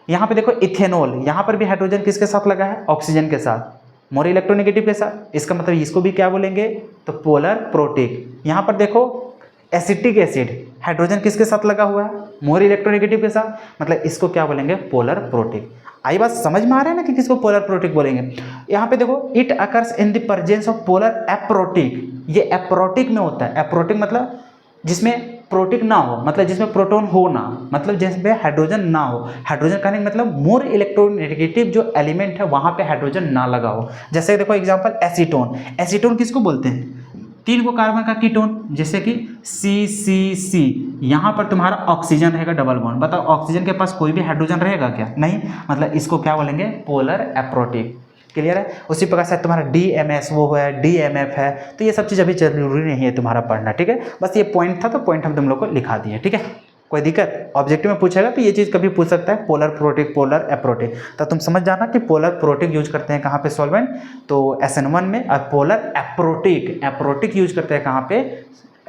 यहाँ पे देखो इथेनॉल, यहाँ पर भी हाइड्रोजन किसके साथ लगा है? ऑक्सीजन के साथ, मोर इलेक्ट्रोनेगेटिव के साथ, इसका मतलब इसको भी क्या बोलेंगे? तो पोलर प्रोटिक। यहाँ पर देखो एसिटिक एसिड, हाइड्रोजन किसके साथ लगा हुआ है? मोर इलेक्ट्रोनेगेटिव के साथ, मतलब इसको क्या बोलेंगे? Polar protic. आई बात समझ में आ रहा है ना कि किसको पोलर प्रोटिक बोलेंगे? यहाँ पे देखो it occurs in the presence of polar aprotic. ये एप्रोटिक में होता है। एप्रोटिक मतलब जिसमें प्रोटिक ना हो, मतलब जिसमें प्रोटॉन हो ना, मतलब जिसमें हाइड्रोजन ना हो। हाइड्रोजन कहने का मतलब मोर इलेक्ट्रोनेगेटिव जो एलिमेंट है वहाँ पे हाइड्रोजन ना लगा हो। जैसे देखो एग्जांपल एसीटोन। एसीटोन किसको बोलते हैं? 3 को कार्बन का कीटोन, जैसे कि CCC, यहाँ पर तुम्हारा ऑक्सीजन रहेगा डबल बॉन्ड। बताओ ऑक्सीजन के पास कोई भी हाइड्रोजन रहेगा क्या? नहीं, मतलब इसको क्या बोलेंगे? Polar aprotic. क्लियर है? उसी प्रकार से तुम्हारा DMS वो है, DMF है, तो ये सब चीज़ अभी जरूरी नहीं है तुम्हारा पढ़ना, ठीक है। बस ये पॉइंट था तो पॉइंट हम तुम लोग को लिखा दिए, ठीक है। कोई दिक्कत? ऑब्जेक्टिव में पूछेगा तो ये चीज़ कभी पूछ सकता है, पोलर प्रोटिक, पोलर एप्रोटिक। तो तुम समझ जाना कि पोलर प्रोटिक यूज करते हैं कहाँ पे सॉल्वेंट, तो SN1 में, और पोलर एप्रोटिक यूज करते हैं कहाँ पे?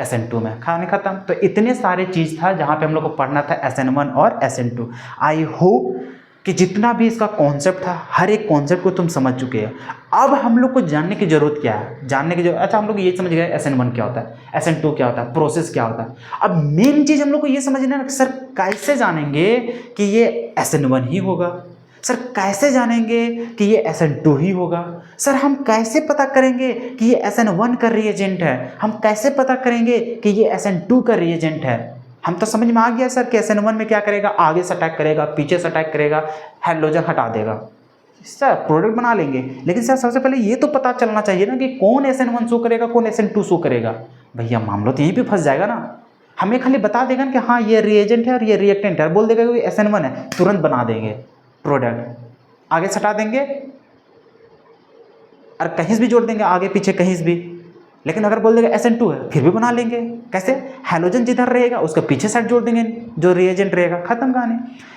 SN2 में। कहानी खत्म। तो इतने सारे चीज़ था जहाँ पे हम लोग को पढ़ना था SN1 और SN2। आई होप कि जितना भी इसका कॉन्सेप्ट था, हर एक कॉन्सेप्ट को तुम समझ चुके हैं। अब हम लोग को जानने की जरूरत क्या है? जानने की जरूरत, अच्छा हम लोग ये समझ गए SN1 क्या होता है, SN2 क्या होता है, प्रोसेस क्या होता है। अब मेन चीज़ हम लोग को ये समझना है, सर कैसे जानेंगे कि ये SN1 ही होगा? सर कैसे जानेंगे कि ये SN2 ही होगा? सर हम कैसे पता करेंगे कि ये SN1 का रिएजेंट है? हम कैसे पता करेंगे कि ये SN2 का रिएजेंट है? हम तो समझ में आ गया सर कि SN1 में क्या करेगा, आगे से अटैक करेगा, पीछे से अटैक करेगा, हाइड्रोजन हटा देगा, सर प्रोडक्ट बना लेंगे। लेकिन सर सबसे पहले ये तो पता चलना चाहिए ना कि कौन SN1 शो करेगा, कौन SN2 शो करेगा। भैया मामला तो यहीं पे फंस जाएगा ना। हमें खाली बता देगा ना कि हाँ ये रिएजेंट है और ये रिएक्टेंट है, बोल देगा कि SN1 है, तुरंत बना देंगे प्रोडक्ट, आगे से हटा देंगे और कहीं से भी जोड़ देंगे, आगे पीछे कहीं से भी। लेकिन अगर बोल देगा SN2 है, फिर भी बना लेंगे। कैसे? हाइड्रोजन जिधर रहेगा उसका पीछे साइड जोड़ देंगे जो रिएजेंट रहेगा, खत्म कहानी।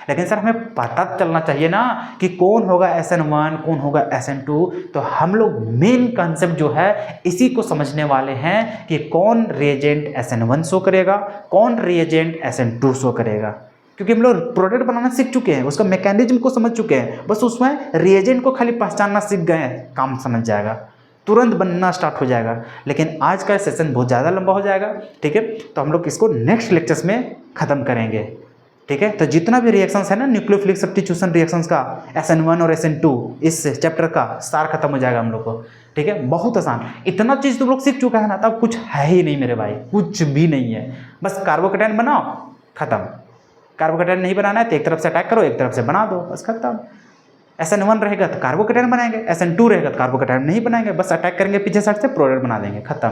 लेकिन सर हमें पता चलना चाहिए ना कि कौन होगा SN1, कौन होगा SN2। तो हम लोग मेन कंसेप्ट जो है इसी को समझने वाले हैं कि कौन रिएजेंट SN1 शो करेगा, कौन रिएजेंट SN2 शो करेगा। क्योंकि हम लोग प्रोडक्ट बनाना सीख चुके हैं, उसका मैकेनिज्म को समझ चुके हैं, बस उसमें रिएजेंट को खाली पहचानना सीख गए हैं, काम समझ जाएगा, तुरंत बनना स्टार्ट हो जाएगा। लेकिन आज का सेशन बहुत ज़्यादा लंबा हो जाएगा, ठीक है। तो हम लोग इसको नेक्स्ट लेक्चर्स में ख़त्म करेंगे, ठीक है। तो जितना भी रिएक्शंस है ना न्यूक्लियोफिलिक सब्स्टिट्यूशन रिएक्शंस का, SN1 और SN2, इस चैप्टर का सार खत्म हो जाएगा हम लोग को, ठीक है। बहुत आसान, इतना चीज़ तुम लोग सीख चुका है ना, तब कुछ है ही नहीं मेरे भाई, कुछ भी नहीं है। बस कार्बोकेटायन बनाओ, खत्म। कार्बोकेटायन नहीं बनाना है तो एक तरफ से अटैक करो, एक तरफ से बना दो, बस खत्म। SN1 रहेगा तो कार्बोकेटायन बनाएंगे, SN2 रहेगा तो कार्बोकेटायन नहीं बनाएंगे, बस अटैक करेंगे पीछे साइड से, प्रोडक्ट बना देंगे, खत्म।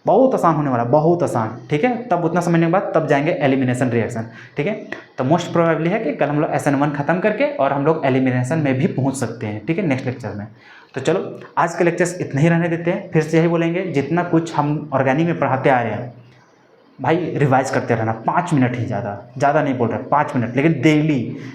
बहुत आसान होने वाला, बहुत आसान, ठीक है। तब उतना समझने के बाद तब जाएंगे एलिमिनेशन रिएक्शन, ठीक है। तो मोस्ट प्रोबेबली है कि कल हम लोग SN1 खत्म करके और हम लोग एलिमिनेशन में भी पहुंच सकते हैं, ठीक है, नेक्स्ट लेक्चर में। तो चलो आज के लेक्चर्स इतना ही रहने देते हैं। फिर से यही बोलेंगे, जितना कुछ हम ऑर्गेनिक में पढ़ाते आ रहे हैं भाई रिवाइज करते रहना, 5 मिनट ही, ज़्यादा नहीं बोल रहे, 5 मिनट, लेकिन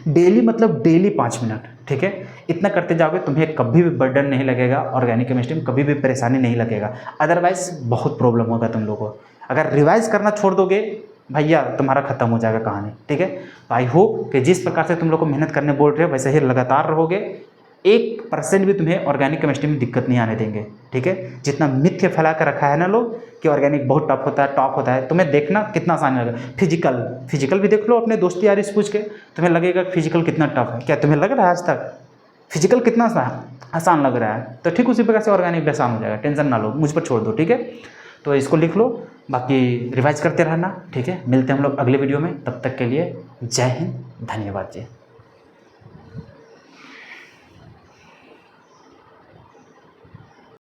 डेली मतलब डेली 5 मिनट, ठीक है। इतना करते जाओगे तुम्हें कभी भी बर्डन नहीं लगेगा, ऑर्गेनिक केमिस्ट्री में कभी भी परेशानी नहीं लगेगा। अदरवाइज बहुत प्रॉब्लम होगा तुम लोगों को। अगर रिवाइज करना छोड़ दोगे भैया तुम्हारा खत्म हो जाएगा कहानी, ठीक है। आई होप कि जिस प्रकार से तुम लोग को मेहनत करने बोल रहे हो वैसे ही लगातार रहोगे, 1% भी तुम्हें ऑर्गेनिक केमिस्ट्री में दिक्कत नहीं आने देंगे, ठीक है। जितना मिथ्य फैला कर रखा है ना लोग कि ऑर्गेनिक बहुत टफ होता है, टॉप होता है, तुम्हें देखना कितना आसान लगेगा। फिजिकल भी देख लो अपने दोस्ती यारी से पूछ के, तुम्हें लगेगा फिजिकल कितना टफ है। क्या तुम्हें लग रहा है आज तक फिजिकल कितना आसान लग रहा है? तो ठीक उसी प्रकार से ऑर्गेनिक भी आसान हो जाएगा, टेंशन ना लो, मुझ पर छोड़ दो, ठीक है। तो इसको लिख लो, बाकी रिवाइज करते रहना, ठीक है। मिलते हैं हम लोग अगले वीडियो में, तब तक के लिए जय हिंद, धन्यवाद जी।